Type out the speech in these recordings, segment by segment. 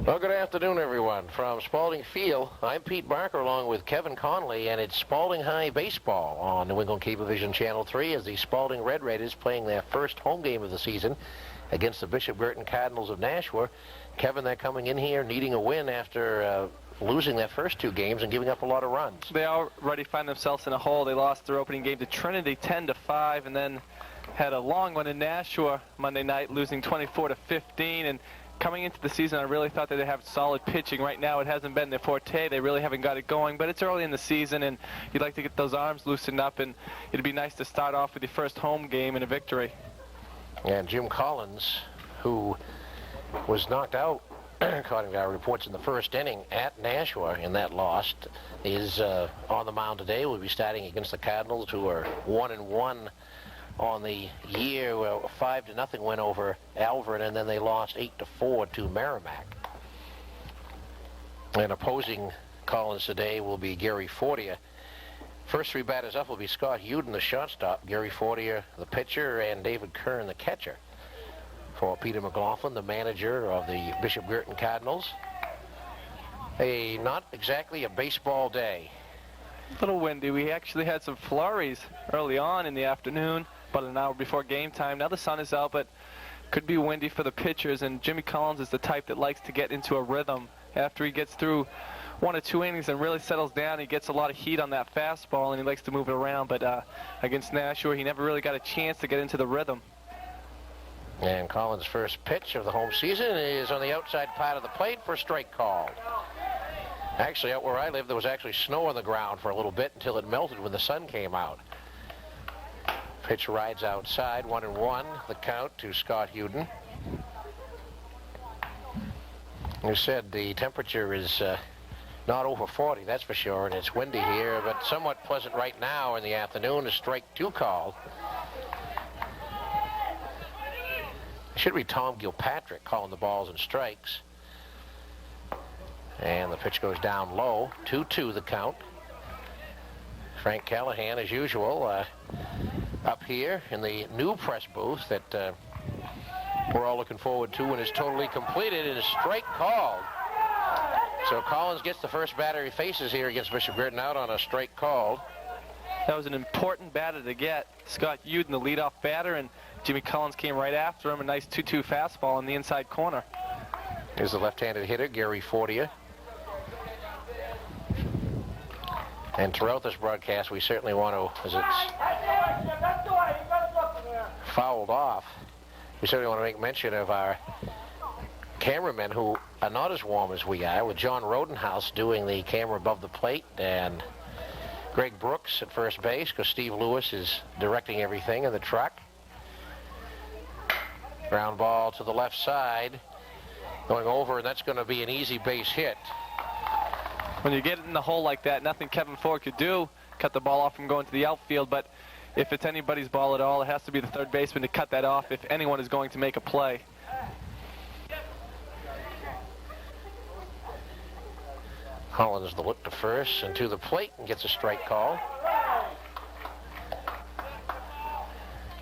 Well, good afternoon, everyone. From Spaulding Field, I'm Pete Barker along with Kevin Conley, and it's Spaulding High Baseball on New England Cablevision Channel 3 as the Spaulding Red Raiders playing their first home game of the season against the Bishop Guertin Cardinals of Nashua. Kevin, they're coming in here needing a win after losing their first two games and giving up a lot of runs. They already find themselves in a hole. They lost their opening game to Trinity 10-5 and then had a long one in Nashua Monday night, losing 24-15. And coming into the season, I really thought that they'd have solid pitching. Right now, it hasn't been their forte. They really haven't got it going, but it's early in the season, and you'd like to get those arms loosened up, and it'd be nice to start off with your first home game and a victory. And Jim Collins, who was knocked out, according to our reports, in the first inning at Nashua in that loss, is on the mound today. We'll be starting against the Cardinals, who are 1-1 on the year, 5-0 win over Alvern, and then they lost 8-4 to Merrimack. And opposing Collins today will be Gary Fortier. First three batters up will be Scott Uden, the shortstop, Gary Fortier, the pitcher, and David Kern, the catcher. For Peter McLaughlin, the manager of the Bishop Guertin Cardinals. Not exactly a baseball day. A little windy. We actually had some flurries early on in the afternoon, about an hour before game time. Now the sun is out, but could be windy for the pitchers, and Jimmy Collins is the type that likes to get into a rhythm. After he gets through one or two innings and really settles down, he gets a lot of heat on that fastball, and he likes to move it around. But against Nashua, he never really got a chance to get into the rhythm. And Collins' first pitch of the home season is on the outside part of the plate for a strike called. Actually, out where I live, there was actually snow on the ground for a little bit until it melted when the sun came out. Pitch rides outside, 1-1, the count to Scott Uden. You said the temperature is not over 40, that's for sure, and it's windy here, but somewhat pleasant right now in the afternoon. A strike two called. It should be Tom Gilpatrick calling the balls and strikes. And the pitch goes down low, 2-2 the count. Frank Callahan, as usual, up here in the new press booth that we're all looking forward to and is totally completed, and a strike called. So Collins gets the first batter he faces here against Bishop Guertin out on a strike called. That was an important batter to get. Scott Uden, the leadoff batter, and Jimmy Collins came right after him. A nice 2-2 fastball in the inside corner. Here's the left-handed hitter, Gary Fortier. And throughout this broadcast, we certainly want to, as it's fouled off, we certainly want to make mention of our cameramen who are not as warm as we are, with John Rodenhouse doing the camera above the plate, and Greg Brooks at first base, because Steve Lewis is directing everything in the truck. Ground ball to the left side, going over, and that's going to be an easy base hit. When you get in the hole like that, nothing Kevin Ford could do, cut the ball off from going to the outfield, but if it's anybody's ball at all, it has to be the third baseman to cut that off if anyone is going to make a play. Collins the look to first and to the plate and gets a strike call.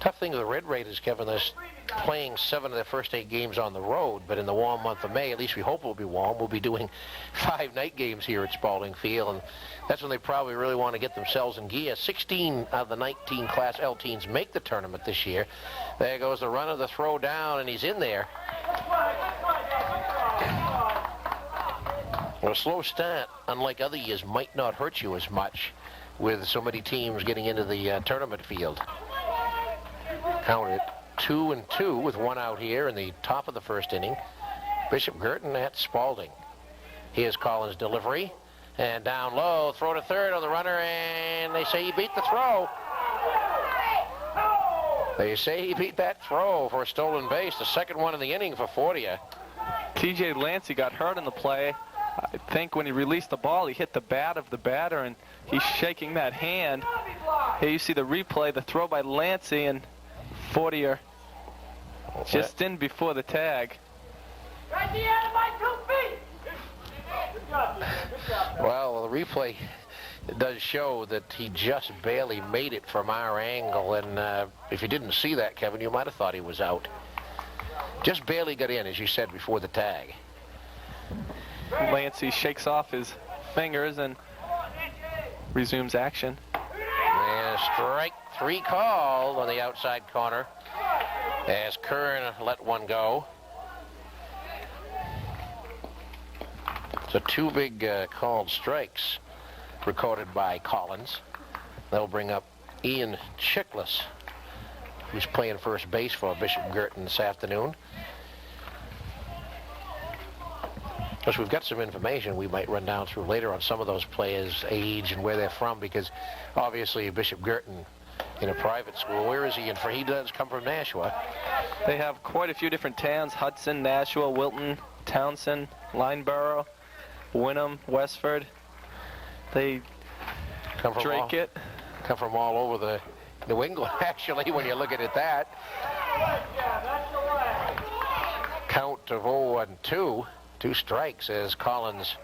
Tough thing with the Red Raiders, Kevin, is playing 7 of their first 8 games on the road, but in the warm month of May, at least we hope it will be warm, we'll be doing 5 night games here at Spaulding Field, and that's when they probably really want to get themselves in gear. 16 of the 19 Class L teams make the tournament this year. There goes the runner, the throw down, and he's in there. Well, a slow start, unlike other years, might not hurt you as much with so many teams getting into the tournament field. Counted 2-2 with one out here in the top of the first inning. Bishop Guertin at Spaulding. Here's Collins' delivery, and down low, throw to third on the runner, and they say he beat the throw. They say he beat that throw for a stolen base, the second one in the inning for Fortier. TJ Lancey got hurt in the play. I think when he released the ball, he hit the bat of the batter, and he's shaking that hand. Here you see the replay, the throw by Lancey, and Fortier just in before the tag. Well, the replay does show that he just barely made it from our angle, and if you didn't see that, Kevin, you might have thought he was out. Just barely got in, as you said, before the tag. Lancey shakes off his fingers and resumes action. And strike 3 called on the outside corner as Kern let one go. So 2 big called strikes recorded by Collins. That'll bring up Ian Chickless, who's playing first base for Bishop Guertin this afternoon. Of course, we've got some information we might run down through later on some of those players' age and where they're from, because obviously Bishop Guertin in a private school. Where is he? And he does come from Nashua. They have quite a few different towns: Hudson, Nashua, Wilton, Townsend, Lineborough, Wynnum, Westford. They come from all over the New England, actually, when you look at it that. Count of 0-2. 2 strikes as Collins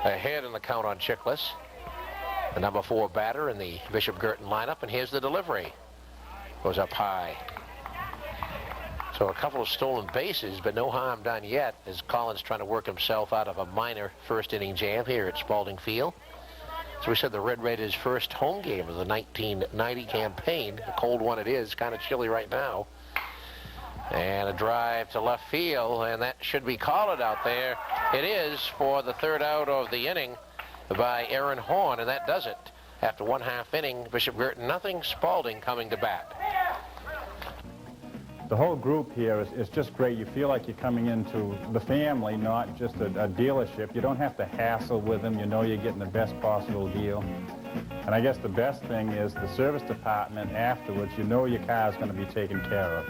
ahead in the count on Chickless, the number 4 batter in the Bishop Guertin lineup. And here's the delivery. Goes up high. So a couple of stolen bases, but no harm done yet as Collins trying to work himself out of a minor first inning jam here at Spaulding Field. So we said the Red Raiders' first home game of the 1990 campaign. A cold one it is, kind of chilly right now. And a drive to left field, and that should be called out there. It is for the 3rd out of the inning by Aaron Horn, and that does it. After 1/2 inning, Bishop Guertin nothing, Spaulding coming to bat. The whole group here is just great. You feel like you're coming into the family, not just a dealership. You don't have to hassle with them. You know you're getting the best possible deal. And I guess the best thing is the service department afterwards. You know your car's going to be taken care of.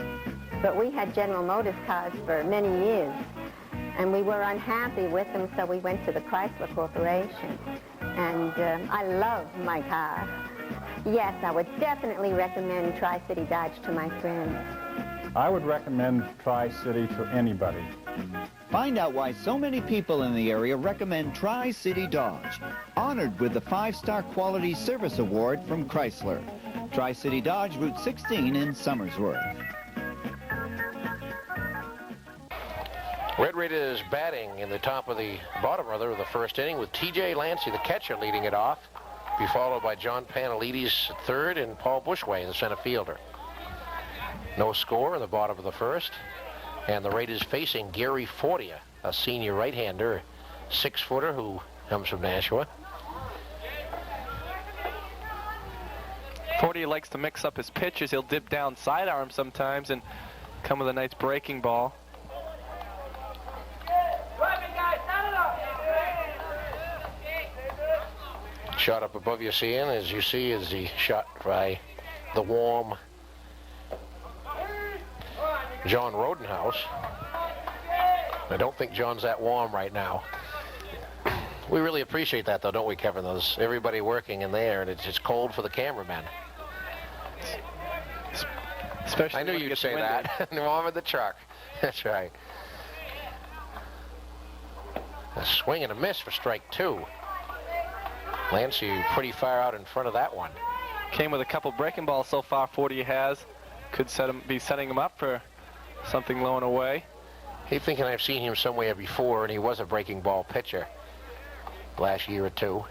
But we had General Motors cars for many years, and we were unhappy with them, so we went to the Chrysler Corporation. And I love my car. Yes, I would definitely recommend Tri-City Dodge to my friends. I would recommend Tri-City to anybody. Find out why so many people in the area recommend Tri-City Dodge. Honored with the 5-star Quality Service Award from Chrysler. Tri-City Dodge, Route 16 in Somersworth. Red Raiders batting in the bottom of the first inning with T.J. Lancey, the catcher, leading it off. Be followed by John Panelides, 3rd, and Paul Bushway, the center fielder. No score in the bottom of the first. And the Raiders facing Gary Fortia, a senior right-hander, 6-footer who comes from Nashua. Fortia likes to mix up his pitches. He'll dip down sidearm sometimes and come with a nice breaking ball. Shot up above you seeing, as you see, is the shot by the warm John Rodenhouse. I don't think John's that warm right now. We really appreciate that, though, don't we, Kevin? Everybody working in there, and it's just cold for the cameramen. Especially I knew you'd say that. Warm in the truck. That's right. A swing and a miss for strike 2. Lancey pretty far out in front of that one. Came with a couple breaking balls so far. Fortia has. Could be setting him up for something low and away. He's thinking I've seen him somewhere before, and he was a breaking ball pitcher last year or 2.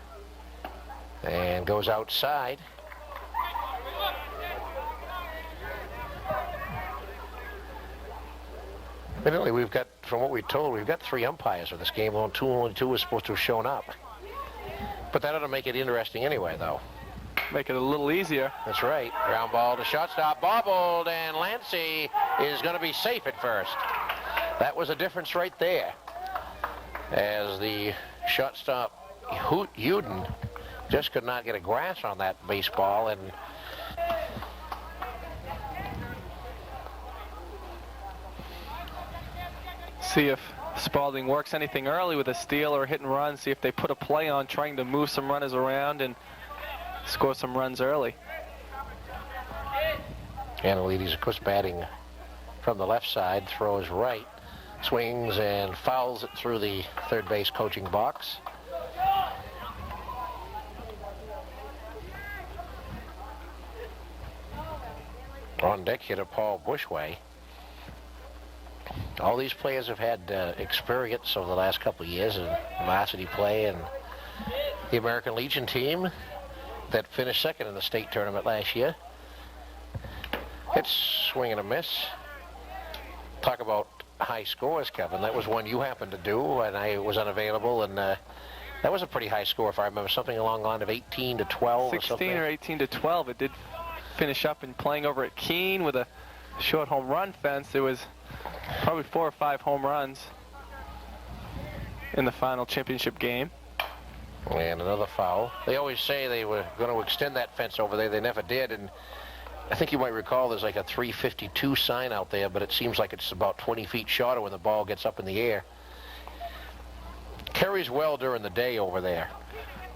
And goes outside. Evidently, we've got, from what we're told, we've got 3 umpires for this game. Only two is supposed to have shown up. But that ought to make it interesting anyway, though. Make it a little easier. That's right. Ground ball to shortstop, bobbled, and Lancey is going to be safe at first. That was a difference right there. As the shortstop, Uden, just could not get a grasp on that baseball, and see if Spaulding works anything early with a steal or a hit and run. See if they put a play on trying to move some runners around and score some runs early. Panelides, of course, batting from the left side, throws right, swings and fouls it through the third base coaching box. On deck hitter Paul Bushway. All these players have had experience over the last couple of years in varsity play, and the American Legion team that finished second in the state tournament last year. It's swing and a miss. Talk about high scores, Kevin. That was one you happened to do, and I was unavailable, and that was a pretty high score, if I remember, something along the line of 18 to 12 or something. 16 or 18 to 12. It did finish up in playing over at Keene with a short home run fence. There was probably 4 or 5 home runs in the final championship game. And another foul. They always say they were going to extend that fence over there. They never did, and I think you might recall there's like a 352 sign out there, but it seems like it's about 20 feet shorter when the ball gets up in the air. Carries well during the day over there.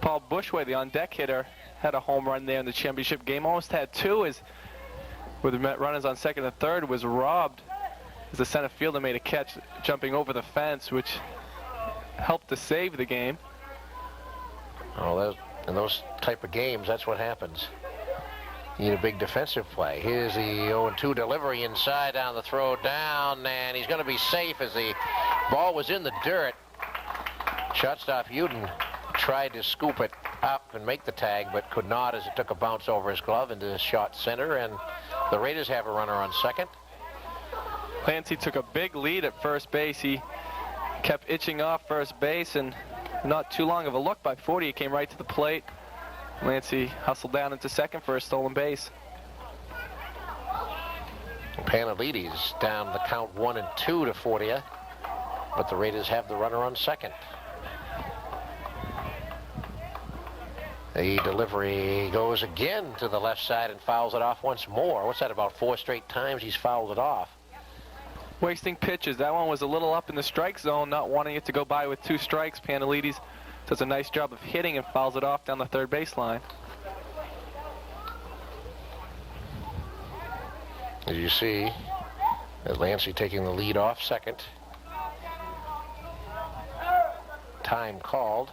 Paul Bushway, the on-deck hitter, had a home run there in the championship game. Almost had 2 as with runners on second and third, was robbed as the center fielder made a catch jumping over the fence, which helped to save the game. Oh, in those type of games, that's what happens. You need a big defensive play. Here's the 0-2 delivery inside, down the throw down, and he's going to be safe as the ball was in the dirt. Shortstop Uden tried to scoop it up and make the tag, but could not as it took a bounce over his glove into the short center, and the Raiders have a runner on second. Clancy took a big lead at first base. He kept itching off first base, and not too long of a look by 40. He came right to the plate. Lancey hustled down into second for a stolen base. Panelides down the count 1-2 to Fortia, but the Raiders have the runner on second. The delivery goes again to the left side and fouls it off once more. What's that, about 4 straight times he's fouled it off? Wasting pitches. That one was a little up in the strike zone, not wanting it to go by with 2 strikes. Panelides does a nice job of hitting and fouls it off down the third baseline. As you see, Lancey taking the lead off second. Time called.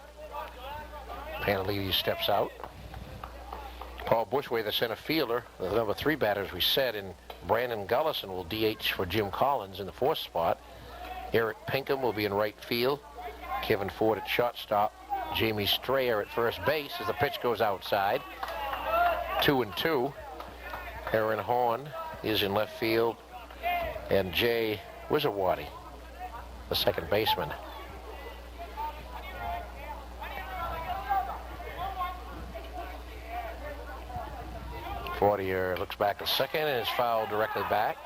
Panelides steps out. Paul Bushway, the center fielder, the number 3 batter, as we said, and Brandon Gullison will DH for Jim Collins in the 4th spot. Eric Pinkham will be in right field. Kevin Ford at shortstop. Jamie Strayer at first base as the pitch goes outside. 2-2. Aaron Horn is in left field. And Jay Wizawati, the second baseman. Fortier looks back a second and is fouled directly back.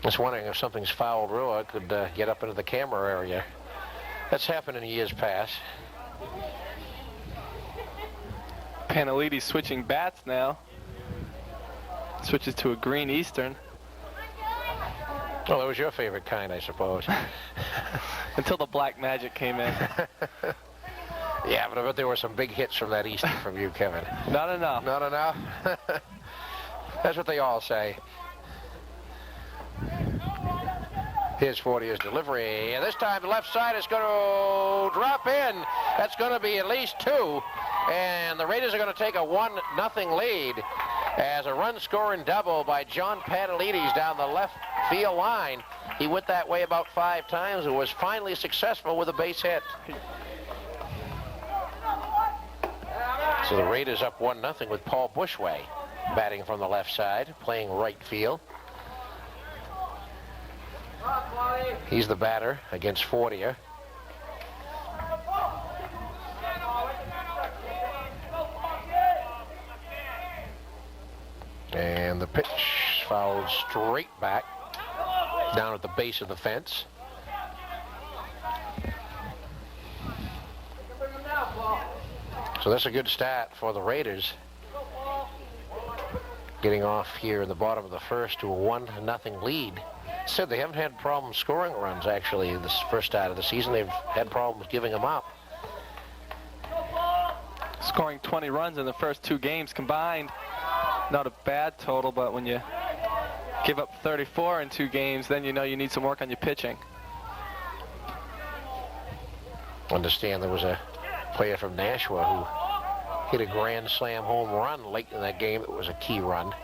Just wondering if something's fouled raw, it could get up into the camera area. That's happened in years past. Panelides switching bats now. Switches to a green Eastern. Well, that was your favorite kind, I suppose. Until the black magic came in. Yeah, but I bet there were some big hits from that Eastern from you, Kevin. Not enough. Not enough? That's what they all say. Here's Fortier's delivery, and this time the left side is going to drop in. That's going to be at least 2, and the Raiders are going to take a 1-0 lead as a run-scoring double by John Panelides down the left field line. He went that way about 5 times and was finally successful with a base hit. So the Raiders up 1-0 with Paul Bushway batting from the left side, playing right field. He's the batter against Fortier. And the pitch fouled straight back down at the base of the fence. So that's a good stat for the Raiders. Getting off here in the bottom of the first to a 1-0 lead. Said they haven't had problems scoring runs, actually, this first start of the season. They've had problems giving them up. Scoring 20 runs in the first 2 games combined. Not a bad total, but when you give up 34 in 2 games, then you know you need some work on your pitching. Understand there was a player from Nashua who hit a grand slam home run late in that game. It was a key run.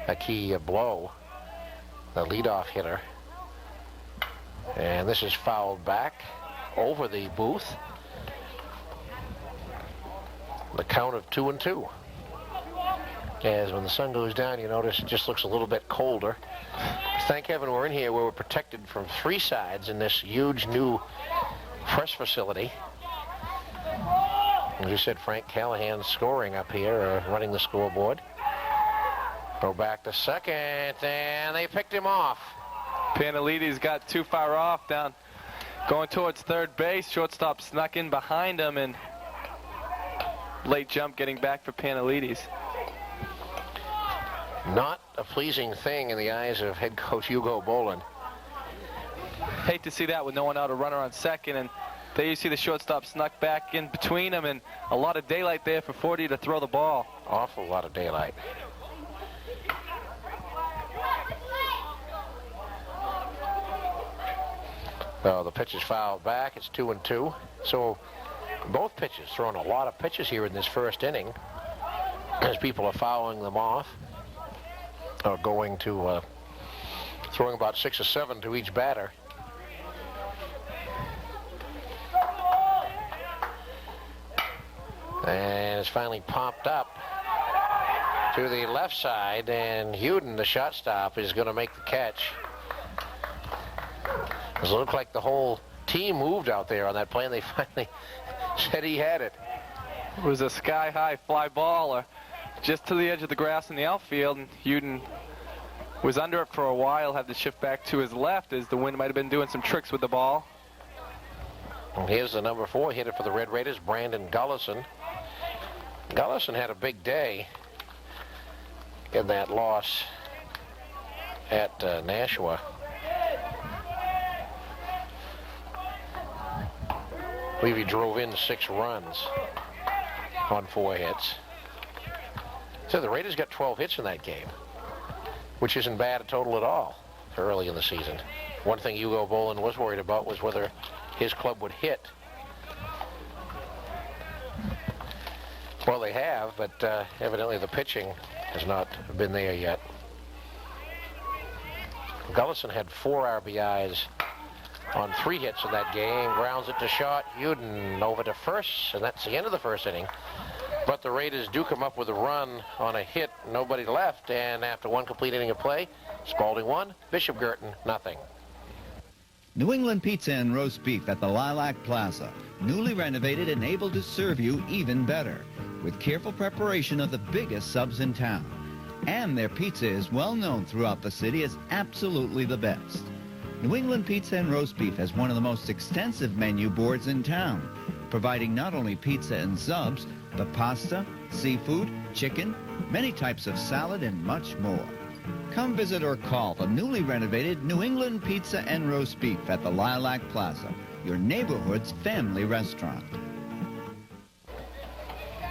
a key blow, the leadoff hitter. And this is fouled back over the booth. The count of 2-2. As when the sun goes down, you notice it just looks a little bit colder. Thank heaven we're in here where we're protected from 3 sides in this huge new press facility. As you said, Frank Callahan scoring up here, running the scoreboard. Go back to second, and they picked him off. Panalides got too far off, down going towards third base. Shortstop snuck in behind him, and late jump getting back for Panalides. Not a pleasing thing in the eyes of head coach Hugo Bolin. Hate to see that with no one out, a runner on second, and there you see the shortstop snuck back in between them, and a lot of daylight there for 40 to throw the ball. Awful lot of daylight. So the pitch is fouled back. It's 2-2. So both pitches throwing a lot of pitches here in this first inning as people are fouling them off. Or going to throwing about 6 or 7 to each batter. And it's finally popped up to the left side, and Huden, the shortstop, is going to make the catch. It looked like the whole team moved out there on that play, and they finally said he had it. It was a sky-high fly ball just to the edge of the grass in the outfield, and Huden was under it for a while, had to shift back to his left as the wind might have been doing some tricks with the ball. And here's the number 4 hitter for the Red Raiders, Brandon Gullison. Gullison had a big day in that loss at Nashua. I believe he drove in 6 runs on 4 hits. So the Raiders got 12 hits in that game, which isn't bad a total at all early in the season. One thing Hugo Bolin was worried about was whether his club would hit. Well, they have, but evidently the pitching has not been there yet. Gullison had 4 RBIs on 3 hits in that game. Grounds it to short. Huden over to first, and that's the end of the first inning. But the Raiders do come up with a run on a hit, nobody left, and after 1 complete inning of play, Spaulding 1, Bishop Guertin nothing. New England Pizza and Roast Beef at the Lilac Plaza, newly renovated and able to serve you even better, with careful preparation of the biggest subs in town. And their pizza is well known throughout the city as absolutely the best. New England Pizza and Roast Beef has one of the most extensive menu boards in town, providing not only pizza and subs, but pasta, seafood, chicken, many types of salad, and much more. Come visit or call the newly renovated New England Pizza and Roast Beef at the Lilac Plaza, your neighborhood's family restaurant.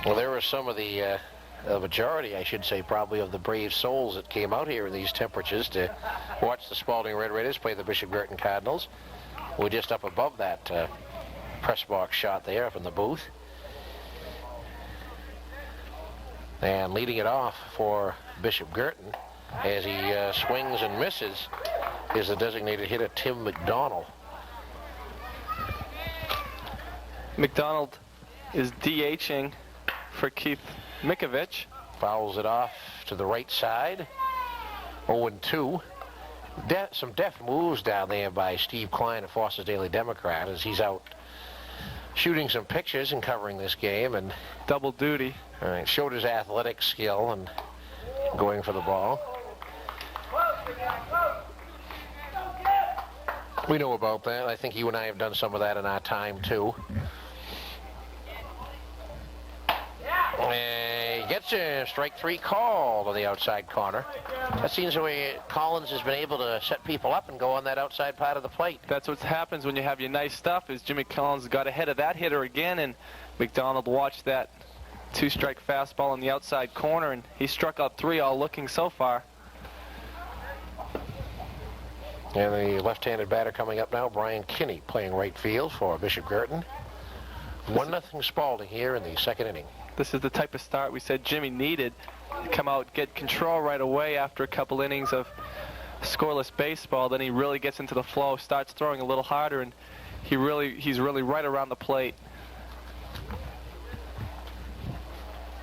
Well, there were some of the majority, I should say, probably of the brave souls that came out here in these temperatures to watch the Spaulding Red Raiders play the Bishop Guertin Cardinals. We're just up above that press box shot there up in the booth. And leading it off for Bishop Guertin as he swings and misses is the designated hitter Tim McDonald. McDonald is DHing for Keith Mikovich. Fouls it off to the right side. 0-2. Some deft moves down there by Steve Klein of Foster's Daily Democrat as he's out shooting some pictures and covering this game, and double duty. All right, showed his athletic skill and going for the ball. We know about that. I think you and I have done some of that in our time too. And gets him, strike 3 called on the outside corner. That seems the way Collins has been able to set people up and go on that outside part of the plate. That's what happens when you have your nice stuff, is Jimmy Collins got ahead of that hitter again, and McDonald watched that 2-strike fastball on the outside corner, and he struck out 3 all looking so far. And the left-handed batter coming up now, Brian Kinney, playing right field for Bishop Guertin. 1-0 Spaulding here in the second inning. This is the type of start we said Jimmy needed to come out, get control right away after a couple innings of scoreless baseball. Then he really gets into the flow, starts throwing a little harder, and he's really right around the plate.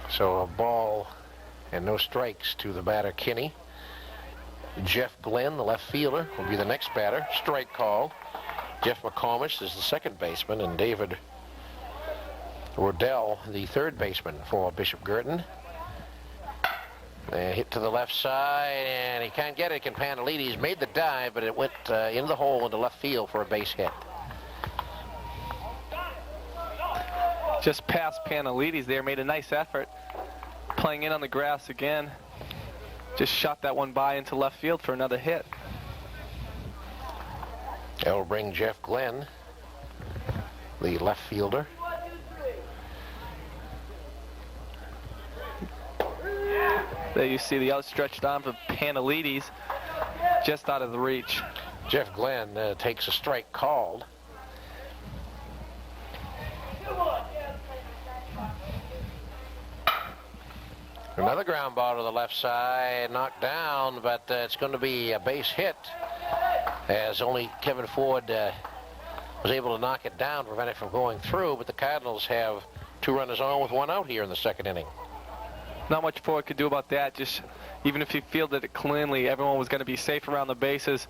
So a ball and no strikes to the batter, Kinney. Jeff Glenn, the left fielder, will be the next batter. Strike call. Jeff McComish is the second baseman, and David Rodell, the third baseman for Bishop Guertin. Hit to the left side, and he can't get it. Campanilides made the dive, but it went into the hole into left field for a base hit. Just past Panelides there, made a nice effort. Playing in on the grass again. Just shot that one by into left field for another hit. That will bring Jeff Glenn, the left fielder. There you see the outstretched arm of Panelides, just out of the reach. Jeff Glenn takes a strike called. Another ground ball to the left side, knocked down, but it's going to be a base hit, as only Kevin Ford was able to knock it down, prevent it from going through. But the Cardinals have 2 runners on with 1 out here in the second inning. Not much Ford could do about that. Just even if he fielded it cleanly, everyone was going to be safe around the bases.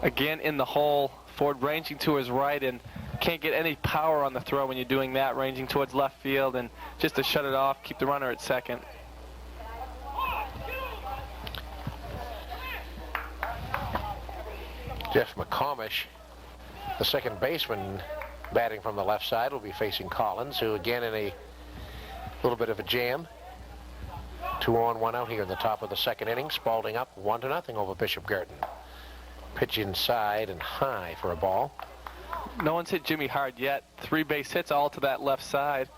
Again in the hole, Ford ranging to his right, and can't get any power on the throw when you're doing that, ranging towards left field, and just to shut it off, keep the runner at second. Jeff McComish, the second baseman, batting from the left side, will be facing Collins, who again in a little bit of a jam. 2 on, 1 out here in the top of the second inning. Spaulding up 1-0 over Bishop Guertin. Pitch inside and high for a ball. No one's hit Jimmy hard yet. 3 base hits all to that left side.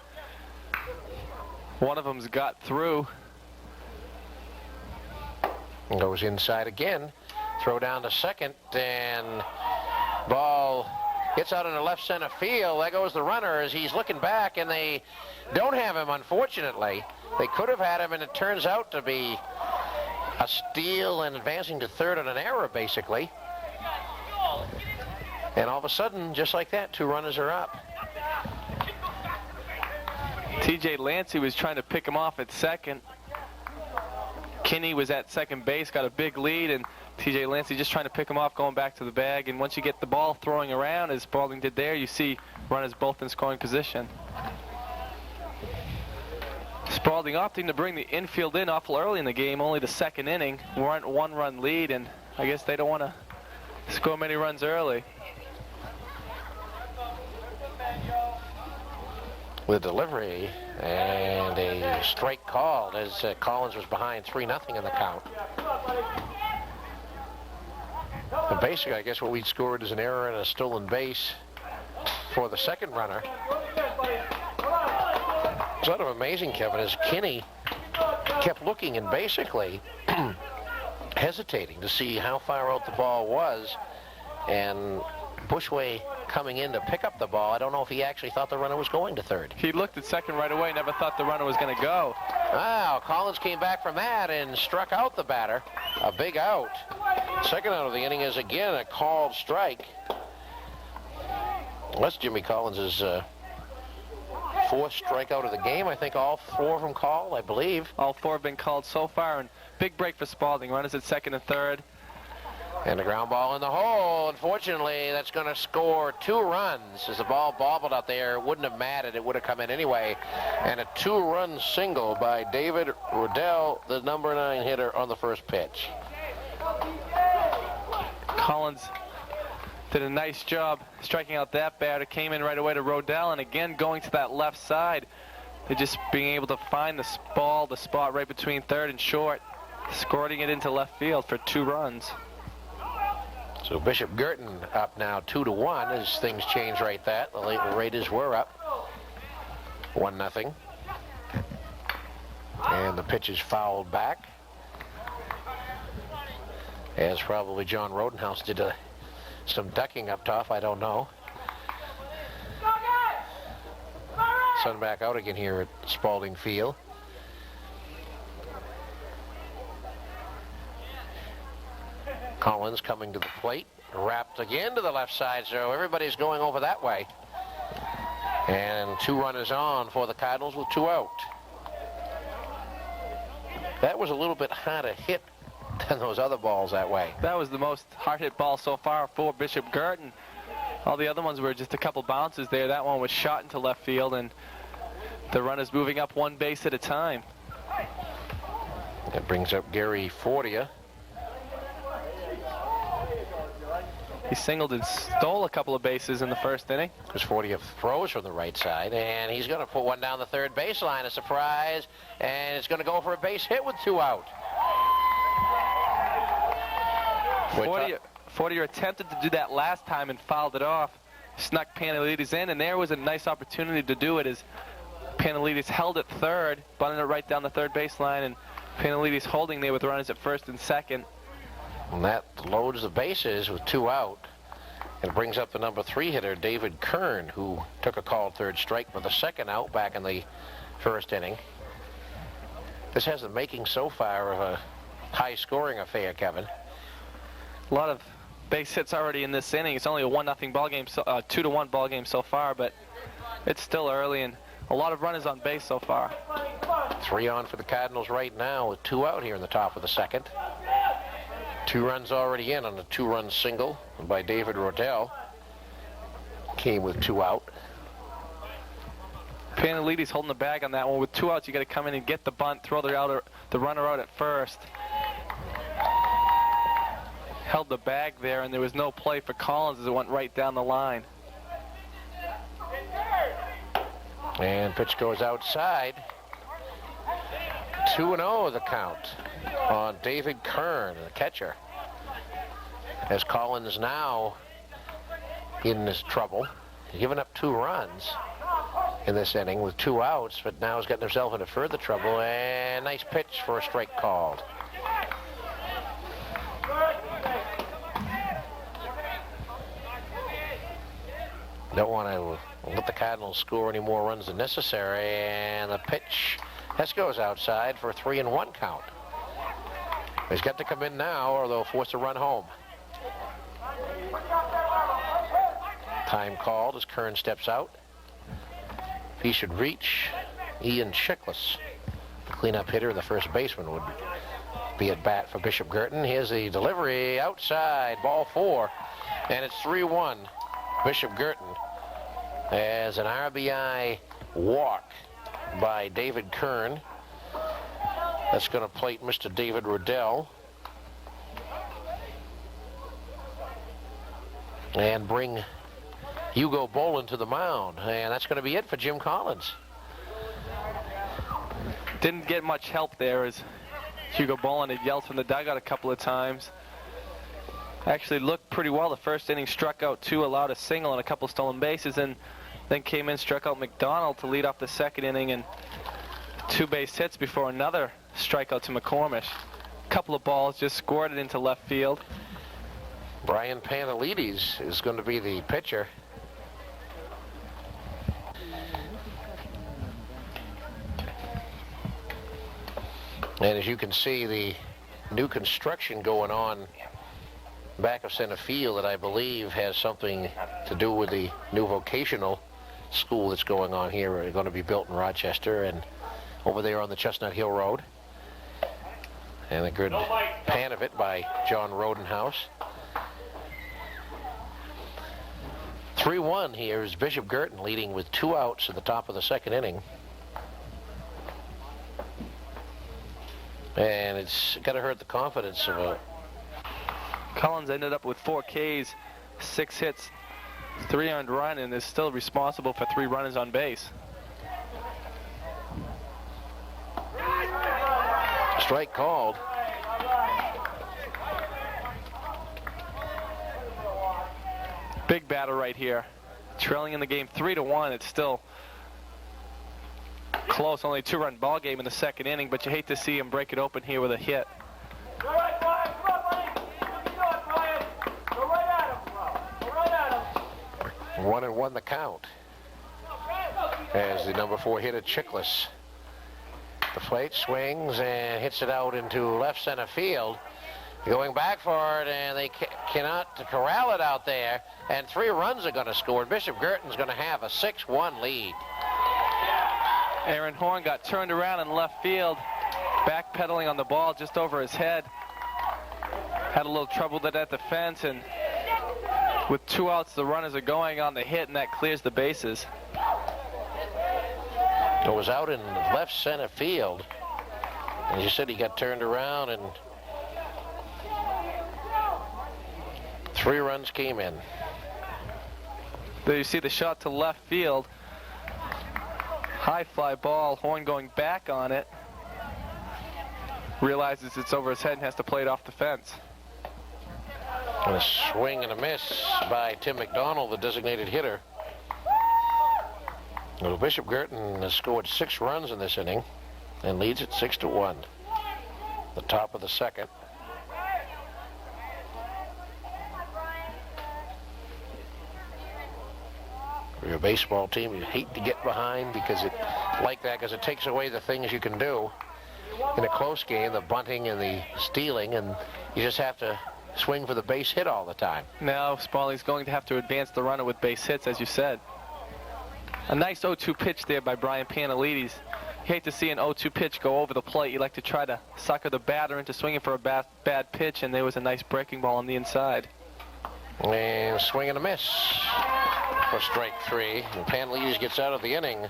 One of them's got through. And goes inside again. Throw down to second, and ball gets out into left center field. There goes the runner as he's looking back, and they don't have him, unfortunately. They could have had him, and it turns out to be a steal and advancing to third on an error, basically. And all of a sudden, just like that, 2 runners are up. TJ Lancey was trying to pick him off at second. Kinney was at second base, got a big lead, and TJ Lancey just trying to pick him off, going back to the bag. And once you get the ball throwing around, as Spaulding did there, you see runners both in scoring position. Spaulding opting to bring the infield in awful early in the game, only the second inning. We're on a 1-run lead, and I guess they don't want to score many runs early. With delivery and a strike called as Collins was behind 3-0 in the count. And basically, I guess what we'd scored is an error and a stolen base for the second runner. It's sort of amazing, Kevin, as Kinney kept looking and basically hesitating to see how far out the ball was, and Bushway coming in to pick up the ball. I don't know if he actually thought the runner was going to third. He looked at second right away, never thought the runner was going to go. Wow, Collins came back from that and struck out the batter. A big out. Second out of the inning is again a called strike. That's Jimmy Collins' 4th strikeout of the game. I think all 4 from call, I believe. All 4 have been called so far, and big break for Spaulding. Runners at second and third. And a ground ball in the hole. Unfortunately, that's going to score 2 runs. As the ball bobbled out there, it wouldn't have mattered. It would have come in anyway. And a 2-run single by David Rodell, the number 9 hitter, on the first pitch. Collins did a nice job striking out that batter. Came in right away to Rodell, and again going to that left side. They're just being able to find the ball, the spot right between third and short, scoring it into left field for 2 runs. So Bishop Guertin up now 2-1 as things change right that. The Raiders were up 1-0. And the pitch is fouled back, as probably John Rodenhouse did some ducking up top, I don't know. sun back out again here at Spaulding Field. Collins coming to the plate, wrapped again to the left side, so everybody's going over that way. And 2 runners on for the Cardinals with 2 out. That was a little bit harder hit than those other balls that way. That was the most hard-hit ball so far for Bishop Guertin. All the other ones were just a couple bounces there. That one was shot into left field, and the runner's moving up 1 base at a time. That brings up Gary Fordia. He singled and stole a couple of bases in the first inning. Because Fordia throws from the right side, and he's going to put one down the third baseline, a surprise, and it's going to go for a base hit with 2 out. Fordia attempted to do that last time and fouled it off. Snuck Panelides in, and there was a nice opportunity to do it as Panelides held at third, bunting it right down the third baseline, and Panelides holding there with runners at first and second. And that loads the bases with 2 out. It brings up the number 3 hitter, David Kern, who took a called third strike with a 2nd out back in the first inning. This has the making so far of a high-scoring affair, Kevin. A lot of base hits already in this inning. It's only a 1-0 ball game, 2-1 ball game so far, but it's still early and a lot of runners on base so far. 3 on for the Cardinals right now with 2 out here in the top of the 2nd. 2 runs already in on a 2-run single by David Rodell. Came with 2 out. Panelides holding the bag on that one. With 2 outs, you got to come in and get the bunt, throw the runner out at first. Held the bag there, and there was no play for Collins as it went right down the line. And pitch goes outside. 2-0 the count on David Kern, the catcher. As Collins now in this trouble, giving up 2 runs in this inning with 2 outs, but now he's gotten himself into further trouble. And nice pitch for a strike called. Don't want to let the Cardinals score any more runs than necessary, and the pitch, this goes outside for a 3-1 count. He's got to come in now or they'll force a run home. Time called as Kern steps out. He should reach. Ian Chickless, the cleanup hitter, the first baseman, would be at bat for Bishop Guertin. Here's the delivery outside, ball 4, and it's 3-1 Bishop Guertin as an RBI walk by David Kern. That's going to plate Mr. David Rodell and bring Hugo Boland to the mound, and that's going to be it for Jim Collins. Didn't get much help there as Hugo Boland had yelled from the dugout a couple of times. Actually looked pretty well the first inning, struck out 2, allowed a single and a couple stolen bases, and then came in, struck out McDonald to lead off the second inning, and 2 base hits before another strikeout to McCormish. A couple of balls just squirted into left field. Brian Panelides is going to be the pitcher. And as you can see, the new construction going on back of center field that I believe has something to do with the new vocational school that's going on here. Are going to be built in Rochester and over there on the Chestnut Hill Road. And a good pan of it by John Rodenhouse. 3-1 here is Bishop Guertin leading with 2 outs at the top of the second inning. And it's got to hurt the confidence of a... Collins ended up with 4 Ks, 6 hits, 3 earned run, and is still responsible for 3 runners on base. Strike called. Big batter right here. Trailing in the game 3-1. It's still close, only a 2-run ball game in the second inning, but you hate to see him break it open here with a hit. 1-1 the count. as the number 4 hitter, Chickless. The plate swings and hits it out into left center field. Going back for it, and they cannot corral it out there. And 3 runs are going to score. Bishop Guertin's going to have a 6-1 lead. Aaron Horn got turned around in left field, backpedaling on the ball just over his head. Had a little trouble with it at the fence, and with 2 outs, the runners are going on the hit, and that clears the bases. It was out in left center field. As you said, he got turned around, and 3 runs came in. There you see the shot to left field. High fly ball, Horn going back on it. Realizes it's over his head and has to play it off the fence. And a swing and a miss by Tim McDonald, the designated hitter. Well, Bishop Guertin has scored 6 runs in this inning and leads it 6-1. The top of the second. For your baseball team, you hate to get behind because it takes away the things you can do in a close game, the bunting and the stealing, and you just have to swing for the base hit all the time. Now Spaulding's going to have to advance the runner with base hits, as you said. A nice 0-2 pitch there by Brian Panelides. You hate to see an 0-2 pitch go over the plate. You like to try to sucker the batter into swinging for a bad pitch, and there was a nice breaking ball on the inside. And swing and a miss for strike 3. And Panelides gets out of the inning,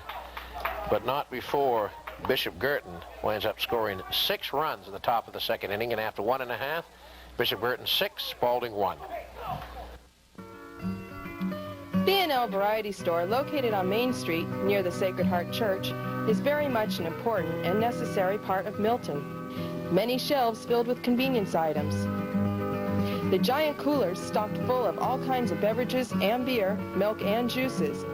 but not before Bishop Guertin winds up scoring 6 runs in the top of the second inning, and after 1.5, Bishop Guertin 6, Spaulding 1. B&L Variety Store, located on Main Street near the Sacred Heart Church, is very much an important and necessary part of Milton. Many shelves filled with convenience items. The giant coolers stocked full of all kinds of beverages and beer, milk and juices.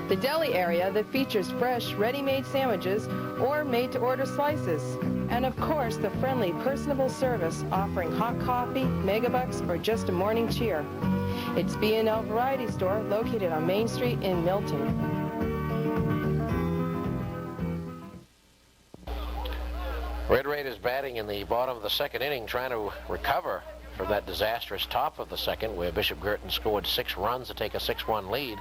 The deli area that features fresh, ready-made sandwiches or made-to-order slices. And of course, the friendly, personable service offering hot coffee, megabucks, or just a morning cheer. It's B&L Variety Store, located on Main Street in Milton. Red Raiders batting in the bottom of the second inning, trying to recover from that disastrous top of the second, where Bishop Guertin scored 6 runs to take a 6-1 lead.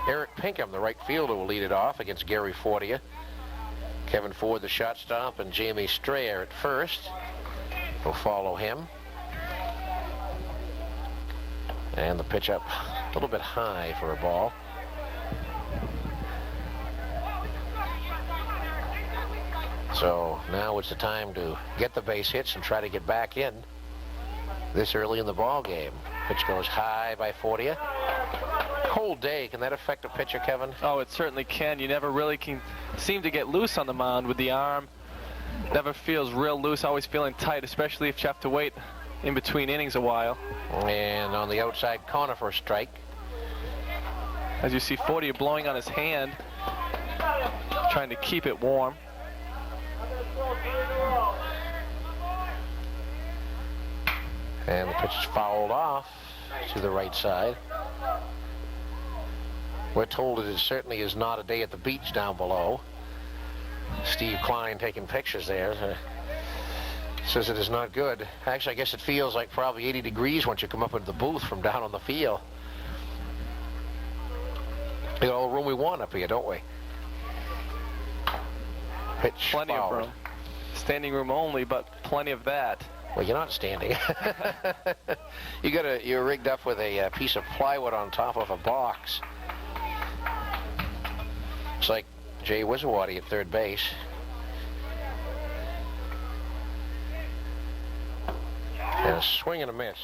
Eric Pinkham, the right fielder, will lead it off against Gary Fortier. Kevin Ford, the shortstop, and Jamie Strayer at first will follow him. And the pitch up a little bit high for a ball. So now it's the time to get the base hits and try to get back in this early in the ball game. Pitch goes high by Fortier. Cold day, can that affect a pitcher, Kevin? Oh, it certainly can. You never really can seem to get loose on the mound with the arm. Never feels real loose, always feeling tight, especially if you have to wait in between innings a while. And on the outside corner for a strike. As you see, Fortier blowing on his hand, trying to keep it warm. And the pitch is fouled off to the right side. We're told that it certainly is not a day at the beach down below. Steve Klein taking pictures there. Says it is not good. Actually, I guess it feels like probably 80 degrees once you come up into the booth from down on the field. We got all the room we want up here, don't we? Pitch Plenty fouled. of room. Standing room only, but plenty of that. Well, you're not standing. You're rigged up with a piece of plywood on top of a box. It's like Jay Wisawati at third base. And a swing and a miss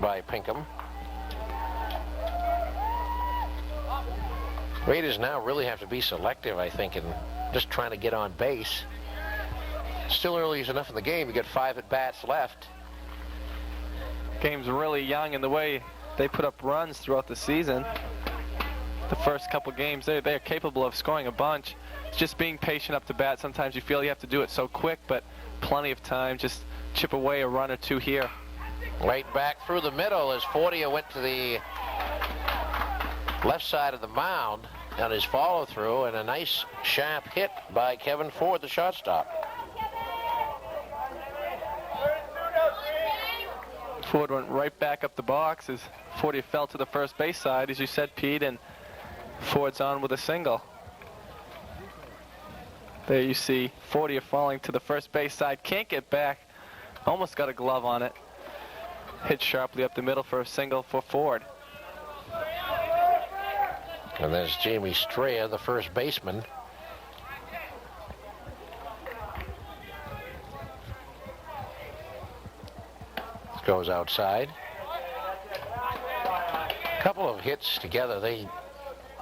by Pinkham. Raiders now really have to be selective, I think, in just trying to get on base. Still early is enough in the game. You got 5 at-bats left. Game's really young in the way they put up runs throughout the season. The first couple games, they're capable of scoring a bunch. It's just being patient up to bat. Sometimes you feel you have to do it so quick, but plenty of time. Just chip away a run or two here. Right back through the middle as Fortier went to the left side of the mound. on his follow-through, and a nice sharp hit by Kevin Ford, the shortstop. Ford went right back up the box as Fordy fell to the first base side, as you said, Pete, and Ford's on with a single. There you see Fordy falling to the first base side, can't get back, almost got a glove on it. Hit sharply up the middle for a single for Ford. And there's Jamie Strayer, the first baseman. Goes outside. A couple of hits together. They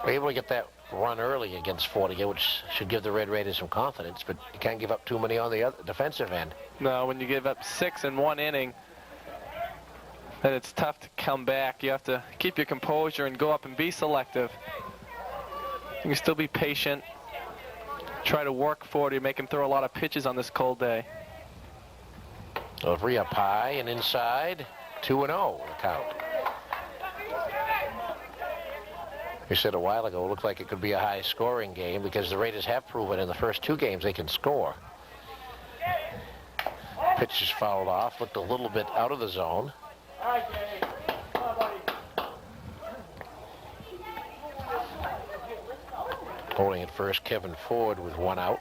were able to get that run early against 40, which should give the Red Raiders some confidence, but you can't give up too many on the other defensive end. No, when you give up 6 in one inning, then it's tough to come back. You have to keep your composure and go up and be selective. You can still be patient. Try to work 40, make him throw a lot of pitches on this cold day. Delivery up high and inside, 2-0 the count. You said a while ago it looked like it could be a high-scoring game because the Raiders have proven in the first 2 games they can score. Pitch is fouled off, looked a little bit out of the zone. Holding at first, Kevin Ford with 1 out.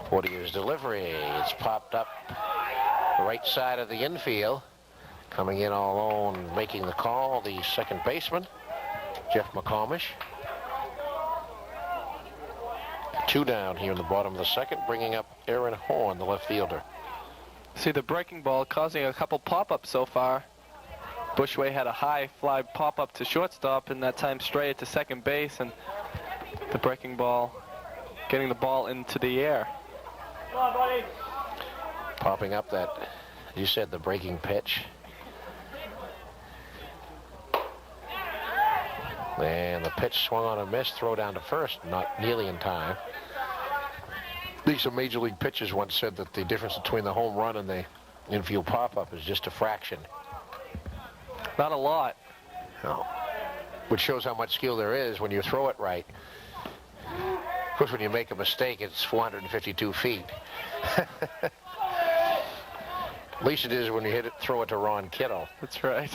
Fortier's delivery, it's popped up the right side of the infield. Coming in all alone, making the call, the second baseman, Jeff McComish. 2 down here in the bottom of the second, bringing up Aaron Horn, the left fielder. See the breaking ball causing a couple pop-ups so far. Bushway had a high fly pop-up to shortstop, and that time straight to second base, and the breaking ball getting the ball into the air. Come on, buddy. Popping up that, you said, the breaking pitch. And the pitch swung on a miss, throw down to first, not nearly in time. These major league pitchers once said that the difference between the home run and the infield pop-up is just a fraction. Not a lot. No. Which shows how much skill there is when you throw it right. Of course, when you make a mistake, it's 452 feet. At least it is when you throw it to Ron Kittle. That's right.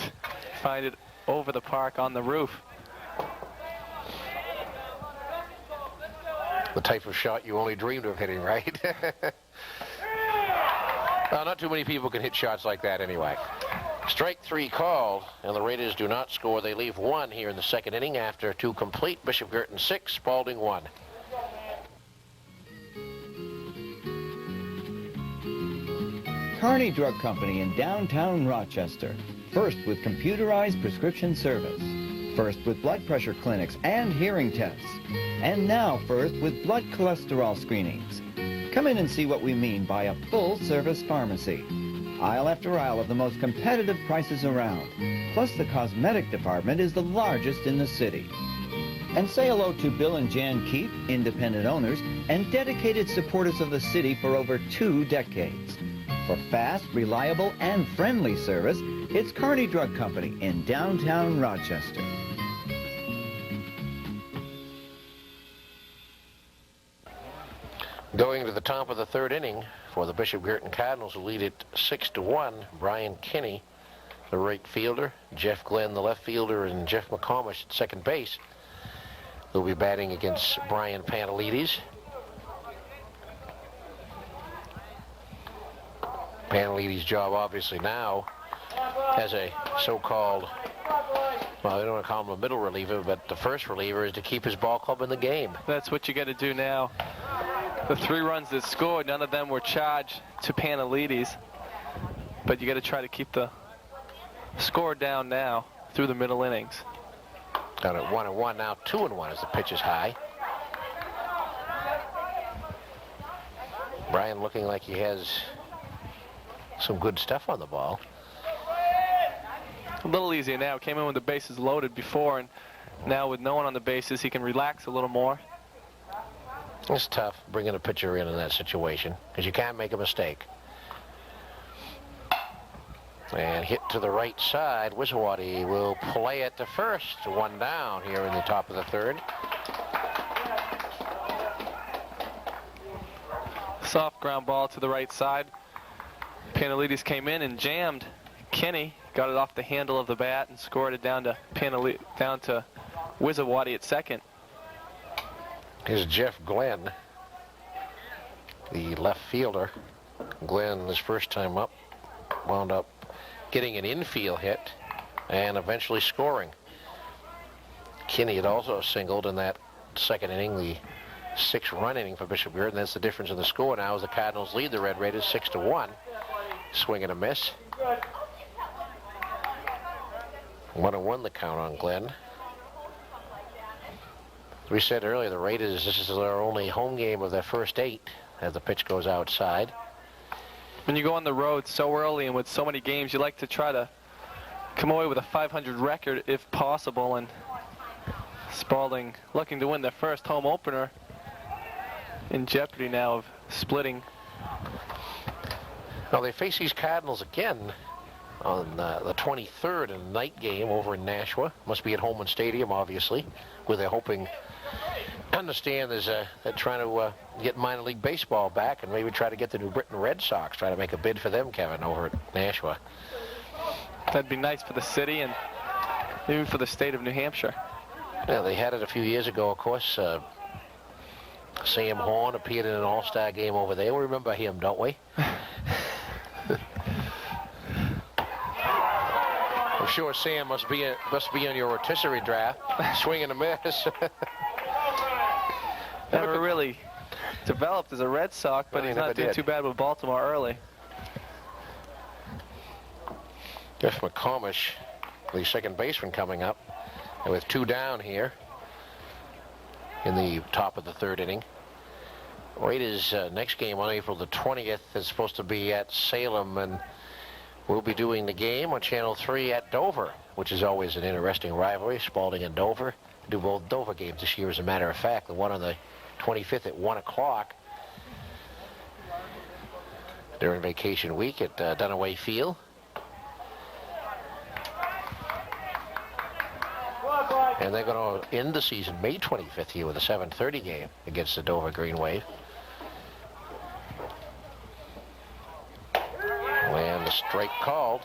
Find it over the park on the roof. The type of shot you only dreamed of hitting, right? Well, not too many people can hit shots like that anyway. Strike 3 called, and the Raiders do not score. They leave 1 here in the second inning after 2 complete. Bishop Guertin 6, Spaulding 1. Kearney Drug Company in downtown Rochester. First with computerized prescription service. First with blood pressure clinics and hearing tests. And now first with blood cholesterol screenings. Come in and see what we mean by a full-service pharmacy. Aisle after aisle of the most competitive prices around. Plus the cosmetic department is the largest in the city. And say hello to Bill and Jan Keefe, independent owners, and dedicated supporters of the city for over 2 decades. For fast, reliable, and friendly service, it's Kearney Drug Company in downtown Rochester. Going to the top of the third inning for the Bishop Guertin Cardinals, who lead it 6-1. Brian Kinney, the right fielder, Jeff Glenn, the left fielder, and Jeff McComish at second base. They'll be batting against Brian Pantelides. Pantelides' job, obviously, now as a so-called, well, they don't want to call him a middle reliever, but the first reliever is to keep his ball club in the game. That's what you got to do now. The 3 runs that scored, none of them were charged to Pantelides, but you got to try to keep the score down now through the middle innings. Down at 1-1, now 2-1 as the pitch is high. Brian looking like he has some good stuff on the ball. A little easier now. Came in with the bases loaded before, and now with no one on the bases, he can relax a little more. It's tough bringing a pitcher in that situation because you can't make a mistake. And hit to the right side. Wisawati will play it to first. One down here in the top of the third. Soft ground ball to the right side. Panelidis came in and jammed Kinney. Got it off the handle of the bat and scored it down to Wisawati at second. Here's Jeff Glenn, the left fielder. Glenn, his first time up, wound up getting an infield hit and eventually scoring. Kinney had also singled in that second inning, the 6-run inning for Bishop Guertin. That's the difference in the score now as the Cardinals lead the Red Raiders 6-1. Swing and a miss. 1-1 the count on Glenn. We said earlier, the Raiders, this is their only home game of their first 8 as the pitch goes outside. When you go on the road so early and with so many games, you like to try to come away with a 500 record if possible. And Spaulding looking to win their first home opener, in jeopardy now of splitting. Well, they face these Cardinals again on the 23rd in the night game over in Nashua. Must be at Holman Stadium, obviously, where they're hoping. Understand there's they're trying to get minor league baseball back and maybe try to get the New Britain Red Sox, try to make a bid for them, Kevin, over at Nashua. That'd be nice for the city and even for the state of New Hampshire. Yeah, they had it a few years ago, of course. Sam Horn appeared in an all-star game over there. We remember him, don't we? I'm sure Sam must be on your rotisserie draft. Swing and a miss. Never really developed as a Red Sox, but he's not doing too bad with Baltimore early. Jeff McComish, the second baseman, coming up. And with 2 down here in the top of the third inning. Raiders' next game on April the 20th is supposed to be at Salem, and we'll be doing the game on Channel 3 at Dover, which is always an interesting rivalry, Spaulding and Dover. Do both Dover games this year, as a matter of fact. The one on the 25th at 1 o'clock during vacation week at Dunaway Field. And they're going to end the season May 25th here with a 7:30 game against the Dover Green Wave. And the strike called.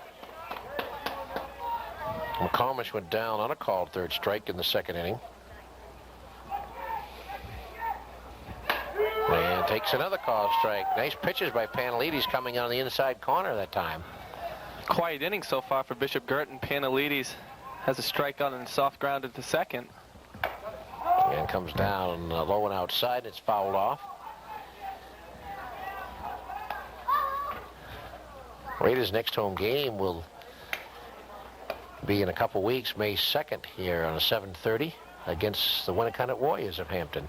McComish went down on a called third strike in the second inning. And takes another called strike. Nice pitches by Panelidis coming on the inside corner that time. Quiet inning so far for Bishop Guertin. Panelidis has a strikeout and soft ground into second. And comes down low and outside. It's fouled off. Raiders' next home game will be in a couple weeks, May 2nd, here on a 7:30 against the Winnicott Warriors of Hampton.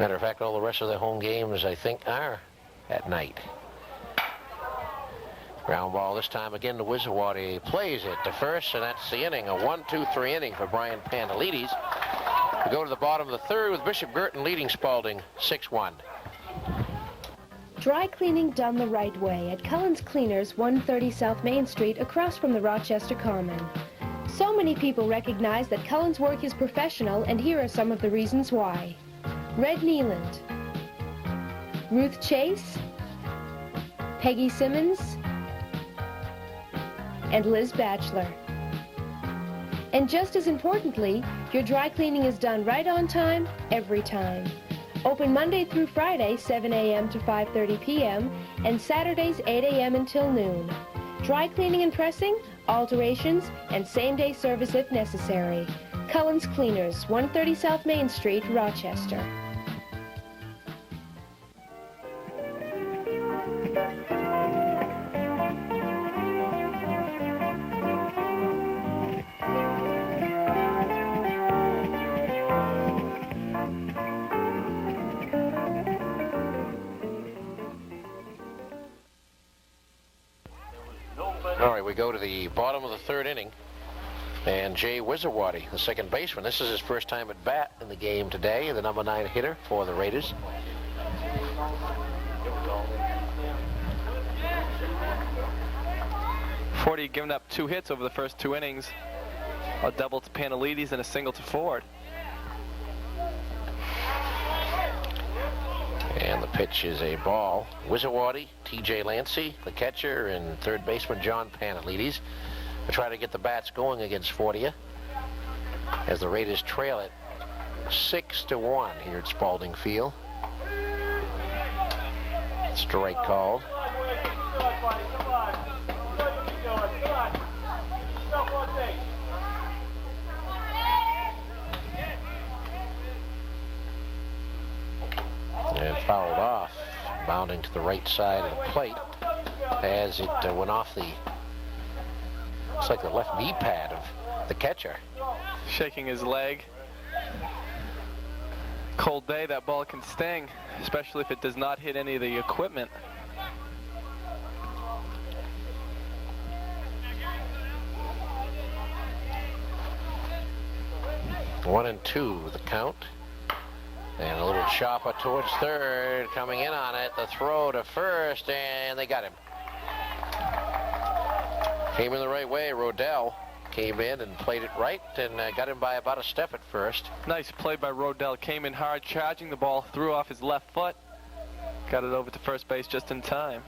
Matter of fact, all the rest of their home games, I think, are at night. Ground ball this time again to Wisawati. Plays it to first, and that's the inning. A 1-2-3 inning for Brian Panelidis. We go to the bottom of the third with Bishop Guertin leading Spaulding 6-1. Dry cleaning done the right way at Cullen's Cleaners, 130 South Main Street, across from the Rochester Common. So many people recognize that Cullen's work is professional, and here are some of the reasons why. Red Neeland, Ruth Chase, Peggy Simmons, and Liz Batchelor. And just as importantly, your dry cleaning is done right on time, every time. Open Monday through Friday, 7 a.m. to 5:30 p.m., and Saturdays, 8 a.m. until noon. Dry cleaning and pressing, alterations, and same-day service if necessary. Cullen's Cleaners, 130 South Main Street, Rochester. All right, we go to the bottom of the third inning. And Jay Wisawati, the second baseman. This is his first time at bat in the game today, the number 9 hitter for the Raiders. Forty giving up 2 hits over the first 2 innings. A double to Panelides and a single to Ford. And the pitch is a ball. Wisawati, T.J. Lancey, the catcher, and third baseman John Panelides will try to get the bats going against Fordia as the Raiders trail it 6-1 here at Spaulding Field. Strike called. And fouled off, bounding to the right side of the plate as it went off the, looks like the left knee pad of the catcher. Shaking his leg. Cold day, that ball can sting, especially if it does not hit any of the equipment. One and two, the count. And a little chopper towards third, coming in on it. The throw to first, and they got him. Came in the right way. Rodell came in and played it right and got him by about a step at first. Nice play by Rodell. Came in hard, charging the ball, threw off his left foot. Got it over to first base just in time.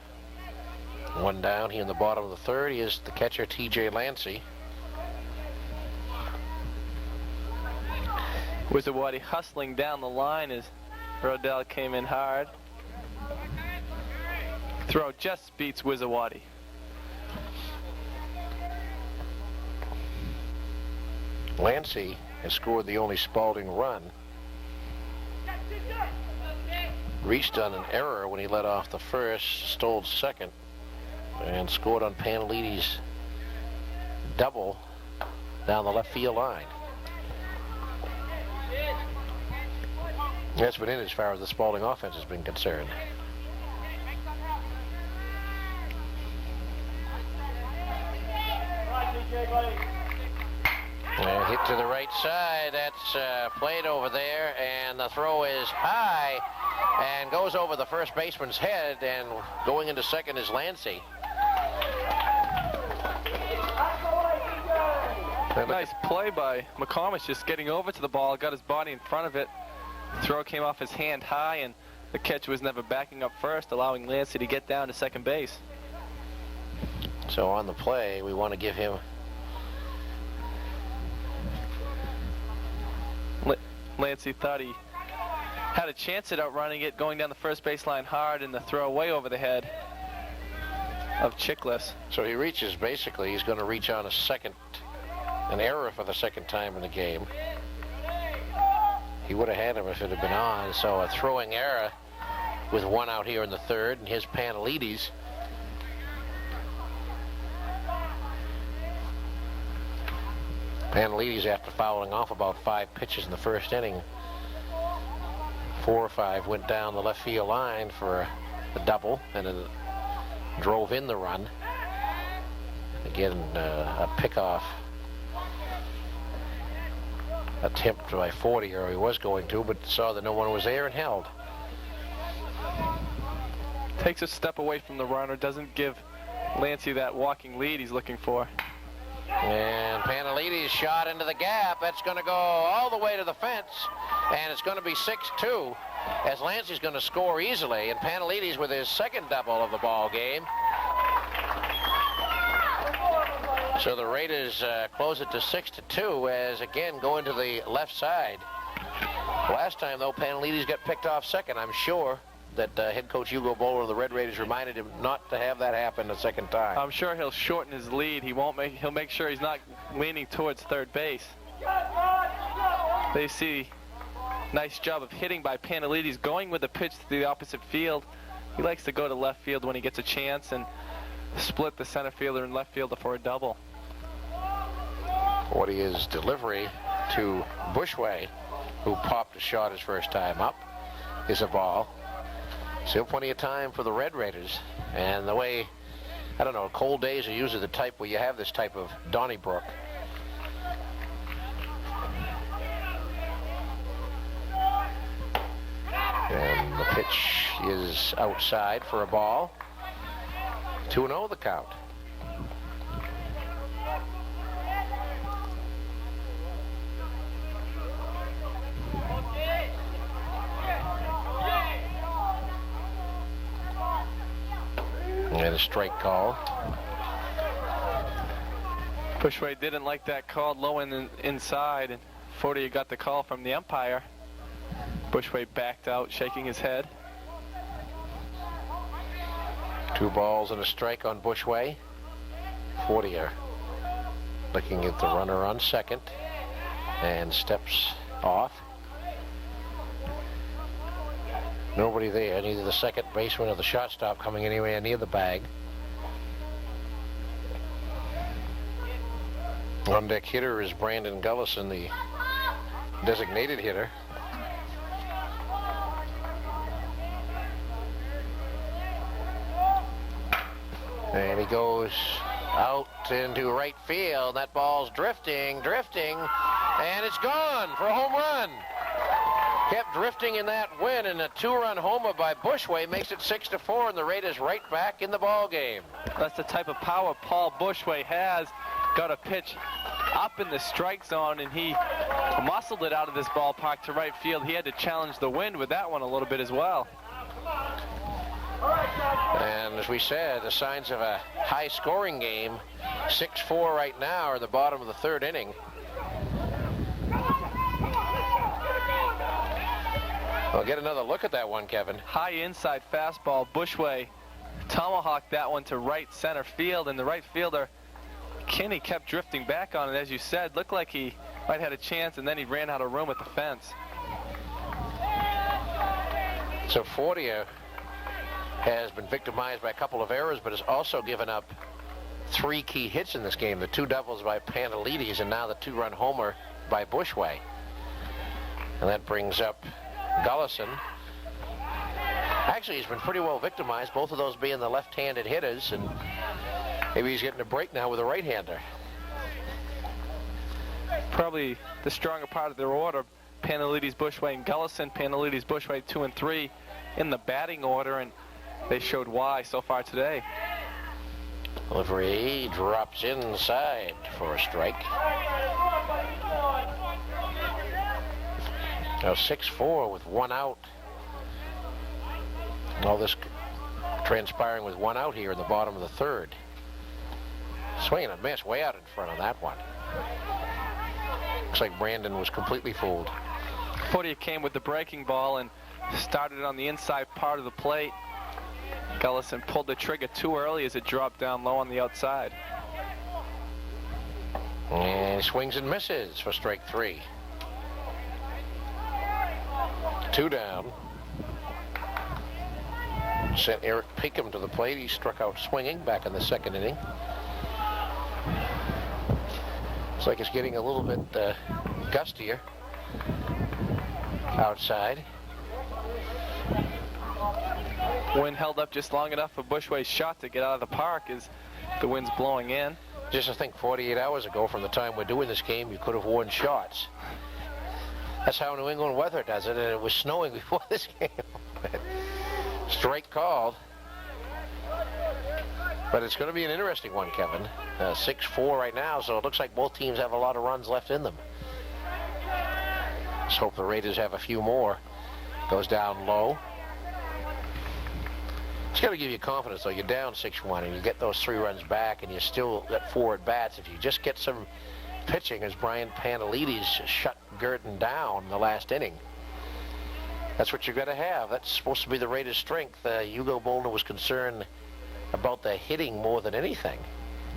One down here in the bottom of the third. He is the catcher, T.J. Lancey. Wisawati hustling down the line as Rodell came in hard. Throw just beats Wisawati. Lancey has scored the only Spaulding run. Reached on an error when he led off the first, stole second, and scored on Panelides' double down the left field line. That's been in as far as the Spaulding offense has been concerned. And hit to the right side. That's played over there, and the throw is high and goes over the first baseman's head, and going into second is Lancey. Nice play by McComas, just getting over to the ball, got his body in front of it. Throw came off his hand high, and the catcher was never backing up first, allowing Lancey to get down to second base. So on the play, we want to give him... Lancey thought he had a chance at outrunning it, going down the first baseline hard, and the throw way over the head of Chickless. So he reaches, basically, he's going to reach on an error for the second time in the game. He would have had him if it had been on, so a throwing error with one out here in the third, and here's Panelides. Panelides, after fouling off about 5 pitches in the first inning, 4 or 5 went down the left field line for a double, and it drove in the run. Again, a pickoff attempt by 40, or he was going to, but saw that no one was there and held. Takes a step away from the runner, doesn't give Lancey that walking lead he's looking for. And Panelides shot into the gap. That's going to go all the way to the fence, and it's going to be 6-2 as Lancey's going to score easily, and Panelides with his second double of the ball game. So the Raiders close it to 6-2 as, again, going to the left side. Last time, though, Panelides got picked off second. I'm sure that head coach Hugo Bowler of the Red Raiders reminded him not to have that happen a second time. I'm sure he'll shorten his lead. He'll make sure he's not leaning towards third base. They see nice job of hitting by Panelides, going with the pitch to the opposite field. He likes to go to left field when he gets a chance and split the center fielder and left fielder for a double. What he is delivery to Bushway, who popped a shot his first time up, is a ball. Still plenty of time for the Red Raiders. And the way, I don't know, cold days are usually the type where you have this type of Donnybrook. And the pitch is outside for a ball. 2-0 the count. And a strike call. Bushway didn't like that call low inside, and Fortier got the call from the umpire. Bushway backed out, shaking his head. 2 balls and a strike on Bushway. Fortier looking at the runner on second and steps off. Nobody there, neither the second baseman or the shortstop coming anywhere near the bag. On deck hitter is Brandon Gullison, the designated hitter. And he goes out into right field. That ball's drifting, and it's gone for a home run. Kept drifting in that win, and a 2-run homer by Bushway makes it 6-4, and the Raiders right back in the ball game. That's the type of power Paul Bushway has. Got a pitch up in the strike zone, and he muscled it out of this ballpark to right field. He had to challenge the wind with that one a little bit as well. And as we said, the signs of a high-scoring game. 6-4 right now are the bottom of the 3rd inning. We'll get another look at that one, Kevin. High inside fastball. Bushway tomahawked that one to right center field, and the right fielder, Kinney, kept drifting back on it. As you said, looked like he might have had a chance, and then he ran out of room at the fence. So Fortier has been victimized by a couple of errors, but has also given up 3 key hits in this game. The 2 doubles by Pantelides, and now the 2-run homer by Bushway. And that brings up Gullison. Actually, he's been pretty well victimized, both of those being the left-handed hitters, and maybe he's getting a break now with a right-hander. Probably the stronger part of their order, Pantelides, Bushway, and Gullison. Pantelides, Bushway 2 and 3 in the batting order, and they showed why so far today. Delivery drops inside for a strike. Now 6-4 with 1 out. All this transpiring with 1 out here in the bottom of the 3rd. Swing and a miss way out in front on that one. Looks like Brandon was completely fooled. Fortier came with the breaking ball and started on the inside part of the plate. Gullison pulled the trigger too early as it dropped down low on the outside. And swings and misses for strike 3. 2 down. Sent Eric Peakham to the plate. He struck out swinging back in the 2nd inning. Looks like it's getting a little bit gustier outside. Wind held up just long enough for Bushway's shot to get out of the park as the wind's blowing in. Just I think 48 hours ago from the time we're doing this game, you could have worn shorts. That's how New England weather does it, and it was snowing before this game. Strike called. But it's going to be an interesting one, Kevin. 6-4 right now, so it looks like both teams have a lot of runs left in them. Let's hope the Raiders have a few more. Goes down low. It's got to give you confidence, though. You're down 6-1, and you get those 3 runs back, and you still got 4 at-bats. If you just get some pitching, as Brian Pantelides shut Guertin down in the last inning, that's what you're going to have. That's supposed to be the Raiders' strength. Hugo Molnar was concerned about the hitting more than anything,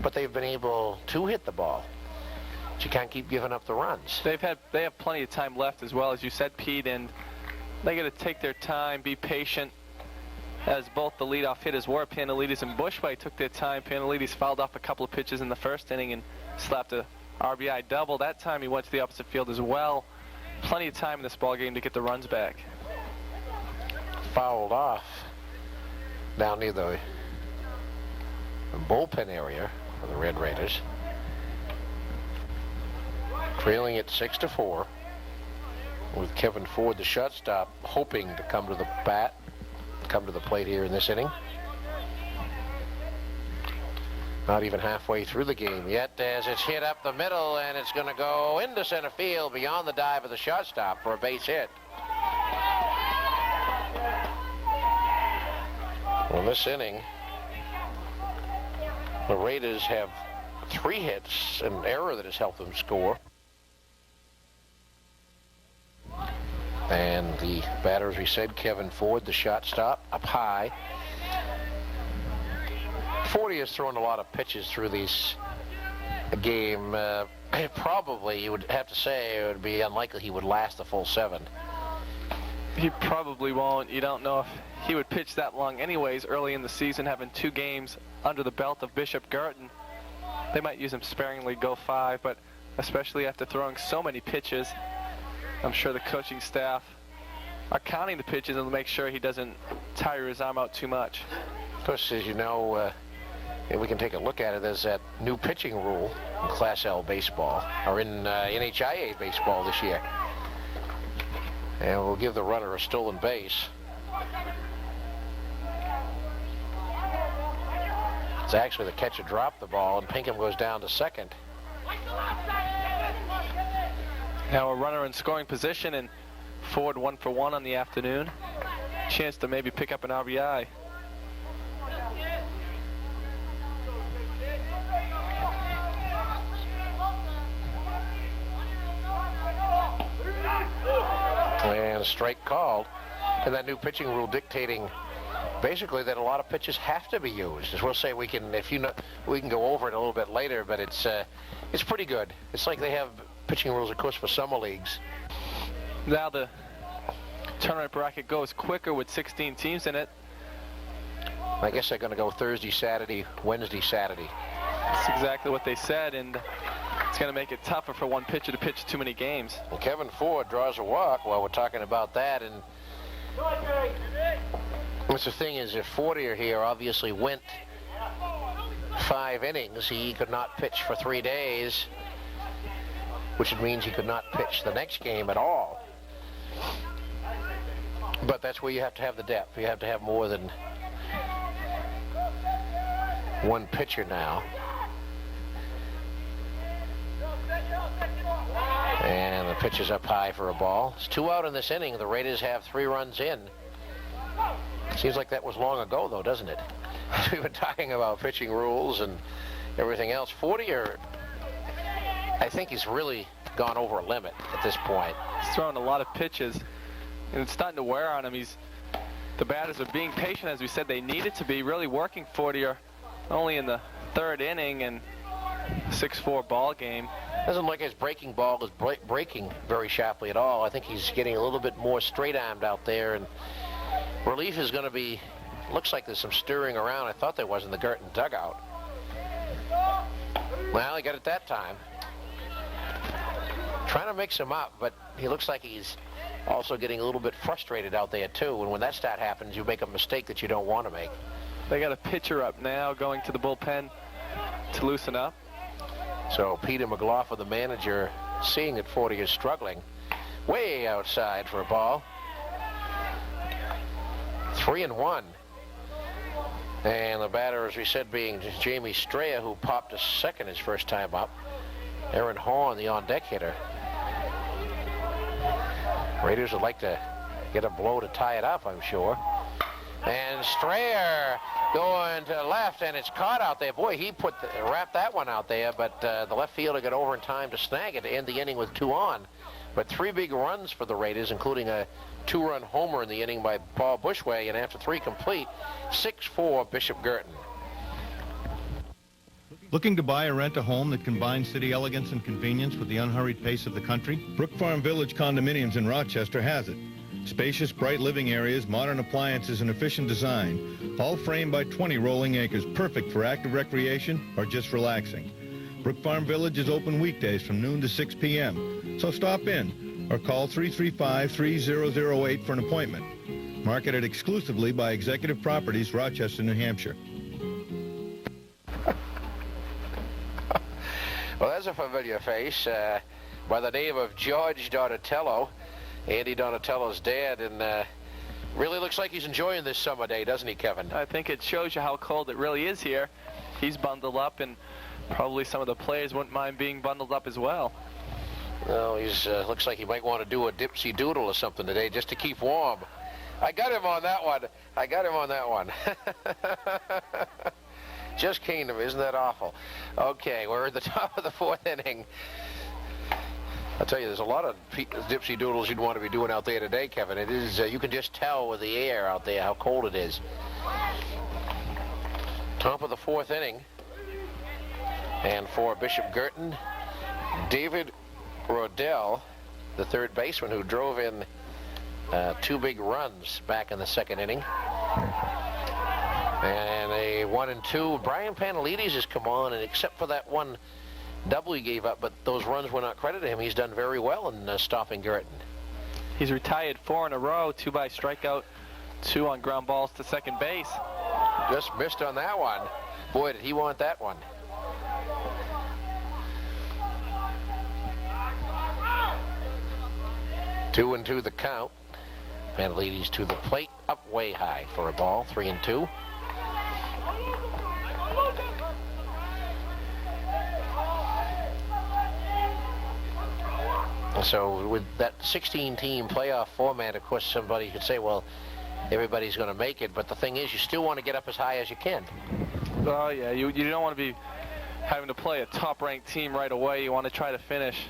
but they've been able to hit the ball. But you can't keep giving up the runs. They have plenty of time left, as well as you said, Pete, and they got to take their time, be patient. As both the leadoff hitters were, Pantelides and Bushway took their time. Pantelides fouled off a couple of pitches in the 1st inning and slapped a RBI double. That time he went to the opposite field as well. Plenty of time in this ball game to get the runs back. Fouled off down near the bullpen area for the Red Raiders. Trailing at 6-4 with Kevin Ford, the shortstop, hoping to come to the plate here in this inning. Not even halfway through the game yet, as it's hit up the middle, and it's going to go into center field beyond the dive of the shortstop for a base hit. Well, this inning, The Raiders have 3 hits, an error that has helped them score. And the batter, as we said, Kevin Ford, the shortstop, up high. Forty has thrown a lot of pitches through these game. Probably, you would have to say, it would be unlikely he would last the full 7. He probably won't. You don't know if he would pitch that long anyways early in the season, having 2 games under the belt of Bishop Guertin. They might use him sparingly, go 5, but especially after throwing so many pitches, I'm sure the coaching staff are counting the pitches and make sure he doesn't tire his arm out too much. Of course, as you know, and we can take a look at it, there's that new pitching rule in Class L baseball, or in NHIA baseball this year. And we'll give the runner a stolen base. It's actually the catcher dropped the ball, and Pinkham goes down to second. Now a runner in scoring position, and Ford 1 for 1 on the afternoon. Chance to maybe pick up an RBI. And a strike called, and that new pitching rule dictating basically that a lot of pitches have to be used. As we'll say, we can, if you know, we can go over it a little bit later, but it's pretty good. It's like they have pitching rules, of course, for summer leagues. Now the tournament bracket goes quicker with 16 teams in it. I guess they're going to go Thursday, Saturday, Wednesday, Saturday. That's exactly what they said, and it's going to make it tougher for one pitcher to pitch too many games. Well, Kevin Ford draws a walk while we're talking about that, and what's the thing is, if Fortier here obviously went 5 innings, he could not pitch for 3 days, which means he could not pitch the next game at all. But that's where you have to have the depth. You have to have more than one pitcher now. And the pitch is up high for a ball. It's 2 out in this inning. The Raiders have 3 runs in. Seems like that was long ago, though, doesn't it? We've been talking about pitching rules and everything else. Fortier, I think he's really gone over a limit at this point. He's throwing a lot of pitches, and it's starting to wear on him. The batters are being patient, as we said they needed to be, really working Fortier only in the 3rd inning and 6-4 ball game. Doesn't look like his breaking ball is breaking very sharply at all. I think he's getting a little bit more straight-armed out there, and relief is going to be, looks like there's some stirring around. I thought there was in the Guertin dugout. Well, he got it that time. Trying to mix him up, but he looks like he's also getting a little bit frustrated out there, too. And when that stat happens, you make a mistake that you don't want to make. They got a pitcher up now going to the bullpen to loosen up. So Peter McLaughlin, the manager, seeing that Fortier is struggling, way outside for a ball. 3-1. And the batter, as we said, being Jamie Strayer, who popped to second his first time up. Aaron Horn, the on-deck hitter. Raiders would like to get a blow to tie it up, I'm sure. And Strayer going to left, and it's caught out there. Boy, he wrapped that one out there, but the left fielder got over in time to snag it to end the inning with 2 on. But 3 big runs for the Raiders, including a 2-run homer in the inning by Paul Bushway, and after 3 complete, 6-4 Bishop Guertin. Looking to buy or rent a home that combines city elegance and convenience with the unhurried pace of the country? Brook Farm Village Condominiums in Rochester has it. Spacious, bright living areas, modern appliances, and efficient design, all framed by 20 rolling acres, perfect for active recreation or just relaxing. Brook Farm Village is open weekdays from noon to 6 p.m., so stop in or call 335-3008 for an appointment. Marketed exclusively by Executive Properties, Rochester, New Hampshire. Well, there's a familiar face by the name of George Donatello, Andy Donatello's dad, and really looks like he's enjoying this summer day, doesn't he, Kevin? I think it shows you how cold it really is here. He's bundled up, and probably some of the players wouldn't mind being bundled up as well. Well, he's looks like he might want to do a dipsy doodle or something today just to keep warm. I got him on that one. Just Kingdom, isn't that awful? Okay, we're at the top of the 4th inning. I'll tell you, there's a lot of dipsy doodles you'd want to be doing out there today, Kevin. It is, you can just tell with the air out there how cold it is. Top of the 4th inning. And for Bishop Guertin, David Rodell, the third baseman who drove in 2 big runs back in the 2nd inning. And a 1-2. Brian Panelides has come on, and except for that one double he gave up, but those runs were not credited to him. He's done very well in stopping Guertin. He's retired 4 in a row, 2 by strikeout, 2 on ground balls to second base. Just missed on that one. Boy, did he want that one. Two and 2 the count. Panelides to the plate, up way high for a ball, 3-2. So with that 16-team playoff format, of course, somebody could say, well, everybody's going to make it. But the thing is, you still want to get up as high as you can. Oh, yeah. You don't want to be having to play a top-ranked team right away. You want to try to finish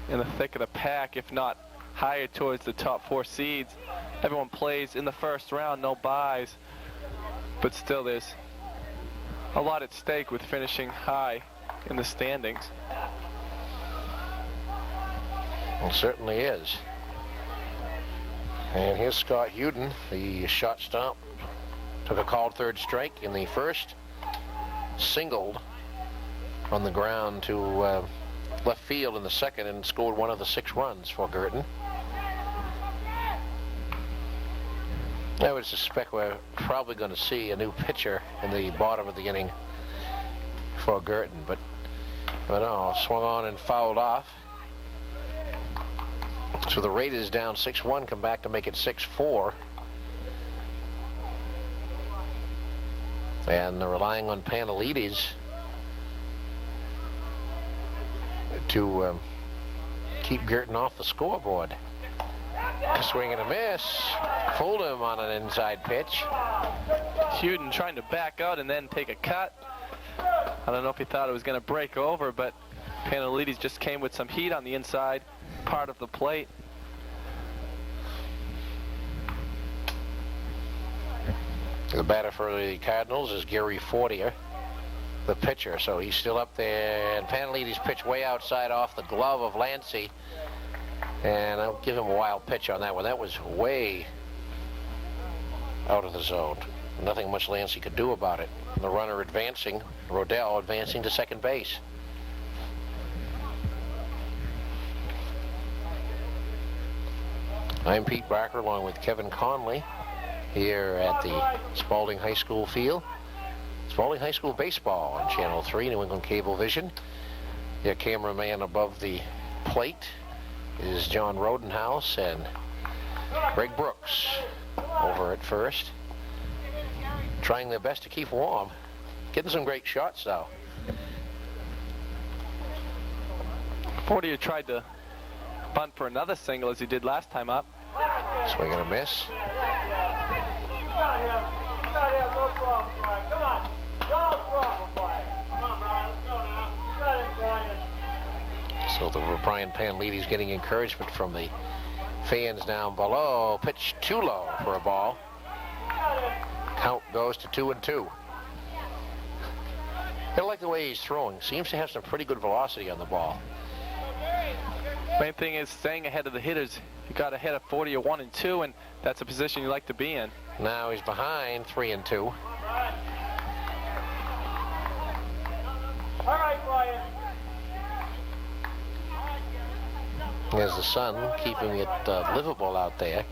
in the thick of the pack, if not higher towards the top 4 seeds. Everyone plays in the first round, no buys. But still, there's a lot at stake with finishing high in the standings. It certainly is. And here's Scott Huden, the shortstop. Took a called third strike in the first. Singled on the ground to left field in the second and scored one of the 6 runs for Guertin. I would suspect we're probably going to see a new pitcher in the bottom of the inning for Guertin, but no, swung on and fouled off. So the Raiders down 6-1, come back to make it 6-4. And they're relying on Panelides to keep Guertin off the scoreboard. A swing and a miss. Fooled him on an inside pitch. Huden trying to back out and then take a cut. I don't know if he thought it was going to break over, but Panelides just came with some heat on the inside part of the plate. The batter for the Cardinals is Gary Fortier, the pitcher, so he's still up there. And Panelides pitched way outside off the glove of Lancey. And I'll give him a wild pitch on that one. That was way out of the zone. Nothing much Lancey could do about it. The runner advancing, Rodell advancing to second base. I'm Pete Barker along with Kevin Conley here at the Spaulding High School field. Spaulding High School baseball on Channel 3, New England Cablevision. Their cameraman above the plate is John Rodenhouse, and Greg Brooks over at first, trying their best to keep warm. Getting some great shots, though. Fortier tried to bunt for another single as he did last time up. Swing and a miss. So the Brian Panelides getting encouragement from the fans down below. Pitch too low for a ball. Count goes to 2-2. I like the way he's throwing. Seems to have some pretty good velocity on the ball. Main thing is staying ahead of the hitters. You got ahead of 40 or 1 and 2, and that's a position you like to be in. Now he's behind 3-2. All right, Brian. There's the sun keeping it livable out there.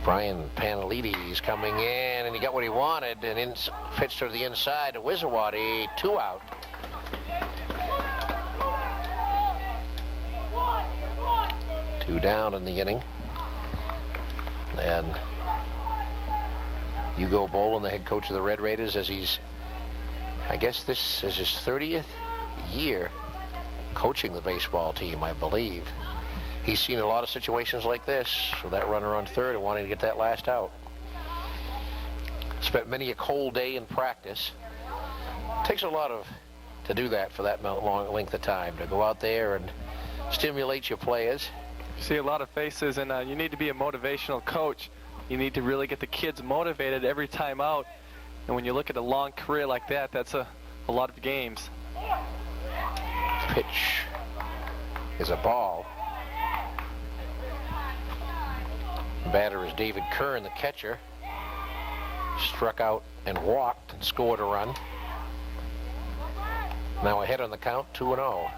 Brian Panelides coming in, and he got what he wanted, and pitched to the inside to Wisawati, 2 out. Two down in the inning. And Hugo Bolin, the head coach of the Red Raiders, as he's, I guess this is his 30th year coaching the baseball team, I believe. He's seen a lot of situations like this with that runner on third and wanting to get that last out. Spent many a cold day in practice. Takes a lot to do that for that long length of time, to go out there and stimulate your players. You see a lot of faces, and you need to be a motivational coach. You need to really get the kids motivated every time out. And when you look at a long career like that, that's a lot of games. Pitch is a ball. Batter is David Kern, the catcher. Struck out and walked and scored a run. Now ahead on the count, 2-0.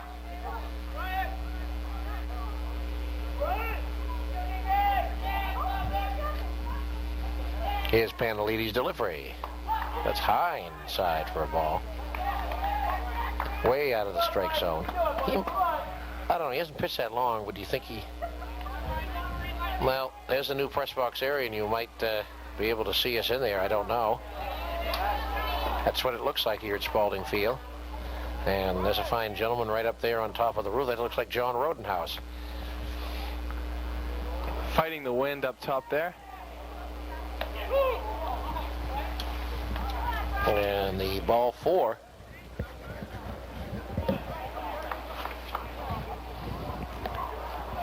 Here's Panalides' delivery. That's high inside for a ball. Way out of the strike zone. I don't know, he hasn't pitched that long, but do you think he... Well, there's the new press box area, and you might be able to see us in there. I don't know. That's what it looks like here at Spaulding Field. And there's a fine gentleman right up there on top of the roof. That looks like John Rodenhouse. Fighting the wind up top there. And the ball 4.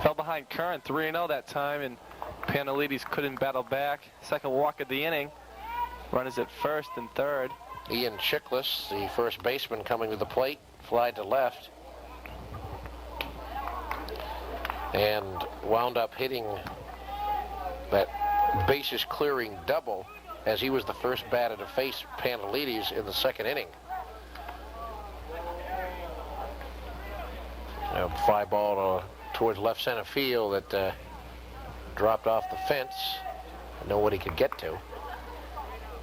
Fell behind Curran, 3-0 that time, and Panalides couldn't battle back. Second walk of the inning. Runners at first and third. Ian Chiklis, the first baseman, coming to the plate, fly to left. And wound up hitting that bases clearing double as he was the first batter to face Panalides in the second inning. A fly ball towards left center field that dropped off the fence. Nobody could get to.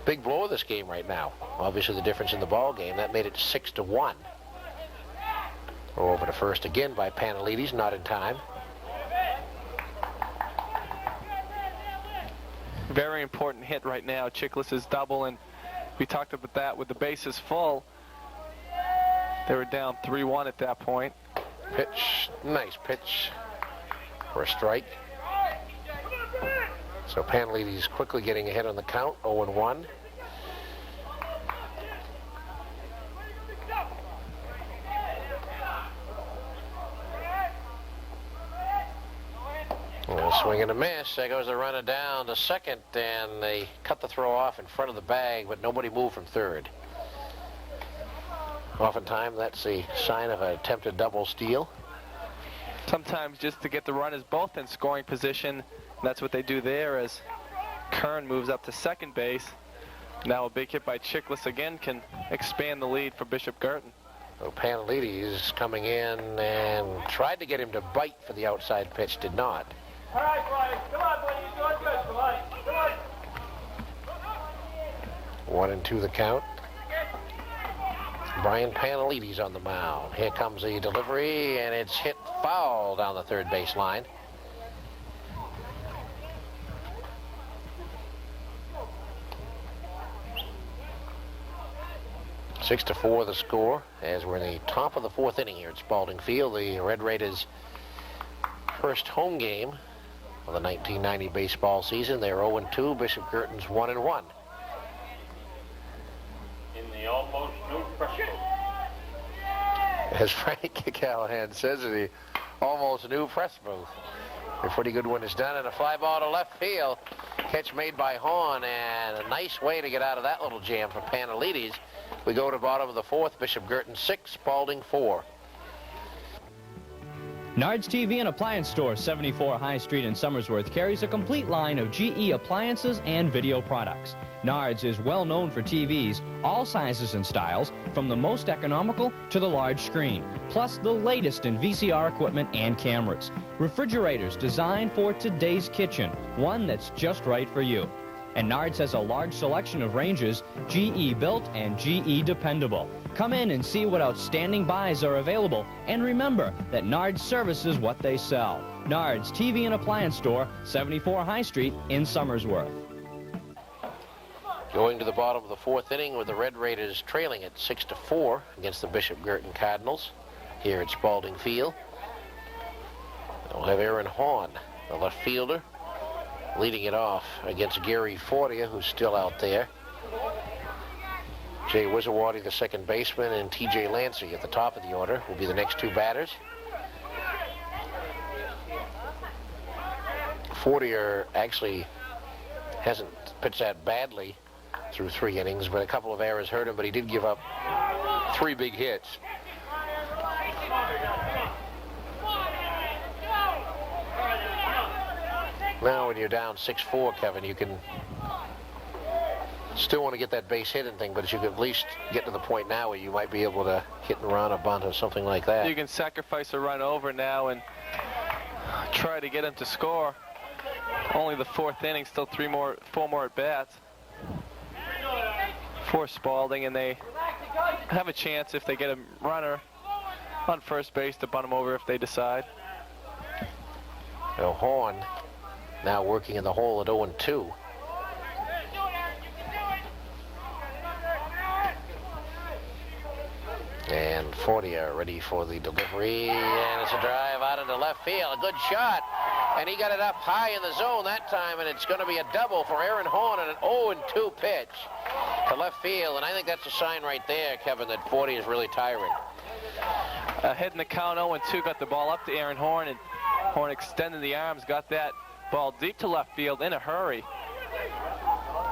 Big blow of this game right now. Obviously the difference in the ball game, that made it 6-1. Over to first again by Panalides, not in time. Very important hit right now. Chiklis' double, and we talked about that with the bases full. They were down 3-1 at that point. Pitch, nice pitch for a strike. So Panalides quickly getting ahead on the count, 0-1. Swing and a miss. There goes the runner down to second, and they cut the throw off in front of the bag, but nobody moved from third. Oftentimes that's a sign of an attempted double steal. Sometimes just to get the runners both in scoring position. That's what they do there as Kern moves up to second base. Now a big hit by Chiklis again can expand the lead for Bishop Guertin. So Panalides coming in and tried to get him to bite for the outside pitch, did not. All right, Brian. Come on, buddy. You're doing good. Come on. Come on. 1-2 the count. Brian Panalides on the mound. Here comes the delivery, and it's hit foul down the third base line. Six to 4 the score as we're in the top of the fourth inning here at Spaulding Field. The Red Raiders' first home game of the 1990 baseball season. They're 0-2. Bishop Guertin's 1-1. In the almost new pressure. As Frank Callahan says, the almost new press booth. A pretty good one is done, and a fly ball to left field. Catch made by Horn, and a nice way to get out of that little jam for Panalides. We go to bottom of the fourth. Bishop Guertin 6, Spaulding 4. Nard's TV and Appliance Store, 74 High Street in Somersworth, carries a complete line of GE appliances and video products. Nard's is well known for TVs, all sizes and styles, from the most economical to the large screen, plus the latest in VCR equipment and cameras. Refrigerators designed for today's kitchen, one that's just right for you. And Nard's has a large selection of ranges, GE built and GE dependable. Come in and see what outstanding buys are available, and remember that Nard's services what they sell. Nard's TV and Appliance Store, 74 High Street in Somersworth. Going to the bottom of the fourth inning with the Red Raiders trailing at 6-4 against the Bishop Guertin Cardinals here at Spaulding Field. We'll have Aaron Horn, the left fielder, leading it off against Gary Fortier, who's still out there. Jay Wizawarty, the second baseman, and T.J. Lancey at the top of the order will be the next two batters. Fortier actually hasn't pitched that badly through 3 innings, but a couple of errors hurt him, but he did give up 3 big hits. Now when you're down 6-4, Kevin, you can still want to get that base hitting thing, but you could at least get to the point now where you might be able to hit and run a bunt or something like that. You can sacrifice a run over now and try to get him to score. Only the 4th inning, still 4 more at bats for Spaulding, and they have a chance if they get a runner on first base to bunt him over if they decide. Now Horn now working in the hole at 0-2. And Fortier ready for the delivery, and it's a drive out into left field. A good shot, and he got it up high in the zone that time, and it's going to be a double for Aaron Horn on an 0-2 pitch to left field. And I think that's a sign right there, Kevin, that Fortier is really tiring. Ahead in the count, 0-2, got the ball up to Aaron Horn, and Horn extending the arms, got that ball deep to left field in a hurry.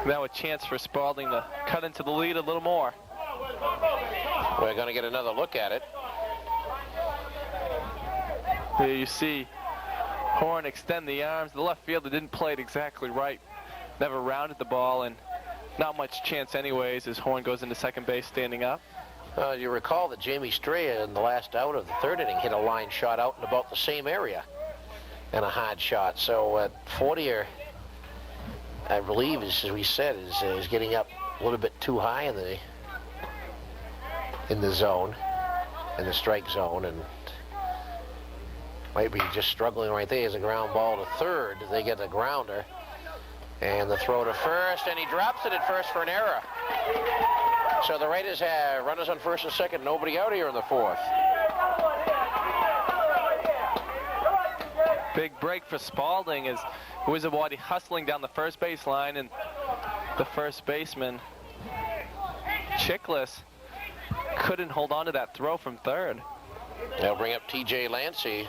Now a chance for Spaulding to cut into the lead a little more. We're going to get another look at it. Here you see Horn extend the arms. The left fielder didn't play it exactly right. Never rounded the ball, and not much chance anyways as Horn goes into second base standing up. You recall that Jamie Straya in the last out of the 3rd inning hit a line shot out in about the same area and a hard shot. So Fortier, I believe, as we said, is getting up a little bit too high in the zone, in the strike zone, and might be just struggling right there. As a ground ball to 3rd. They get the grounder, and the throw to first, and he drops it at first for an error. So the Raiders have runners on first and second, nobody out here in the 4th. Big break for Spaulding as Wizawarty hustling down the first base line, and the first baseman, Chickless, couldn't hold on to that throw from 3rd. They'll bring up T.J. Lancey.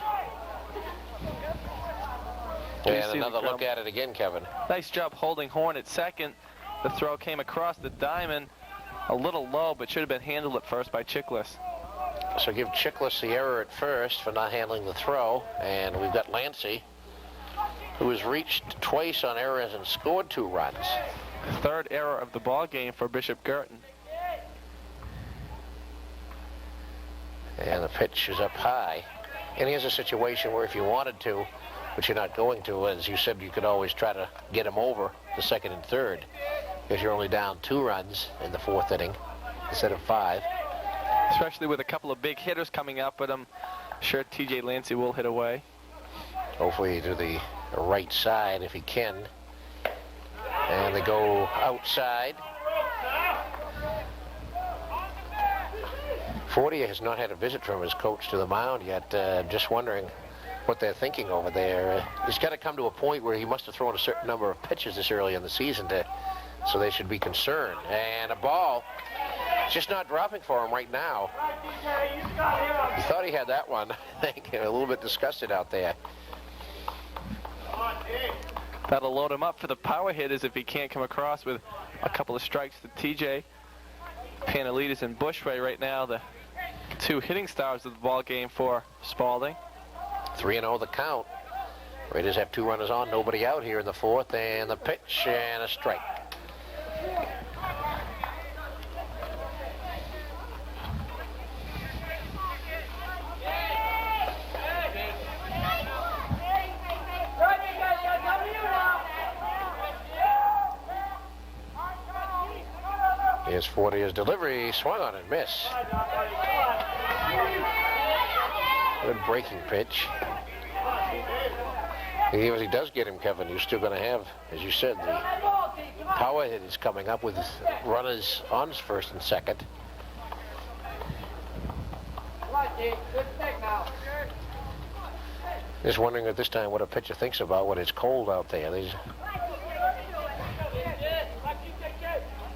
And another look at it again, Kevin. Nice job holding Horn at second. The throw came across the diamond a little low, but should have been handled at first by Chickless. So give Chickless the error at first for not handling the throw. And we've got Lancey, who has reached twice on errors and scored 2 runs. 3rd error of the ball game for Bishop Guertin. And the pitch is up high. And here's a situation where if you wanted to, but you're not going to, as you said, you could always try to get him over the 2nd and 3rd if you're only down 2 runs in the 4th inning instead of 5. Especially with a couple of big hitters coming up, but I'm sure T.J. Lancey will hit away. Hopefully to the right side if he can. And they go outside. Fortier has not had a visit from his coach to the mound yet. Just wondering what they're thinking over there. He's got to come to a point where he must have thrown a certain number of pitches this early in the season, so they should be concerned. And a ball, just not dropping for him right now. He thought he had that one. I think a little bit disgusted out there. That'll load him up for the power hitters if he can't come across with a couple of strikes to TJ. Panelides and Bushway right now, the 2 hitting stars of the ball game for Spaulding. 3-0 the count. Raiders have 2 runners on, nobody out here in the 4th, and the pitch and a strike. Here's Fortier's delivery, swung on and miss. Good breaking pitch. Even if he does get him, Kevin, you're still going to have, as you said, the power hit is coming up with runners on first and second. Just wondering at this time what a pitcher thinks about when it's cold out there. They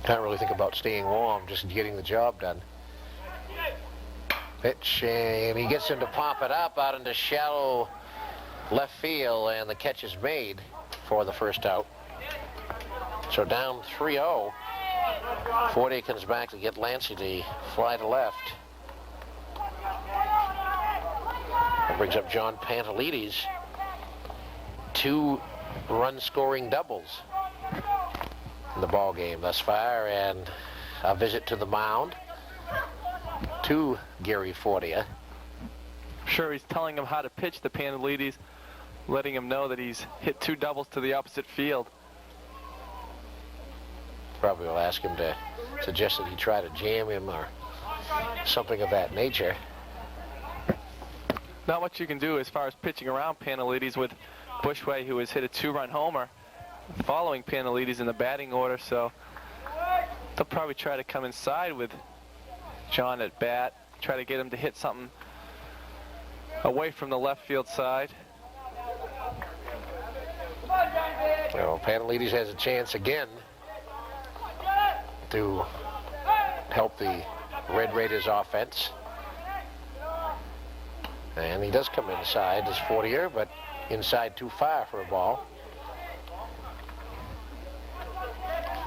can't really think about staying warm, just getting the job done. Pitch, and he gets him to pop it up out into shallow left field, and the catch is made for the first out. So down 3-0. Fortier comes back to get Lancey to fly to left. That brings up John Pantelides. 2 run-scoring doubles in the ball game thus far, and a visit to the mound to Gary Fortier. Sure, he's telling him how to pitch the Pantelides, letting him know that he's hit 2 doubles to the opposite field. Probably will ask him to suggest that he try to jam him or something of that nature. Not much you can do as far as pitching around Pantelides with Bushway, who has hit a 2-run homer following Pantelides in the batting order, so they'll probably try to come inside with John at bat, try to get him to hit something away from the left field side. Well, Pantelides has a chance again to help the Red Raiders offense. And he does come inside as Fortier, but inside too far for a ball.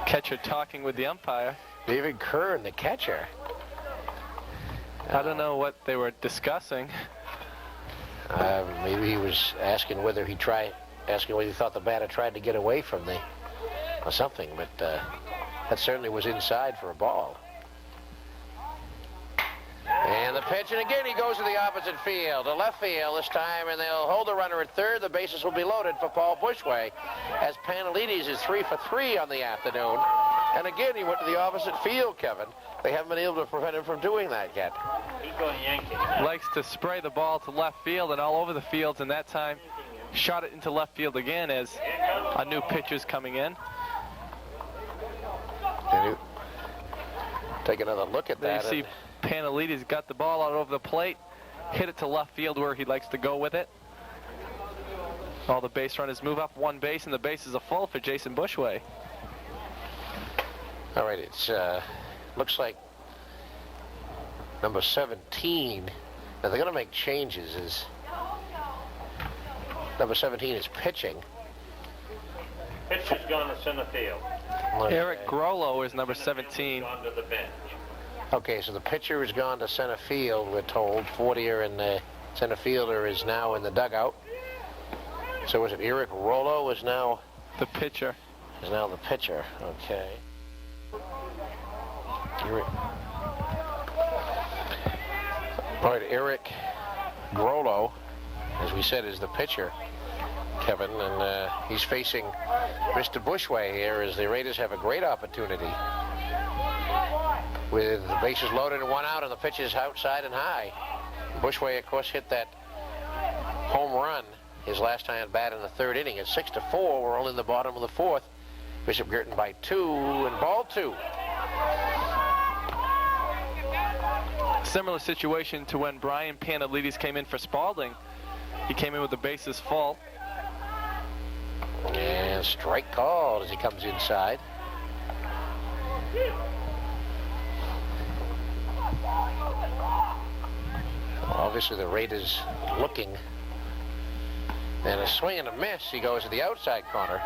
Catcher talking with the umpire. David Kern, the catcher. I don't know what they were discussing. Maybe he was asking whether he thought the batter tried to get away from the or something, but that certainly was inside for a ball. And the pitch, and again he goes to the opposite field, to left field this time, and they'll hold the runner at third. The bases will be loaded for Paul Bushway, as Pantelides is 3 for 3 on the afternoon. And again, he went to the opposite field, Kevin. They haven't been able to prevent him from doing that yet. He's going Yankee. Likes to spray the ball to left field and all over the fields, and that time shot it into left field again as a new pitcher's coming in. And you take another look at There that. you see Pantelides got the ball out over the plate, hit it to left field where he likes to go with it. All the base runners move up 1 base, and the bases are full for Jason Bushway. All right, it's looks like number 17. Now they're going to make changes. As number 17 is pitching. Pitcher's gone to center field. Okay. Eric Grollo is number 17. Gone to the bench. Okay, so the pitcher has gone to center field, we're told. Fortier and the center fielder is now in the dugout. So is it Eric Rollo is now the pitcher? Is now the pitcher. Okay. All right, Eric Grollo, as we said, is the pitcher, Kevin, and he's facing Mr. Bushway here as the Raiders have a great opportunity with the bases loaded and 1 out, and the pitch is outside and high. Bushway, of course, hit that home run his last time at bat in the 3rd inning. It's 6-4. We're only in the bottom of the 4th. Bishop Guertin by 2 and ball 2. Similar situation to when Brian Pantelides came in for Spaulding. He came in with the bases full. And strike called as he comes inside. Obviously the Raiders looking. And a swing and a miss. He goes to the outside corner.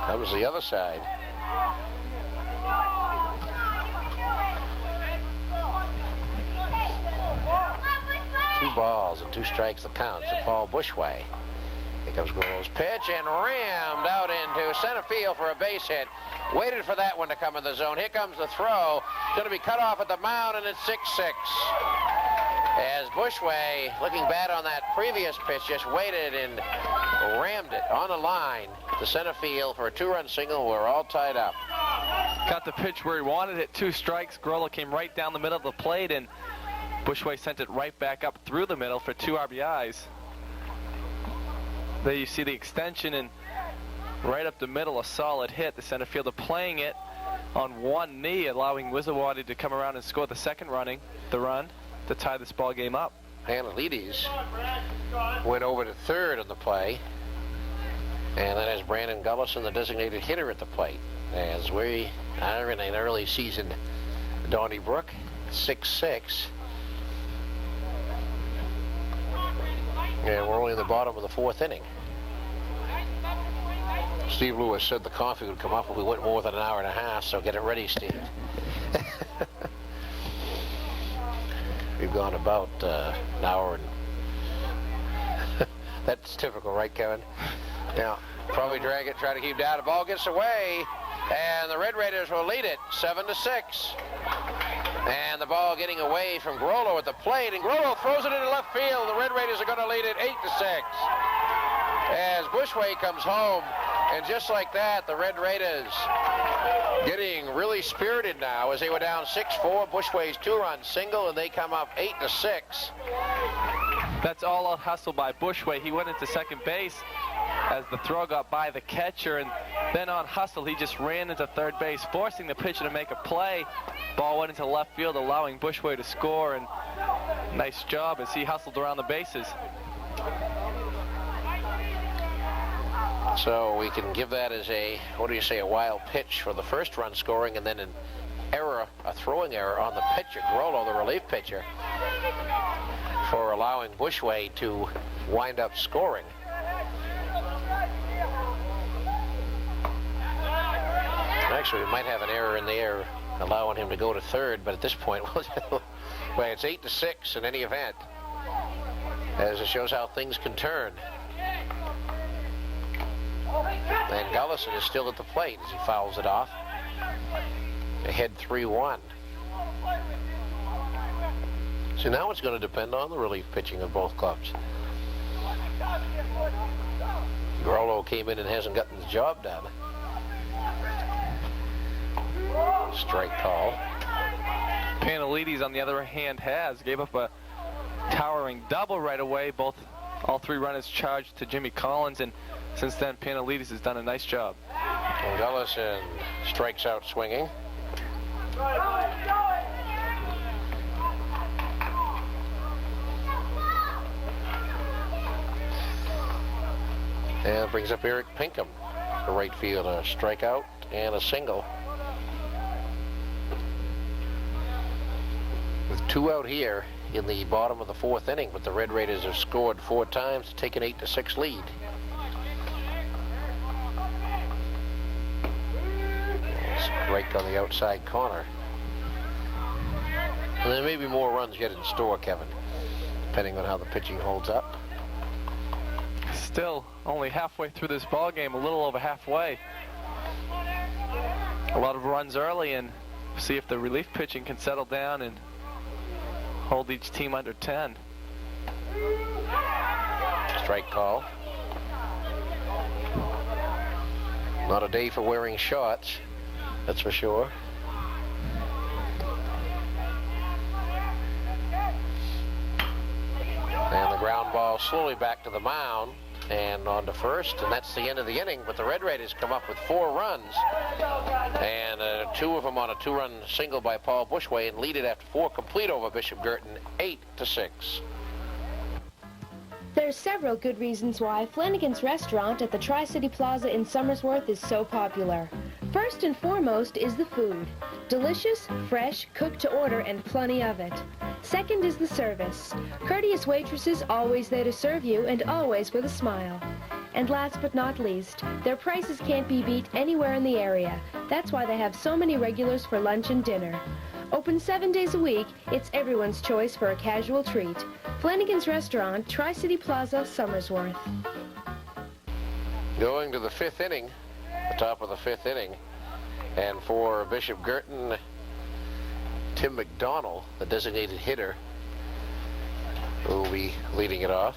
That was the other side. Two balls and 2 strikes the count to Paul Bushway. Here comes Grollo's pitch and rammed out into center field for a base hit. Waited for that one to come in the zone. Here comes the throw. It's going to be cut off at the mound, and it's 6-6. As Bushway, looking bad on that previous pitch, just waited and rammed it on the line to center field for a 2-run single. We're all tied up. Got the pitch where he wanted it. 2 strikes. Grollo came right down the middle of the plate, and Bushway sent it right back up through the middle for 2 RBIs. There you see the extension, and right up the middle, a solid hit. The center fielder playing it on 1 knee, allowing Wisawati to come around and score the 2nd run to tie this ball game up. Panelides went over to third on the play. And that is Brandon Gullison, the designated hitter, at the plate. As we are in an early season Donnybrook, 6-6. And we're only in the bottom of the fourth inning. Steve Lewis said the coffee would come up if we went more than an hour and a half, so get it ready, Steve. We've gone about an hour and... That's typical, right, Kevin? Now, probably drag it, try to keep down. The ball gets away, and the Red Raiders will lead it 7-6. And the ball getting away from Grollo at the plate, and Grollo throws it into left field. The Red Raiders are going to lead it 8-6. As Bushway comes home, and just like that, the Red Raiders getting really spirited now as they were down 6-4. Bushway's two-run single, and they come up 8-6. That's all a hustle by Bushway. He went into second base as the throw got by the catcher, and then on hustle he just ran into third base, forcing the pitcher to make a play. Ball went into left field, allowing Bushway to score, and nice job as he hustled around the bases. So we can give that as a, what do you say, a wild pitch for the first run scoring, and then an error, a throwing error on the pitcher, Grollo, the relief pitcher, for allowing Bushway to wind up scoring. Actually, we might have an error in there allowing him to go to third, but at this point, well, it's 8-6 in any event, as it shows how things can turn. And Gullison is still at the plate as he fouls it off. Ahead 3-1. So now it's going to depend on the relief pitching of both clubs. Grollo came in and hasn't gotten the job done. Strike call. Panelides, on the other hand, gave up a towering double right away. All three runners charged to Jimmy Collins, and since then Panelides has done a nice job. And Gullison strikes out swinging. And brings up Eric Pinkham, the right field, a strikeout and a single. With two out here in the bottom of the fourth inning, but the Red Raiders have scored 4 times to take an 8-6 lead. Strike on the outside corner. And there may be more runs yet in store, Kevin, depending on how the pitching holds up. Still only halfway through this ball game, a little over halfway. A lot of runs early, and see if the relief pitching can settle down and hold each team under 10. Strike call. Not a day for wearing shorts, that's for sure. And the ground ball slowly back to the mound and on to first, and that's the end of the inning. But the Red Raiders come up with 4 runs, and 2 of them on a 2-run single by Paul Bushway, and lead it after 4 complete over Bishop Guertin, 8-6. There's several good reasons why Flanagan's Restaurant at the Tri-City Plaza in Somersworth is so popular. First and foremost is the food. Delicious, fresh, cooked to order, and plenty of it. Second is the service. Courteous waitresses always there to serve you and always with a smile. And last but not least, their prices can't be beat anywhere in the area. That's why they have so many regulars for lunch and dinner. Open 7 days a week, it's everyone's choice for a casual treat. Flanagan's Restaurant, Tri-City Plaza, Somersworth. Going to the 5th inning, the top of the 5th inning, and for Bishop Guertin, Tim McDonald, the designated hitter, who will be leading it off.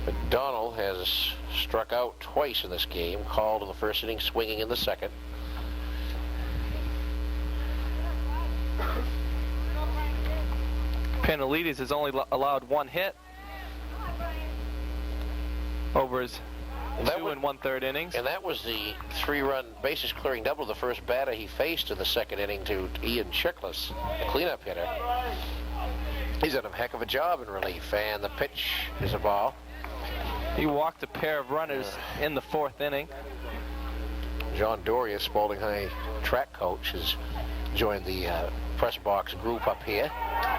McDonald has struck out twice in this game, called in the first inning, swinging in the second. Panelides has only allowed 1 hit over his 2 1/3 innings. And that was the 3-run bases clearing double, the first batter he faced in the second inning to Ian Chickless, the cleanup hitter. He's done a heck of a job in relief, and the pitch is a ball. He walked a pair of runners in the 4th inning. John Doria, Spaulding High track coach, has joined the press box group up here,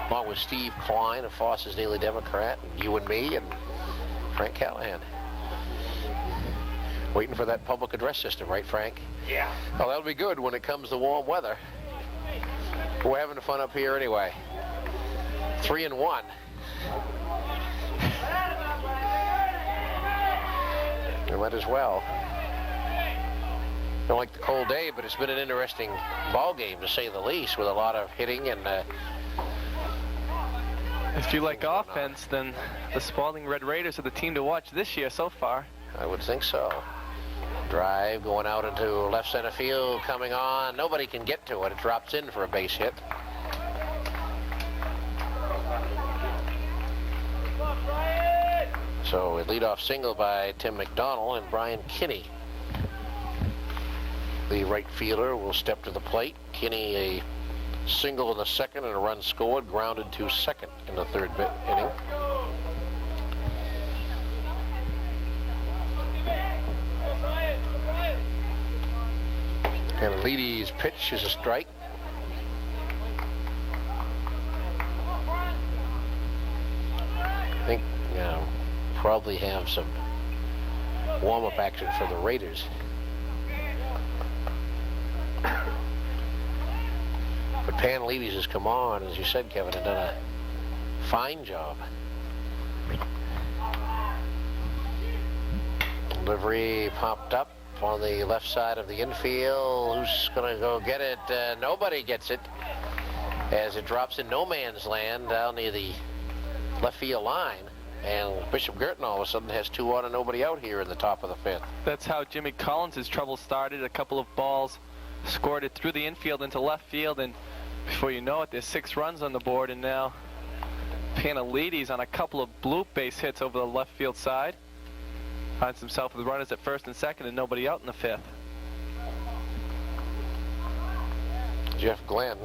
along with Steve Klein of Foster's Daily Democrat, and you and me, and Frank Callahan. Waiting for that public address system, right, Frank? Yeah. Well, that'll be good when it comes to warm weather. We're having fun up here anyway. 3-1. We might as well. Don't like the cold day, but it's been an interesting ball game, to say the least, with a lot of hitting and... If you like offense, then the Spaulding Red Raiders are the team to watch this year so far. I would think so. Drive going out into left center field, coming on. Nobody can get to it. It drops in for a base hit. So a leadoff single by Tim McDonald and Brian Kinney. The right fielder will step to the plate. Kinney a single in the 2nd and a run scored, grounded to 2nd in the 3rd inning. And Leedy's pitch is a strike. I think, probably have some warm-up action for the Raiders. But Panelides has come on, as you said, Kevin, and done a fine job. Delivery popped up on the left side of the infield. Who's going to go get it? Nobody gets it, as it drops in no man's land down near the left field line. And Bishop Guertin all of a sudden has 2 on and nobody out here in the top of the 5th. That's how Jimmy Collins' trouble started. A couple of balls scored it through the infield into left field, and before you know it, there's 6 runs on the board, and now Panelides on a couple of bloop base hits over the left field side finds himself with runners at 1st and 2nd and nobody out in the 5th. Jeff Glenn,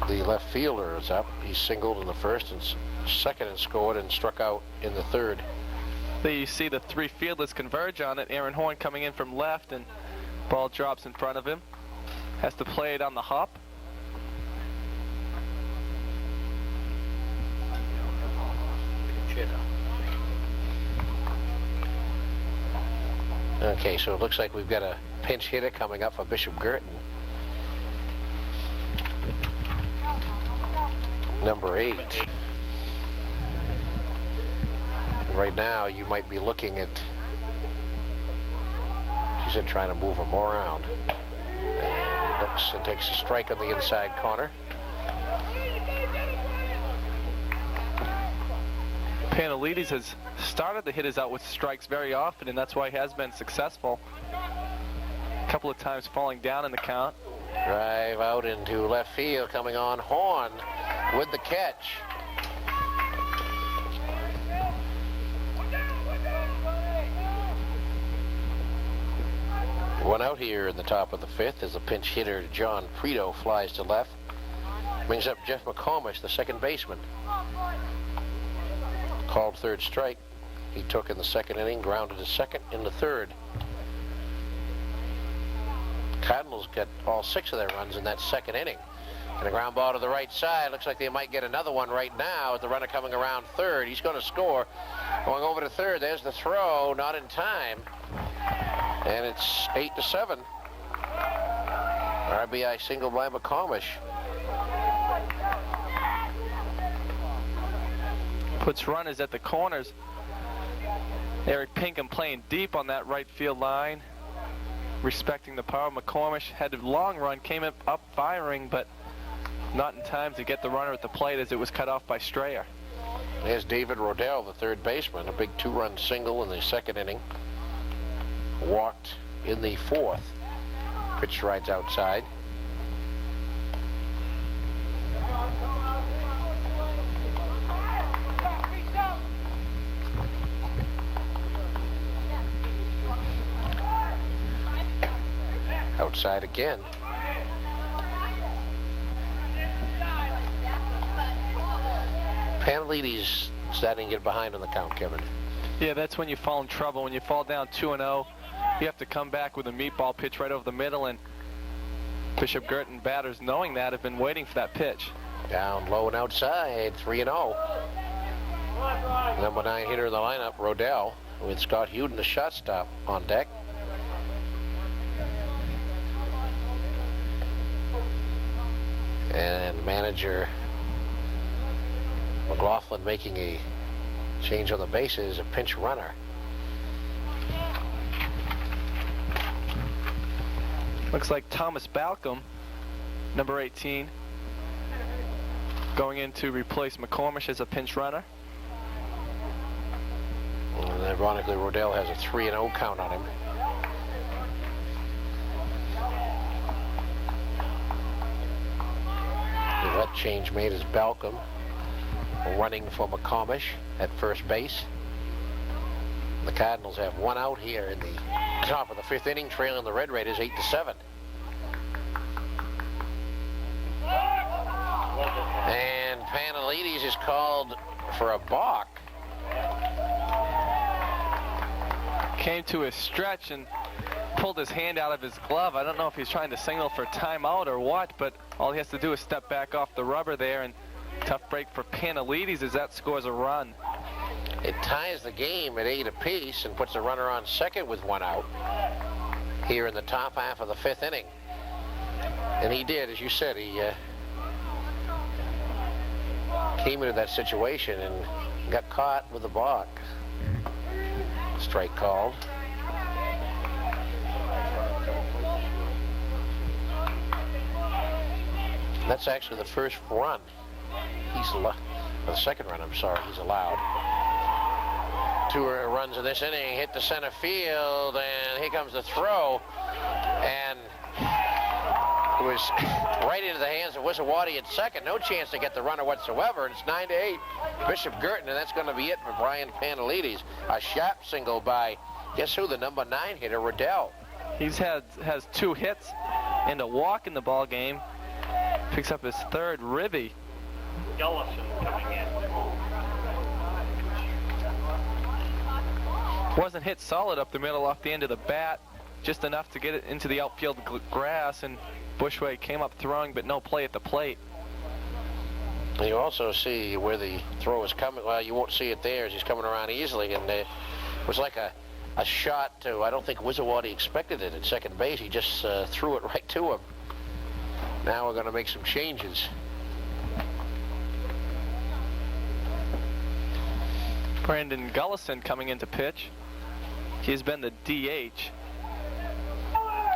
the left fielder, is up. He singled in the 1st and 2nd and scored and struck out in the 3rd. There you see the 3 fielders converge on it. Aaron Horn coming in from left, and ball drops in front of him. Has to play it on the hop. Okay, so it looks like we've got a pinch hitter coming up for Bishop Guertin. Number 8. Right now, you might be looking at, she said, trying to move him around. And looks and takes a strike on the inside corner. Panelides has started the hitters out with strikes very often, and that's why he has been successful. A couple of times falling down in the count. Drive out into left field, coming on Horn with the catch. One out here in the top of the 5th as the pinch hitter John Preto flies to left. Brings up Jeff McComish, the 2nd baseman. Called 3rd strike. He took in the 2nd inning, grounded to 2nd in the 3rd. Cardinals got all 6 of their runs in that 2nd inning. And a ground ball to the right side. Looks like they might get another one right now with the runner coming around 3rd. He's going to score. Going over to 3rd. There's the throw. Not in time. And it's 8-7. RBI single by McComish. Puts runners at the corners. Eric Pinkham playing deep on that right field line, respecting the power. McCormish had a long run, came up firing, but not in time to get the runner at the plate as it was cut off by Strayer. There's David Rodell, the 3rd baseman, a big 2-run single in the 2nd inning. Walked in the 4th. Pitch rides outside. Outside again. Panalides starting to get behind on the count, Kevin. Yeah, that's when you fall in trouble. When you fall down 2-0, you have to come back with a meatball pitch right over the middle, and Bishop Guertin batters, knowing that, have been waiting for that pitch. Down low and outside, 3-0. Number 9 hitter in the lineup, Rodell, with Scott Huden, the shortstop, on deck. And manager McLaughlin making a change on the bases, a pinch runner. Looks like Thomas Balcom, number 18, going in to replace McCormish as a pinch runner. And ironically, Rodell has a 3-0 count on him. That change made is Balcom running for McCormish at first base. The Cardinals have one out here in the top of the 5th inning, trailing the Red Raiders 8-7. And Panalides is called for a balk. Came to his stretch and pulled his hand out of his glove. I don't know if he's trying to signal for timeout or what, but all he has to do is step back off the rubber there, and tough break for Panalides as that scores a run. It ties the game at 8 apiece and puts the runner on second with one out here in the top half of the 5th inning. And he did, as you said, he came into that situation and got caught with the balk. Strike called. That's actually the first run. The second run, I'm sorry, he's allowed. 2 runs in this inning, hit to center field, and here comes the throw. And it was right into the hands of Wissawaddy at second. No chance to get the runner whatsoever, and it's 9-8. Bishop Guertin, and that's going to be it for Brian Panalides. A sharp single by, guess who, the number 9 hitter, Rodell. Has 2 hits and a walk in the ball game. Picks up his 3rd ribby. Gullison coming in. Wasn't hit solid up the middle off the end of the bat, just enough to get it into the outfield grass, and Bushway came up throwing, but no play at the plate. You also see where the throw is coming. Well, you won't see it there as he's coming around easily, and it was like a shot to, I don't think Wissawaddy expected it at second base. He just threw it right to him. Now we're going to make some changes. Brandon Gullison coming into pitch. He's been the DH.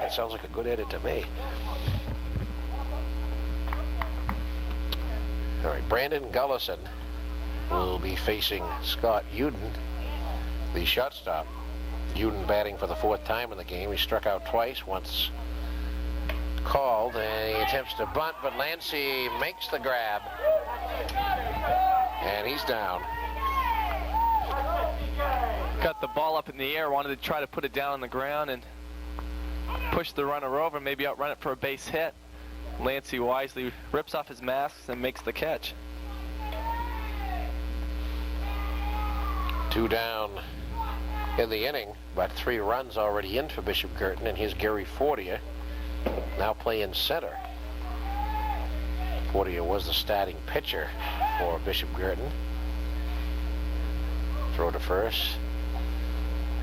That sounds like a good edit to me. All right, Brandon Gullison will be facing Scott Huden, the shortstop. Huden batting for the 4th time in the game. He struck out twice, once called, and he attempts to bunt, but Lancey makes the grab, and he's down. Got the ball up in the air, wanted to try to put it down on the ground and push the runner over, maybe outrun it for a base hit. Lancey wisely rips off his mask and makes the catch. 2 down in the inning, but 3 runs already in for Bishop Guertin, and here's Gary Fortier now playing center. Fortier was the starting pitcher for Bishop Guertin. Throw to first.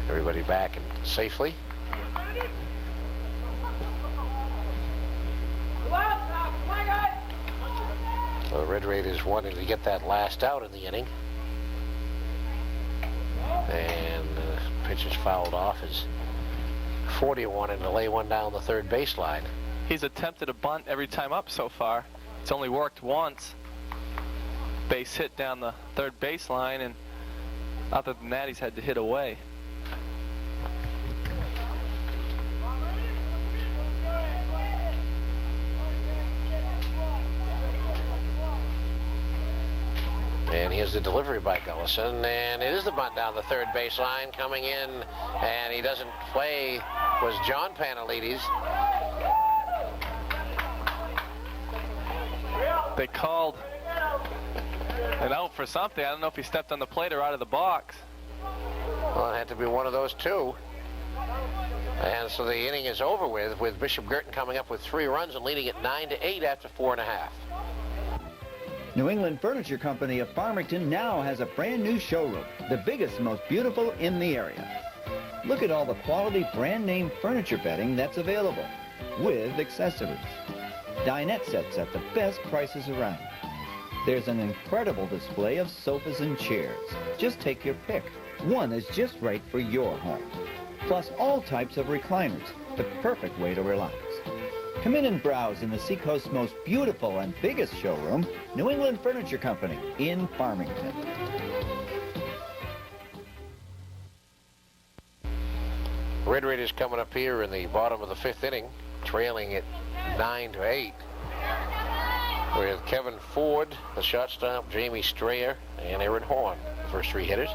Everybody back and safely. The Red Raiders wanted to get that last out in the inning. And the pitch is fouled off as Fortier wanted to lay one down the 3rd baseline. He's attempted a bunt every time up so far. It's only worked once. Base hit down the 3rd baseline, and other than that, he's had to hit away. And here's the delivery by Gullison, and it is the bunt down the 3rd baseline. Coming in, and he doesn't play, was John Panalides. They called And out for something. I don't know if he stepped on the plate or out of the box. Well, it had to be one of those two. And so the inning is over with Bishop Guertin coming up with 3 runs and leading it 9-8 after 4.5. New England Furniture Company of Farmington now has a brand new showroom, the biggest and most beautiful in the area. Look at all the quality brand name furniture bedding that's available, with accessories. Dinette sets at the best prices around. There's an incredible display of sofas and chairs. Just take your pick. One is just right for your home. Plus all types of recliners, the perfect way to relax. Come in and browse in the Seacoast's most beautiful and biggest showroom, New England Furniture Company in Farmington. Red Raiders coming up here in the bottom of the 5th inning, trailing it 9-8. With Kevin Ford, the shortstop, Jamie Strayer, and Aaron Horn, the first 3 hitters.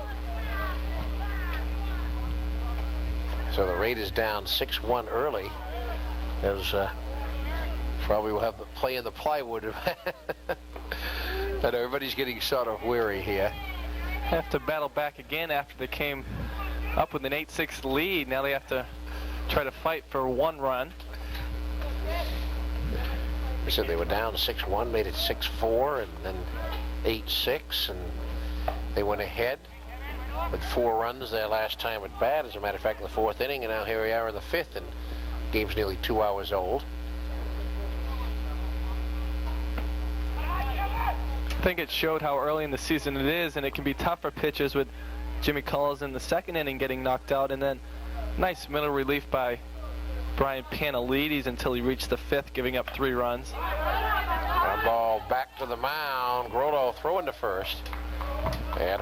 So the Raiders down 6-1 early. As probably will have to play in the plywood. But everybody's getting sort of weary here. Have to battle back again after they came up with an 8-6 lead. Now they have to try to fight for 1 run. We said they were down 6-1, made it 6-4, and then 8-6, and they went ahead with 4 runs their last time at bat. As a matter of fact, in the 4th inning, and now here we are in the 5th, and game's nearly 2 hours old. I think it showed how early in the season it is, and it can be tough for pitchers with Jimmy Collins in the 2nd inning getting knocked out, and then nice middle relief by Brian Panelides until he reached the 5th, giving up 3 runs. Ground ball back to the mound. Grotto throwing to first. And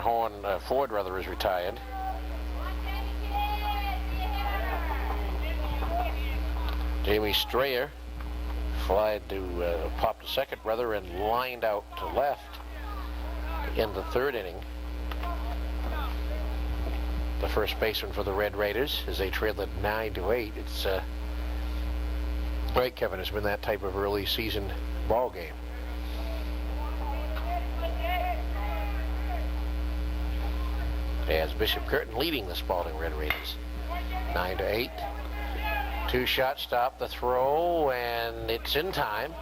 Ford rather is retired. Jamie Strayer flied to pop to second rather and lined out to left in the 3rd inning. The first baseman for the Red Raiders as they trailed it 9-8. It's right, Kevin, it's been that type of early season ball game. As Bishop Guertin leading the Spaulding Red Raiders 9-8. 2-shot stop, the throw, and it's in time.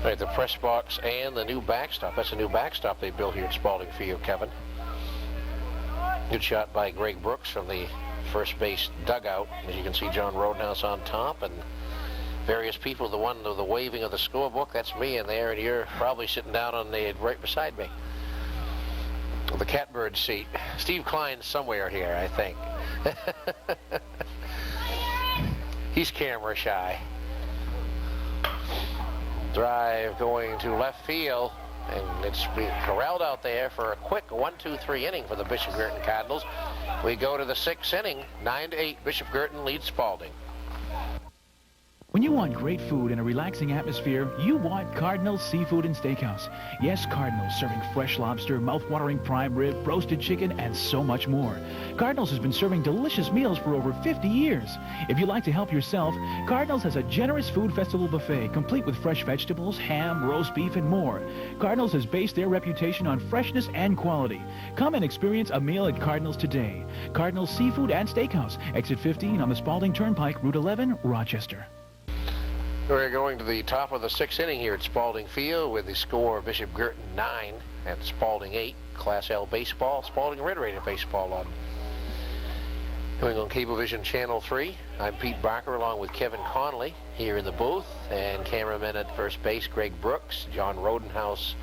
Right, the press box and the new backstop. That's a new backstop they built here at Spaulding Field, Kevin. Good shot by Greg Brooks from the first base dugout. As you can see, John Rodenhouse on top and various people. The one with the waving of the scorebook, that's me in there, and you're probably sitting down on the right beside me. The catbird seat. Steve Klein's somewhere here, I think. He's camera shy. Drive going to left field, and it's corralled out there for a quick 1-2-3 inning for the Bishop Guertin Cardinals. We go to the 6th inning, 9-8. Bishop Guertin leads Spaulding. When you want great food and a relaxing atmosphere, you want Cardinal's Seafood and Steakhouse. Yes, Cardinal's, serving fresh lobster, mouth-watering prime rib, roasted chicken, and so much more. Cardinal's has been serving delicious meals for over 50 years. If you'd like to help yourself, Cardinal's has a generous food festival buffet, complete with fresh vegetables, ham, roast beef, and more. Cardinal's has based their reputation on freshness and quality. Come and experience a meal at Cardinal's today. Cardinal's Seafood and Steakhouse, exit 15 on the Spaulding Turnpike, Route 11, Rochester. We're going to the top of the 6th inning here at Spaulding Field with the score of Bishop Guertin 9 and Spaulding 8. Class L baseball, Spaulding Red Raider baseball on New England Cablevision Channel 3. I'm Pete Barker along with Kevin Conley here in the booth, and cameraman at first base Greg Brooks, John Rodenhouse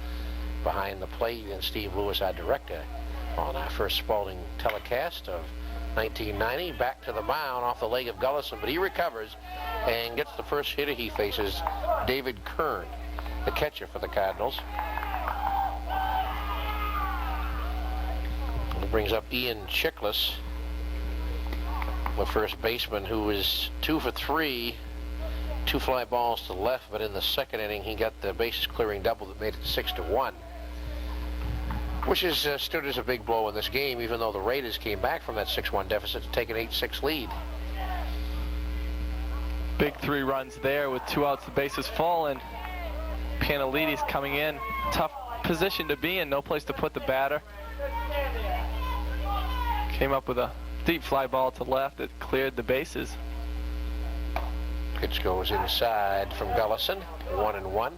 behind the plate, and Steve Lewis, our director, on our first Spaulding telecast of 1990. Back to the mound off the leg of Gullison, but he recovers and gets the first hitter he faces, David Kern, the catcher for the Cardinals. It brings up Ian Chickless, the first baseman, who is 2 for 3, 2 fly balls to left, but in the 2nd inning he got the bases clearing double that made it 6-1. which has stood as a big blow in this game, even though the Raiders came back from that 6-1 deficit to take an 8-6 lead. Big 3 runs there with 2 outs, the bases full, and Pianolides coming in. Tough position to be in, no place to put the batter. Came up with a deep fly ball to left that cleared the bases. Pitch goes inside from Gullison, 1-1.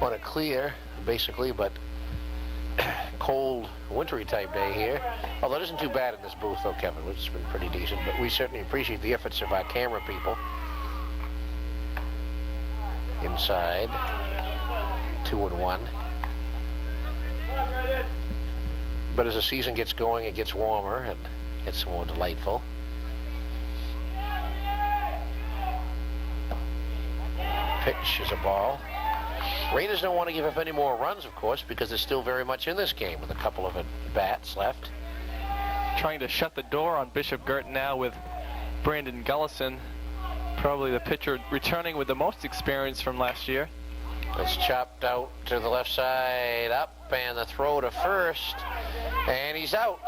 On a clear, basically, but cold, wintry type day here. Although it isn't too bad in this booth, though, Kevin. It's been pretty decent, but we certainly appreciate the efforts of our camera people. Inside, 2-1. But as the season gets going, it gets warmer and gets more delightful. Pitch is a ball. Raiders don't want to give up any more runs, of course, because they're still very much in this game with a couple of at-bats left. Trying to shut the door on Bishop Guertin now with Brandon Gullison, probably the pitcher returning with the most experience from last year. It's chopped out to the left side, up, and the throw to first, and he's out.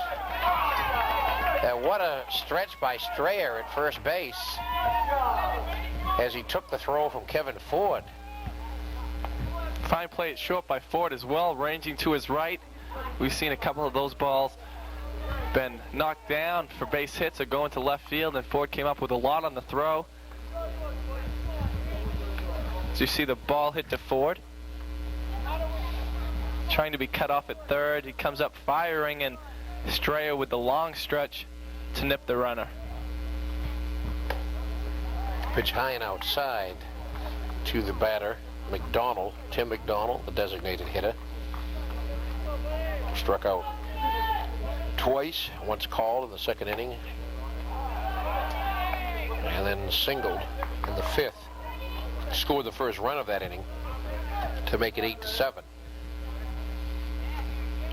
And what a stretch by Strayer at first base as he took the throw from Kevin Ford. Fine play at short by Ford as well, ranging to his right. We've seen a couple of those balls been knocked down for base hits or going to left field, and Ford came up with a lot on the throw. So you see the ball hit to Ford. Trying to be cut off at third. He comes up firing, and Strayer with the long stretch to nip the runner. Pitch high and outside to the batter, McDonald, Tim McDonald, the designated hitter. Struck out twice, once called in the second inning, and then singled in the 5th. Scored the first run of that inning to make it 8-7.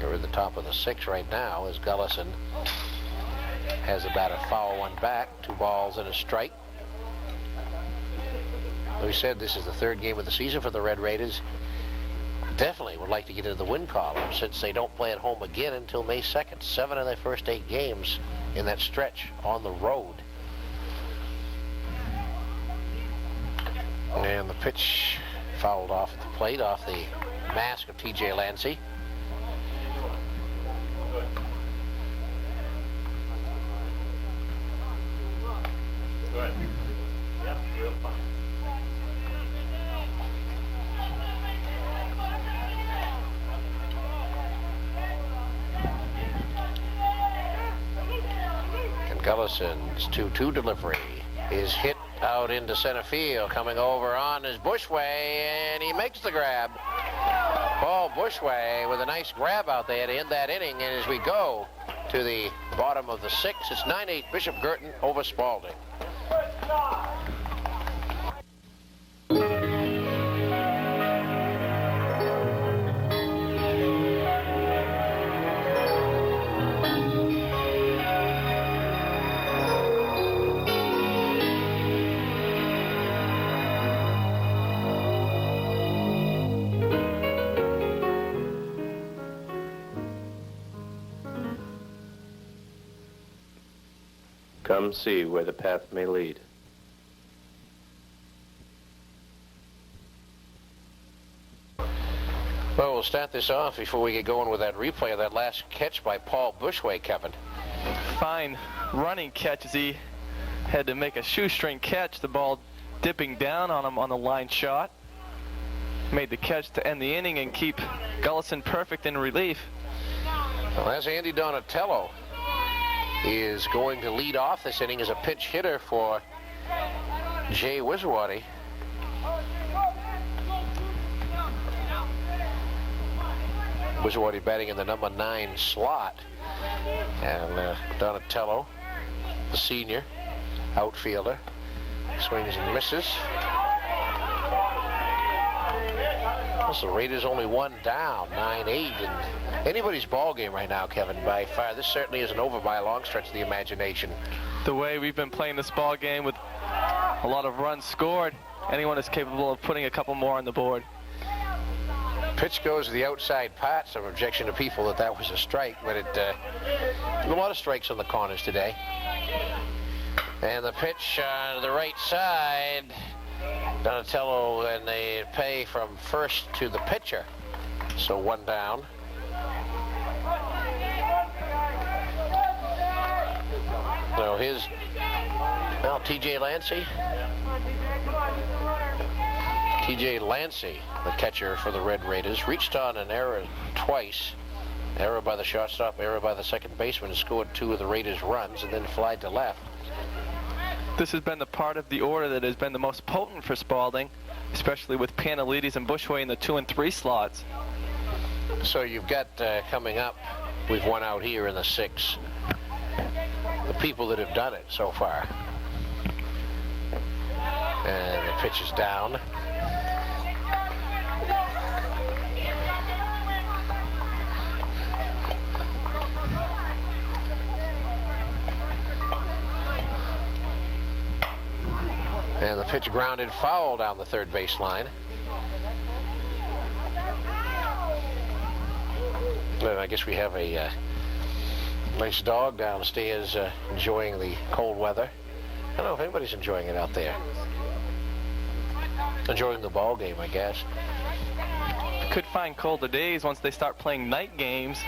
You're at the top of the 6th right now as Gullison has about a foul one back, 2 balls and a strike. We said this is the 3rd game of the season for the Red Raiders. Definitely would like to get into the win column since they don't play at home again until May 2nd. 7 of their first 8 games in that stretch on the road. And the pitch fouled off at the plate, off the mask of T.J. Lancey. Good. Yep, real fine. And Gullison's 2-2 delivery is hit out into center field, coming over on his Bushway, and he makes the grab. Paul Bushway with a nice grab out there to end that inning, and as we go to the bottom of the 6th, it's 9-8 Bishop Guertin over Spaulding. Come see where the path may lead. Well, we'll start this off before we get going with that replay of that last catch by Paul Bushway, Kevin. Fine running catch as he had to make a shoestring catch, the ball dipping down on him on the line shot. Made the catch to end the inning and keep Gullison perfect in relief. Well, as Andy Donatello is going to lead off this inning as a pinch hitter for Jay Wiswati. Wiswati batting in the number 9 slot. And Donatello, the senior outfielder, swings and misses. The Raiders only 1 down, 9-8, and anybody's ball game right now, Kevin, by far. This certainly isn't over by a long stretch of the imagination. The way we've been playing this ball game with a lot of runs scored, anyone is capable of putting a couple more on the board. Pitch goes to the outside part. Some objection to people that was a strike, but a lot of strikes on the corners today. And the pitch to the right side. Donatello, and they pay from first to the pitcher. So one down. So T.J. Lancey. T.J. Lancey, the catcher for the Red Raiders, reached on an error twice. Error by the shortstop, error by the second baseman, and scored 2 of the Raiders' runs, and then flied to left. This has been the part of the order that has been the most potent for Spaulding, especially with Panelides and Bushway in the 2 and 3 slots. So you've got coming up, we've won out here in the 6. The people that have done it so far. And the pitch is down. And the pitch grounded foul down the third baseline. And I guess we have a nice dog downstairs enjoying the cold weather. I don't know if anybody's enjoying it out there. Enjoying the ball game, I guess. Could find colder days once they start playing night games.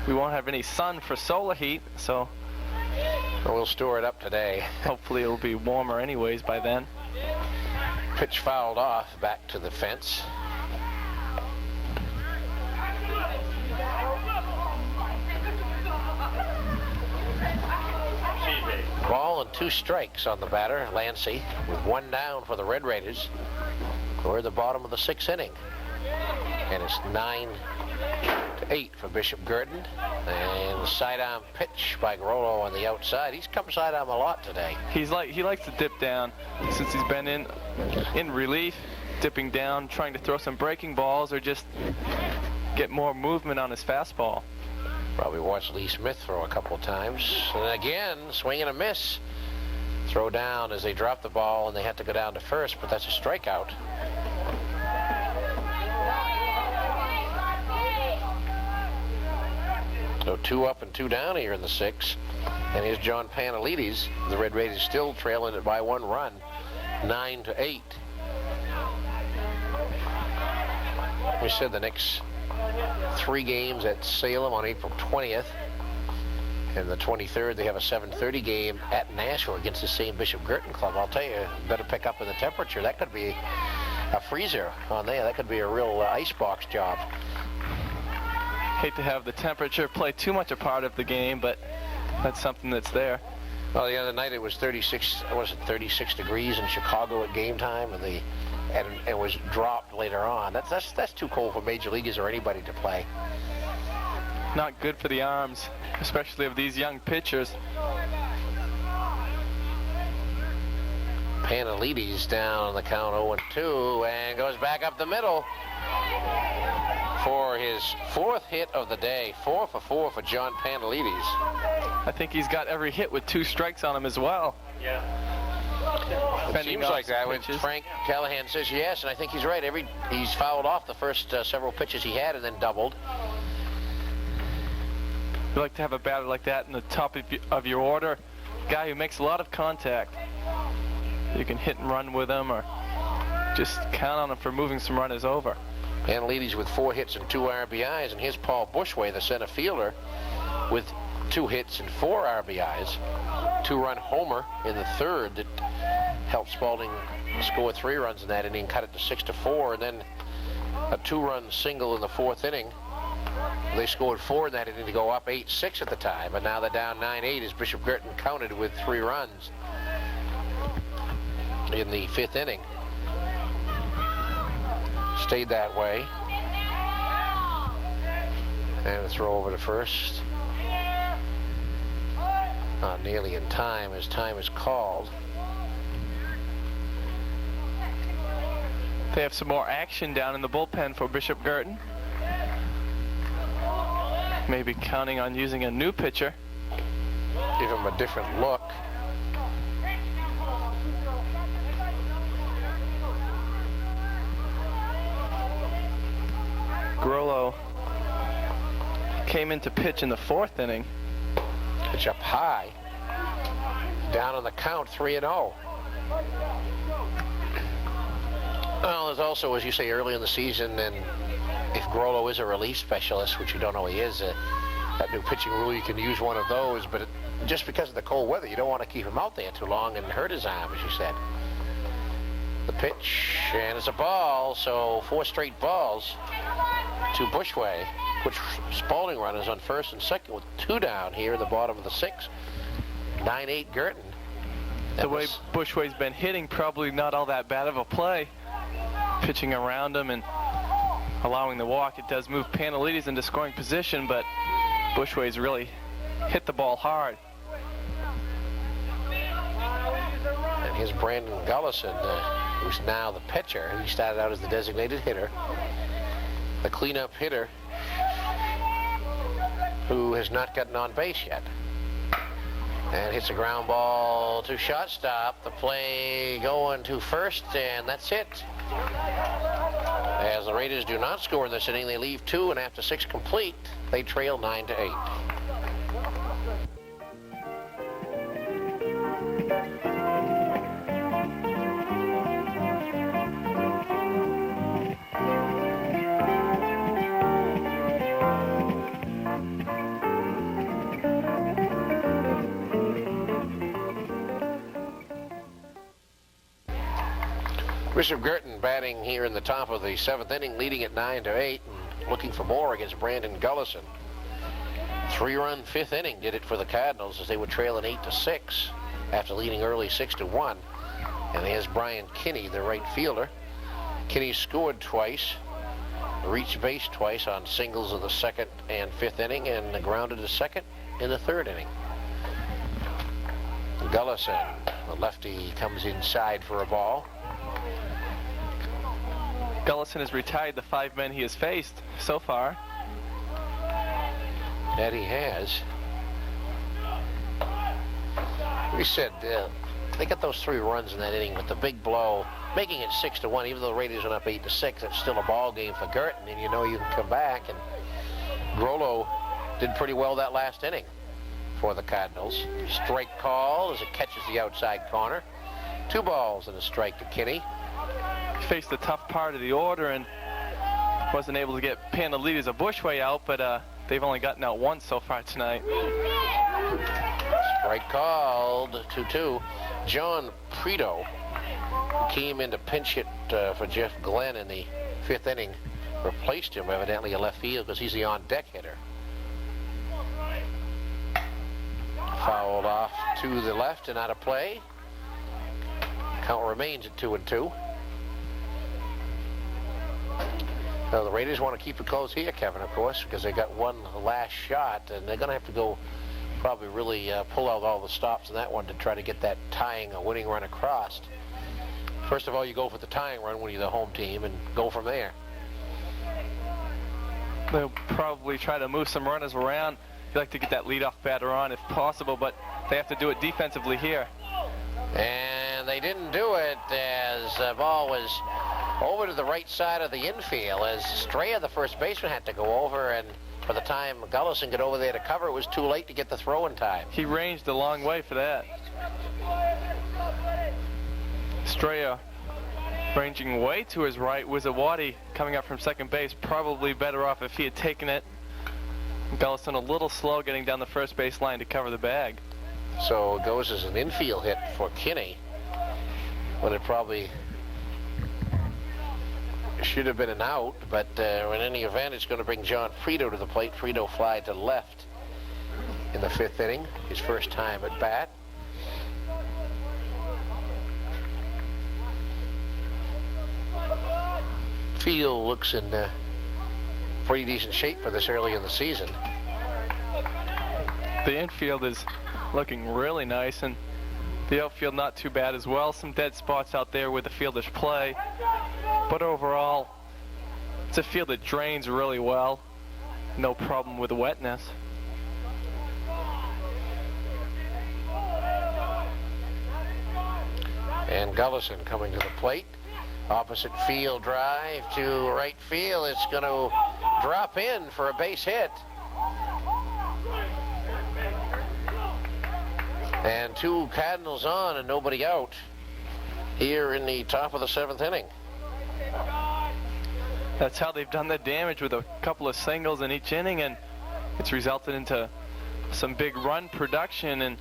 We won't have any sun for solar heat, so we'll store it up today. Hopefully it'll be warmer anyways by then. Pitch fouled off back to the fence. Ball and 2 strikes on the batter, Lancey, with 1 down for the Red Raiders. We're at the bottom of the 6th inning. And it's 9-8 for Bishop Guertin. And the sidearm pitch by Grollo on the outside. He's come sidearm a lot today. He likes to dip down since he's been in relief, dipping down, trying to throw some breaking balls or just get more movement on his fastball. Probably watched Lee Smith throw a couple of times. And again, swing and a miss. Throw down as they drop the ball, and they have to go down to first, but that's a strikeout. So 2 up and 2 down here in the 6th. And here's John Panelides. The Red Raiders still trailing it by 1 run, 9-8. We said the next 3 games at Salem on April 20th. And the 23rd, they have a 7:30 game at Nashua against the same Bishop Guertin club. I'll tell you, better pick up in the temperature. That could be a freezer on there. That could be a real icebox job. Hate to have the temperature play too much a part of the game, but that's something that's there. Well, the other night it was 36 degrees in Chicago at game time, and it was dropped later on. That's too cold for major leaguers or anybody to play. Not good for the arms, especially of these young pitchers. Panelides down on the count 0-2 and goes back up the middle for his 4th hit of the day. 4 for 4 for John Panelides. I think he's got every hit with 2 strikes on him as well. Yeah. It seems like that when Frank Callahan says yes, and I think he's right. He's fouled off the first several pitches he had and then doubled. You like to have a batter like that in the top of your order, a guy who makes a lot of contact. You can hit and run with him or just count on him for moving some runners over. Panelides with 4 hits and 2 RBIs, and here's Paul Bushway, the center fielder, with 2 hits and 4 RBIs. 2-run homer in the 3rd that helped Spaulding score 3 runs in that inning, cut it to 6-4, and then a 2-run single in the 4th inning. They scored 4 in that inning to go up 8-6 at the time, but now they're down 9-8 as Bishop Guertin counted with 3 runs in the 5th inning. Stayed that way. And a throw over to first. Not nearly in time as time is called. They have some more action down in the bullpen for Bishop Guertin. Maybe counting on using a new pitcher. Give him a different look. came in to pitch in the 4th inning. Pitch up high. Down on the count, 3-0. Well, there's also, as you say, early in the season, and if Grollo is a relief specialist, which you don't know he is, that new pitching rule, you can use one of those, but just because of the cold weather, you don't want to keep him out there too long and hurt his arm, as you said. The pitch, and it's a ball, so 4 straight balls to Bushway, which Spaulding runners on first and second with 2 down here in the bottom of the 6th. 9-8 Guertin. The way Bushway's been hitting, probably not all that bad of a play. Pitching around him and allowing the walk. It does move Panelides into scoring position, but Bushway's really hit the ball hard. And here's Brandon Gullison, who's now the pitcher. He started out as the designated hitter. The cleanup hitter who has not gotten on base yet. And hits a ground ball to shortstop. The play going to first, and that's it. As the Raiders do not score in this inning, they leave 2, and after 6 complete, they trail 9-8. Bishop Guertin batting here in the top of the 7th inning, leading at 9-8, and looking for more against Brandon Gullison. 3-run 5th inning did it for the Cardinals as they were trailing 8-6 after leading early 6-1. And there's Brian Kinney, the right fielder. Kinney scored twice, reached base twice on singles in the 2nd and 5th inning, and grounded to second in the 3rd inning. Gullison, the lefty, comes inside for a ball. Gullison has retired the 5 men he has faced so far. That he has. We said they got those 3 runs in that inning with the big blow, making it 6-1. Even though the Raiders went up 8-6, it's still a ball game for Guertin, and you know you can come back. And Grollo did pretty well that last inning for the Cardinals. Strike call as it catches the outside corner. 2 balls and a strike to Kinney. Faced the tough part of the order and wasn't able to get Panelides or Bushway out, but they've only gotten out once so far tonight. Strike called, 2-2. John Prito came in to pinch hit for Jeff Glenn in the 5th inning. Replaced him evidently in left field because he's the on-deck hitter. Fouled off to the left and out of play. Count remains at 2-2. So the Raiders want to keep it close here, Kevin, of course, because they got one last shot, and they're going to have to go probably really pull out all the stops in that one to try to get that tying or winning run across. First of all, you go for the tying run when you're the home team and go from there. They'll probably try to move some runners around. You'd like to get that leadoff batter on if possible, but they have to do it defensively here. And they didn't do it as the ball was over to the right side of the infield as Strayer, the first baseman, had to go over, and by the time Gullison got over there to cover, it was too late to get the throw in time. He ranged a long way for that. Strayer ranging way to his right. Wizawati coming up from second base, probably better off if he had taken it. Gullison a little slow getting down the first base line to cover the bag. So it goes as an infield hit for Kinney, but it probably should have been an out, but in any event, it's going to bring John Prito to the plate. Prito fly to left in the 5th inning, his first time at bat. Field looks in pretty decent shape for this early in the season. The infield is looking really nice, and the outfield not too bad as well. Some dead spots out there where the fielders play, but overall it's a field that drains really well. No problem with the wetness. And Gullison coming to the plate. Opposite field drive to right field. It's going to drop in for a base hit. And 2 Cardinals on and nobody out here in the top of the 7th inning. That's how they've done the damage, with a couple of singles in each inning, and it's resulted into some big run production, and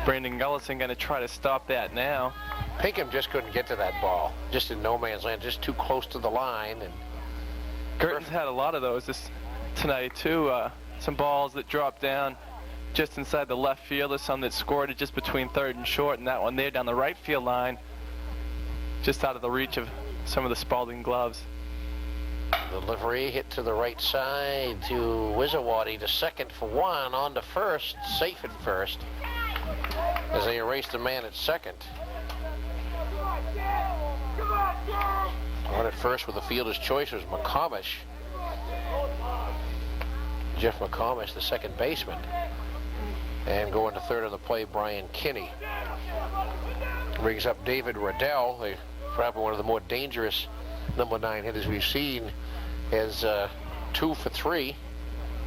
Brandon Gullison going to try to stop that now. Pinkham just couldn't get to that ball, just in no man's land, just too close to the line. And Guertin's had a lot of those tonight too. Some balls that dropped down just inside the left field, or some that scored it just between third and short, and that one there down the right field line, just out of the reach of some of the Spaulding gloves. Delivery hit to the right side to Wizawati to second for 1, on to first, safe at first, as they erase the man at second. On at first with the fielder's choice was McComish. Jeff McComish, the second baseman. And going to third on the play, Brian Kinney. Brings up David Riddell, probably one of the more dangerous number 9 hitters we've seen, has 2 for 3.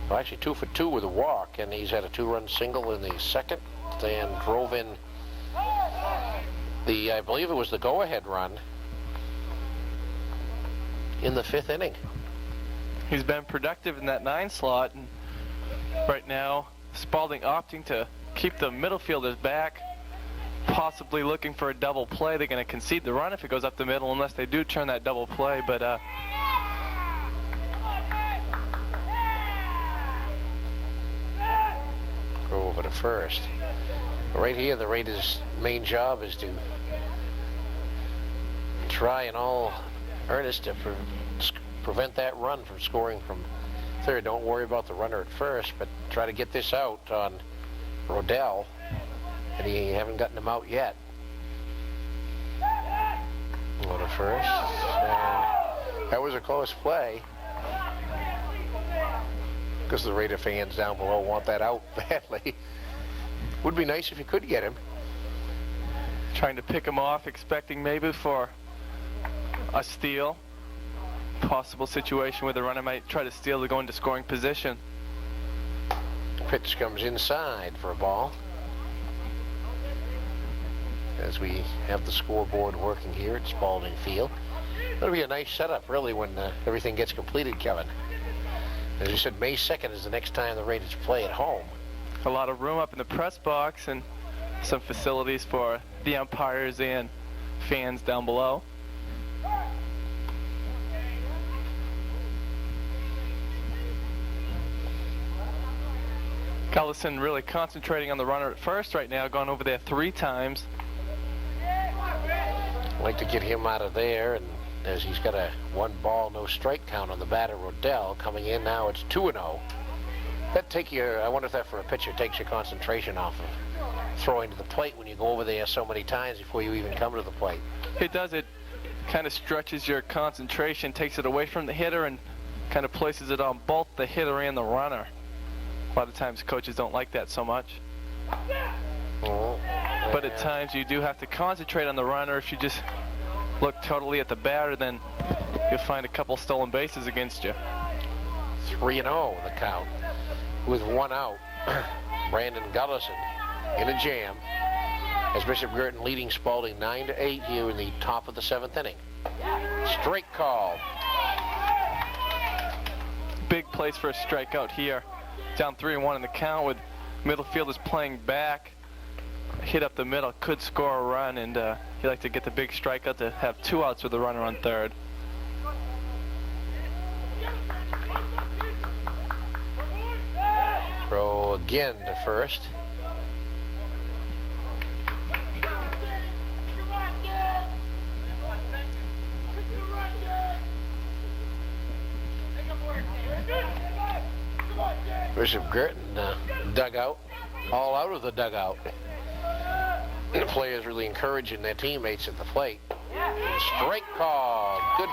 Well, actually 2 for 2 with a walk, and he's had a 2-run single in the second, and drove in I believe it was the go-ahead run in the 5th inning. He's been productive in that 9 slot, and right now Spaulding opting to keep the middle fielders back, possibly looking for a double play. They're going to concede the run if it goes up the middle, unless they do turn that double play, but go over to first. Right here, the Raiders' main job is to try in all earnest to prevent that run from scoring from third. Don't worry about the runner at first, but try to get this out on Rodell, and he haven't gotten him out yet. Go to first. That was a close play, because the Raider fans down below want that out badly. Would be nice if you could get him. Trying to pick him off, expecting maybe for a steal. Possible situation where the runner might try to steal to go into scoring position. Pitch comes inside for a ball. As we have the scoreboard working here at Spaulding Field. That'll be a nice setup, really, when everything gets completed, Kevin. As you said, May 2nd is the next time the Raiders play at home. A lot of room up in the press box and some facilities for the umpires and fans down below. Gullison really concentrating on the runner at first right now, gone over there 3 times. I'd like to get him out of there, and as he's got a 1-ball, no strike count on the batter, Rodell, coming in now, it's 2-0. That take your, I wonder if that for a pitcher takes your concentration off of throwing to the plate when you go over there so many times before you even come to the plate. It does. It kind of stretches your concentration, takes it away from the hitter, and kind of places it on both the hitter and the runner. A lot of times coaches don't like that so much. But at times you do have to concentrate on the runner. If you just look totally at the batter, then you'll find a couple stolen bases against you. 3-0 the count. With 1 out, Brandon Gullison in a jam, as Bishop Guertin leading Spaulding 9-8 here in the top of the 7th inning. Strike call. Big place for a strikeout here. Down 3-1 in the count, with middle fielders playing back. Hit up the middle, could score a run, and he'd like to get the big strikeout to have 2 outs with the runner on third. Throw again to first. Bishop Guertin dugout, all out of the dugout. The players really encouraging their teammates at the plate. Strike call. Good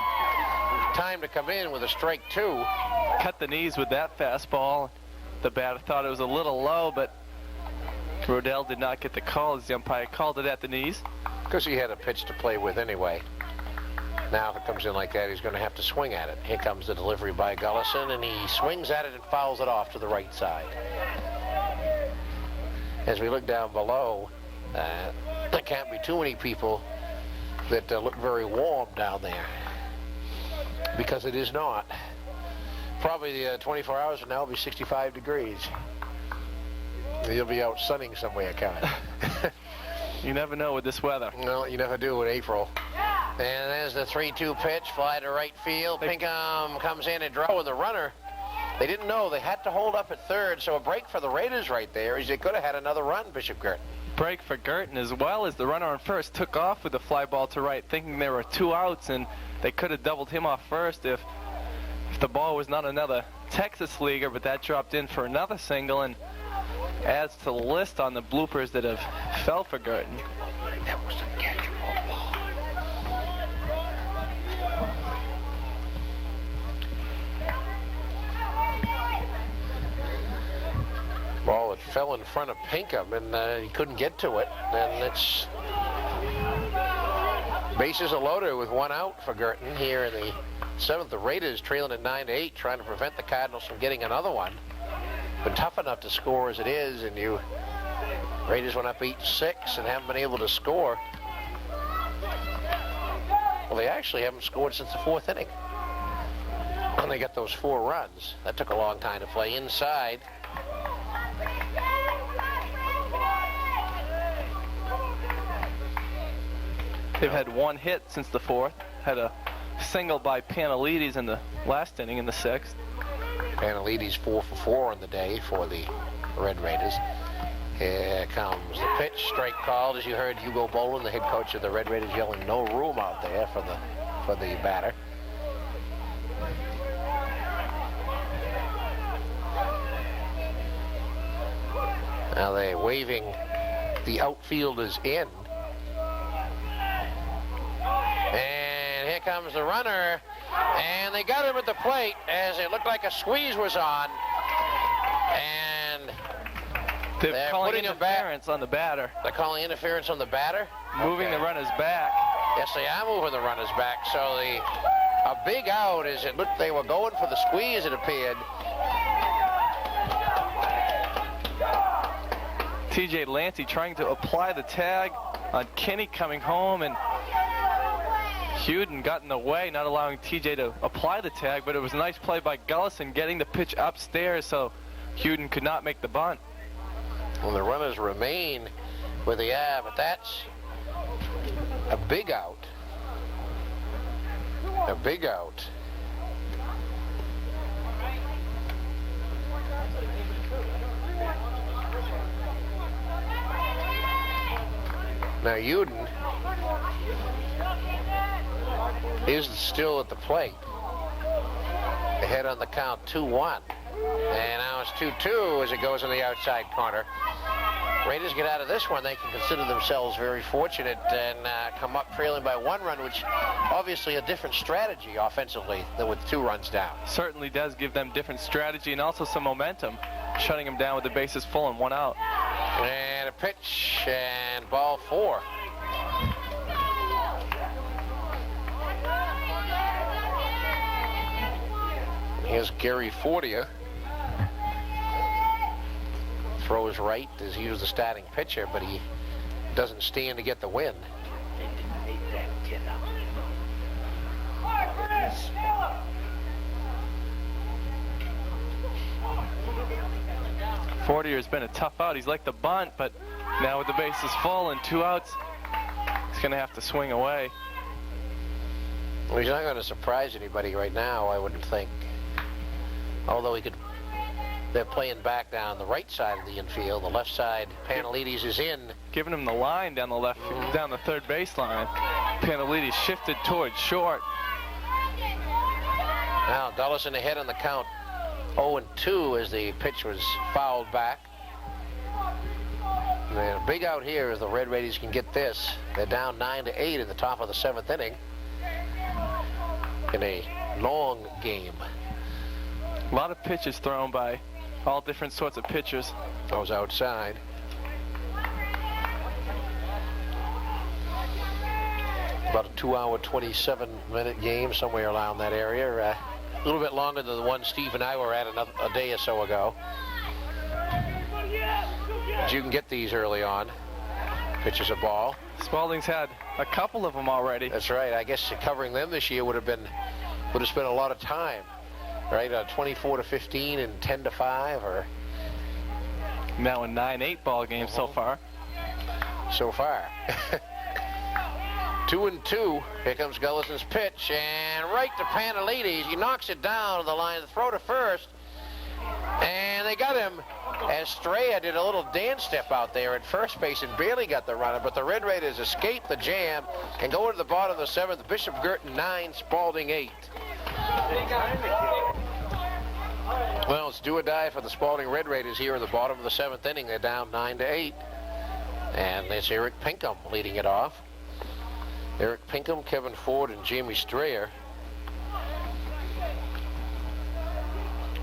time to come in with a strike 2. Cut the knees with that fastball. The batter thought it was a little low, but Rodell did not get the call as the umpire called it at the knees. Because he had a pitch to play with anyway. Now if it comes in like that, he's going to have to swing at it. Here comes the delivery by Gullison, and he swings at it and fouls it off to the right side. as we look down below, there can't be too many people that look very warm down there, because it is not. Probably 24 hours from now will be 65 degrees. You'll be out sunning somewhere, Kevin. You never know with this weather. No, you never do in April. And there's the 3-2 pitch, fly to right field. Pinkham comes in and draw with the runner. They didn't know they had to hold up at third, so a break for the Raiders right there, as they could have had another run, Bishop Guertin. Break for Guertin, as well as the runner on first took off with the fly ball to right, thinking there were 2 outs, and they could have doubled him off first if the ball was not another Texas leaguer, but that dropped in for another single and adds to the list on the bloopers that have fell for Guertin. That was a catchable ball. Ball that fell in front of Pinkham, and he couldn't get to it. And it's bases are loaded with 1 out for Guertin here in the 7th. The Raiders trailing at 9-8, trying to prevent the Cardinals from getting another one. Been tough enough to score as it is, and Raiders went up 8-6 and haven't been able to score. Well, they actually haven't scored since the 4th inning. And they got those 4 runs. That took a long time to play. Inside. They've had 1 hit since the 4th. Had a single by Panelides in the last inning in the 6th. Panelides 4 for 4 on the day for the Red Raiders. Here comes the pitch. Strike called, as you heard Hugo Bolin, the head coach of the Red Raiders, yelling no room out there for the batter. Now they're waving the outfielders in. And here comes the runner. And they got him at the plate as it looked like a squeeze was on. And they're calling interference on the batter. They're calling interference on the batter? Moving the runners back. Yes, they are moving the runners back. So a big out as it looked they were going for the squeeze, it appeared. TJ Lancey trying to apply the tag on Kenny coming home, and Huden got in the way, not allowing TJ to apply the tag, but it was a nice play by Gullison getting the pitch upstairs so Huden could not make the bunt. Well, the runners remain where they are, but that's a big out. A big out. Now Huden is still at the plate. Ahead on the count 2-1. And now it's 2-2 as it goes in the outside corner. Raiders get out of this one. They can consider themselves very fortunate and come up trailing by 1 run, which obviously a different strategy offensively than with 2 runs down. Certainly does give them different strategy and also some momentum, shutting them down with the bases full and 1 out. And a pitch and ball 4. Here's Gary Fortier. Throws right as he was the starting pitcher, but he doesn't stand to get the win. Fortier has been a tough out. He's like the bunt, but now with the bases full and 2 outs, he's going to have to swing away. Well, he's not going to surprise anybody right now, I wouldn't think. Although they're playing back down the right side of the infield. The left side, Panelides is in. Giving him the line down the left, down the third baseline. Panelides shifted towards short. Now Gullison ahead on the count 0-2 as the pitch was fouled back. And a big out here as the Red Raiders can get this. They're down 9-8 in the top of the 7th inning in a long game. A lot of pitches thrown by all different sorts of pitchers. Goes outside. About a 2-hour, 27-minute game, somewhere around that area. A little bit longer than the one Steve and I were at a day or so ago. You can get these early on. Pitches a ball. Spaulding's had a couple of them already. That's right. I guess covering them this year would have spent a lot of time, right? 24-15 and 10-5, or now a 9-8 ball game so far. So far. 2-2. Here comes Gullison's pitch, and right to Panelides. He knocks it down to the line. Throw to first, and they got him as Straya did a little dance step out there at first base and barely got the runner, but the Red Raiders escape the jam and go into the bottom of the 7th. Bishop Guertin 9, Spaulding 8. Well, it's do or die for the Spaulding Red Raiders here in the bottom of the 7th inning. They're down 9-8. And it's Eric Pinkham leading it off. Eric Pinkham, Kevin Ford, and Jamie Strayer.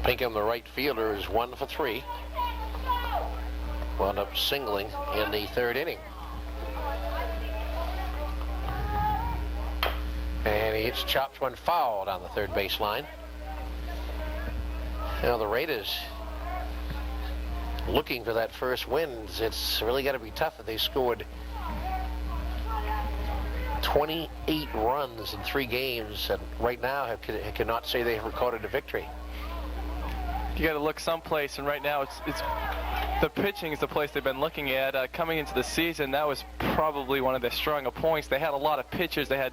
Pinkham, the right fielder, is 1 for 3. Wound up singling in the 3rd inning. And he hits, chops one foul down the 3rd baseline. Now the Raiders looking for that first win. It's really got to be tough. They scored 28 runs in 3 games, and right now cannot say they have recorded a victory. You got to look someplace, and right now it's the pitching is the place they've been looking at. Coming into the season, that was probably one of their stronger points. They had a lot of pitchers. They had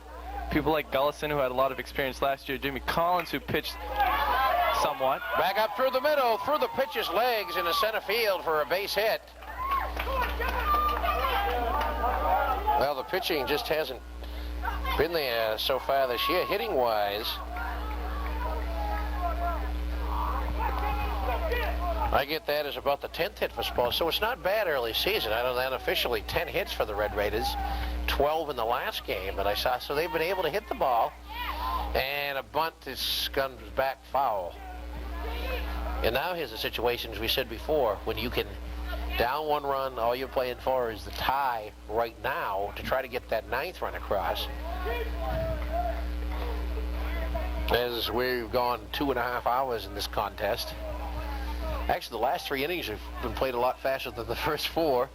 people like Gullison, who had a lot of experience last year. Jimmy Collins, who pitched somewhat. Back up through the middle, through the pitcher's legs into center field for a base hit. Well, the pitching just hasn't been there so far this year, hitting-wise. I get that as about the 10th hit for Spaulding, so it's not bad early season. I don't know, unofficially 10 hits for the Red Raiders, 12 in the last game that I saw. So they've been able to hit the ball, and a bunt is gunned back foul. And now here's the situation, as we said before, when you can down 1 run, all you're playing for is the tie right now to try to get that 9th run across. As we've gone 2.5 hours in this contest. Actually, the last 3 innings have been played a lot faster than the first 4.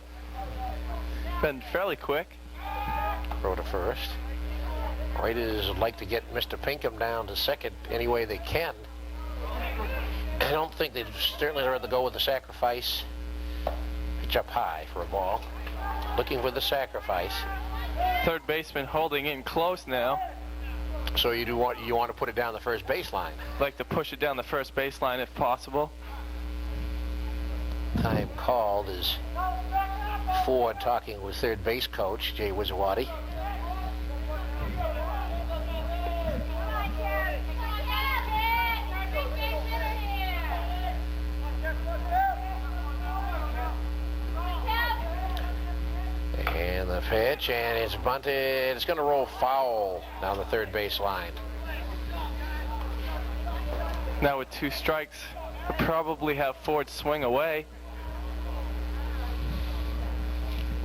Been fairly quick. Throw to first. Raiders would like to get Mr. Pinkham down to second any way they can. I don't think they'd certainly rather go with the sacrifice. Pitch up high for a ball. Looking for the sacrifice. 3rd baseman holding in close now. So you want to put it down the first baseline. Like to push it down the first baseline if possible. Time called is Ford talking with 3rd base coach Jay Wizawati. And the pitch, and it's bunted. It's going to roll foul down the 3rd baseline. Now with 2 strikes, we'll probably have Ford swing away.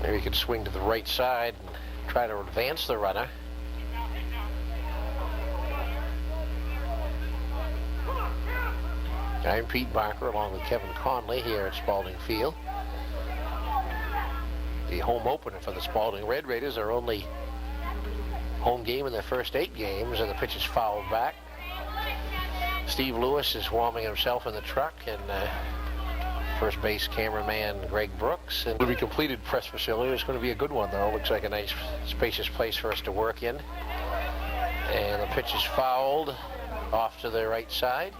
Maybe he could swing to the right side and try to advance the runner. I'm Pete Barker along with Kevin Conley here at Spaulding Field. The home opener for the Spaulding Red Raiders, their only home game in their first 8 games, and the pitch is fouled back. Steve Lewis is warming himself in the truck, and first base cameraman Greg Brooks. And it'll be completed press facility. It's going to be a good one, though. Looks like a nice, spacious place for us to work in. And the pitch is fouled off to the right side.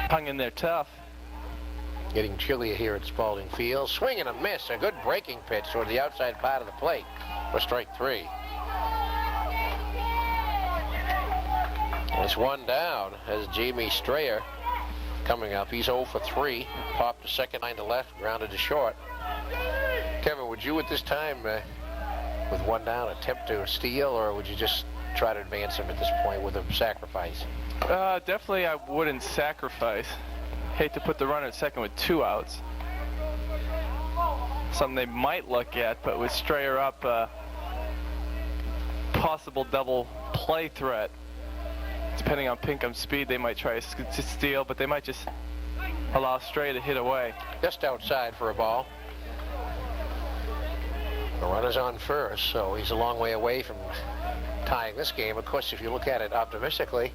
Hung in there tough. Getting chillier here at Spaulding Field. Swing and a miss. A good breaking pitch toward the outside part of the plate for strike 3. It's 1 down as Jamie Strayer coming up. He's 0 for 3. Popped to second, line to left, grounded to short. Kevin, would you at this time, with 1 down, attempt to steal, or would you just try to advance him at this point with a sacrifice? Definitely I wouldn't sacrifice. Hate to put the runner at second with 2 outs. Something they might look at, but with Strayer up, possible double play threat. Depending on Pinkham's speed, they might try to steal, but they might just allow Stray to hit away. Just outside for a ball. The runner's on first, so he's a long way away from tying this game. Of course, if you look at it optimistically,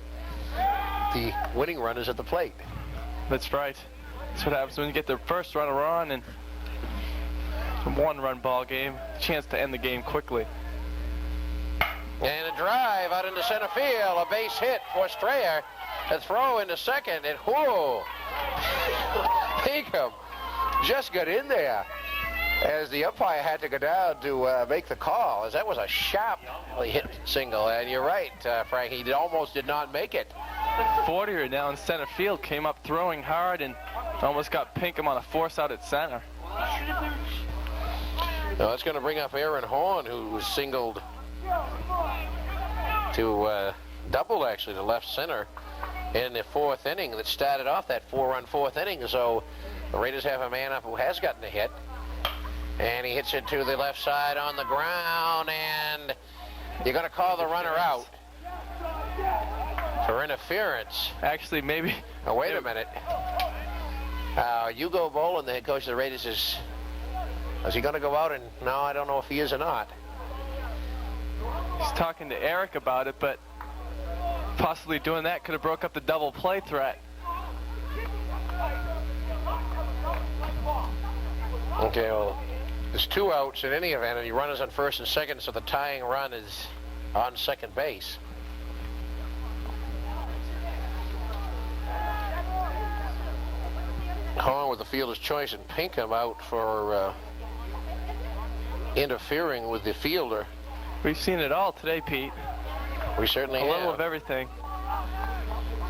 the winning run is at the plate. That's right. That's what happens when you get the first runner on and a one-run ball game. Chance to end the game quickly. And a drive out into center field. A base hit for Strayer. A throw into second, and whoa! Pinkham just got in there as the umpire had to go down to make the call, as that was a sharply hit single. And you're right, Frank, he almost did not make it. Fortier now in center field came up throwing hard and almost got Pinkham on a force out at center. Now that's going to bring up Aaron Horn, who was singled to double, actually, to left center in the fourth inning that started off that four-run fourth inning. So the Raiders have a man up who has gotten a hit. And he hits it to the left side on the ground, and you're going to call the runner out for interference. Actually, maybe. Oh, wait a minute. Hugo Boland, the head coach of the Raiders, is he going to go out? And no, I don't know if he is or not. He's talking to Eric about it, but possibly doing that could have broke up the double play threat. Okay, well, there's 2 outs in any event, and he runners on first and second, so the tying run is on second base. Horn with the fielder's choice, and Pinkham out for interfering with the fielder. We've seen it all today, Pete. We certainly have. A little of everything.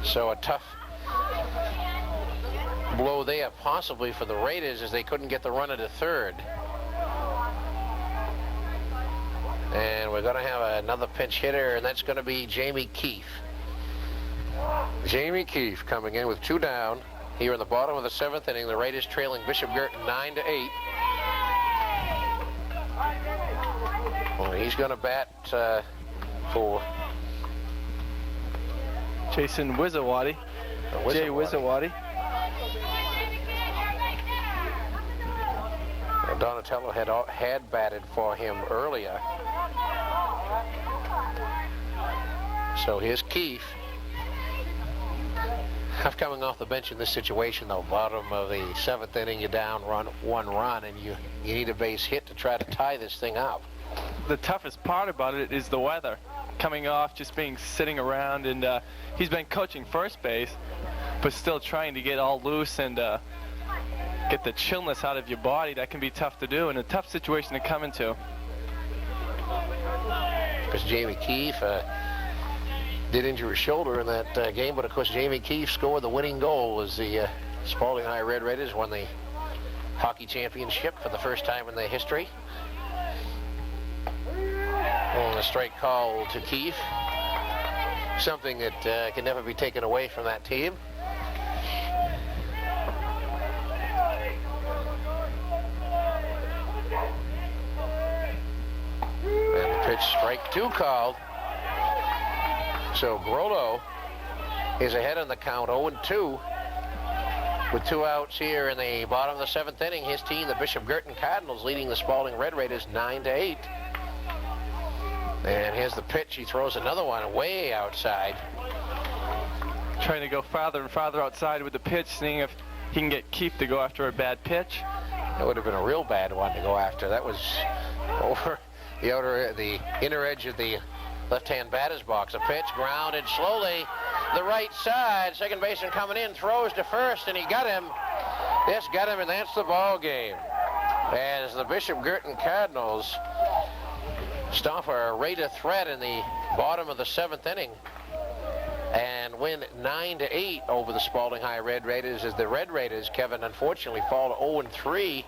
So a tough blow there, possibly for the Raiders, as they couldn't get the runner to third. And we're going to have another pinch hitter, and that's going to be Jamie Keefe. Jamie Keefe coming in with 2 down here in the bottom of the 7th inning. The Raiders trailing Bishop Guertin 9-8. Well, he's going to bat for Jason Wizawati. Jay Wizawati. Donatello had batted for him earlier. So here's Keefe. Coming off the bench in this situation, though, bottom of the 7th inning, you're down 1 run, and you need a base hit to try to tie this thing up. The toughest part about it is the weather. Coming off just being sitting around, and he's been coaching first base, but still trying to get all loose and get the chillness out of your body. That can be tough to do and a tough situation to come into. Because Jamie Keefe did injure his shoulder in that game, but of course Jamie Keefe scored the winning goal as the Spaulding High Red Raiders won the hockey championship for the first time in their history. And a strike call to Keefe, something that can never be taken away from that team. And the pitch, strike 2 called. So Grollo is ahead on the count, 0-2. With 2 outs here in the bottom of the 7th inning, his team, the Bishop Guertin Cardinals, leading the Spaulding Red Raiders 9-8. And here's the pitch. He throws another one way outside. Trying to go farther and farther outside with the pitch, seeing if he can get Keefe to go after a bad pitch. That would have been a real bad one to go after. That was over the inner edge of the left-hand batter's box. A pitch grounded slowly the right side. Second baseman coming in, throws to first, and he got him. Yes, got him, and that's the ball game. As the Bishop Guertin Cardinals stop a Raider threat in the bottom of the 7th inning and win 9-8 over the Spaulding High Red Raiders, as the Red Raiders, Kevin, unfortunately fall to 0-3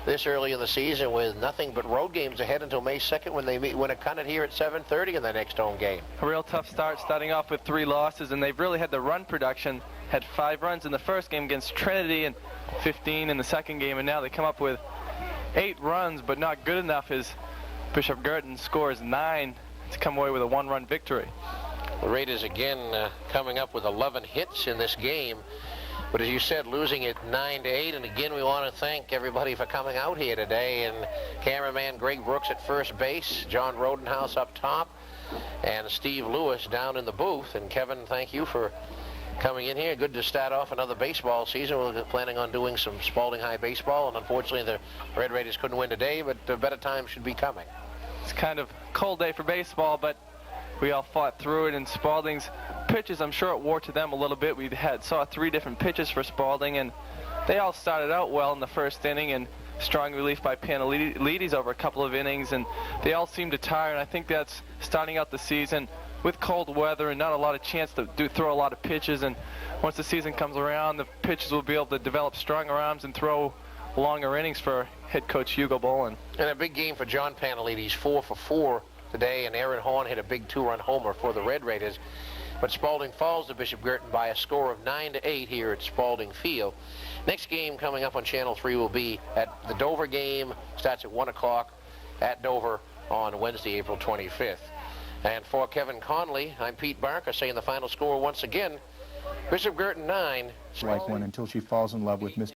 this early in the season with nothing but road games ahead until May 2nd when they win a Cunnet here at 7:30 in the next home game. A real tough start, starting off with 3 losses, and they've really had the run production. Had 5 runs in the first game against Trinity and 15 in the second game, and now they come up with 8 runs, but not good enough as Bishop Guertin scores 9 to come away with a 1-run victory. The Raiders again coming up with 11 hits in this game. But as you said, losing it 9-8, and again, we want to thank everybody for coming out here today, and cameraman Greg Brooks at first base, John Rodenhouse up top, and Steve Lewis down in the booth. And Kevin, thank you for coming in here. Good to start off another baseball season. We're planning on doing some Spaulding High baseball, and unfortunately the Red Raiders couldn't win today, but a better time should be coming. It's kind of a cold day for baseball, but we all fought through it, and Spaulding's pitches, I'm sure it wore to them a little bit. We saw 3 different pitches for Spaulding, and they all started out well in the first inning, and strong relief by Panelides over a couple of innings, and they all seemed to tire, and I think that's starting out the season with cold weather and not a lot of chance to throw a lot of pitches. And once the season comes around, the pitchers will be able to develop stronger arms and throw longer innings for head coach Hugo Bolin. And a big game for John Panelides, 4 for 4 today, and Aaron Horn hit a big 2-run homer for the Red Raiders. But Spaulding falls to Bishop Guertin by a score of 9-8 here at Spaulding Field. Next game coming up on Channel 3 will be at the Dover game. Starts at 1 o'clock at Dover on Wednesday, April 25th. And for Kevin Conley, I'm Pete Barker saying the final score once again, Bishop Guertin 9. Like one until she falls in love with Mr.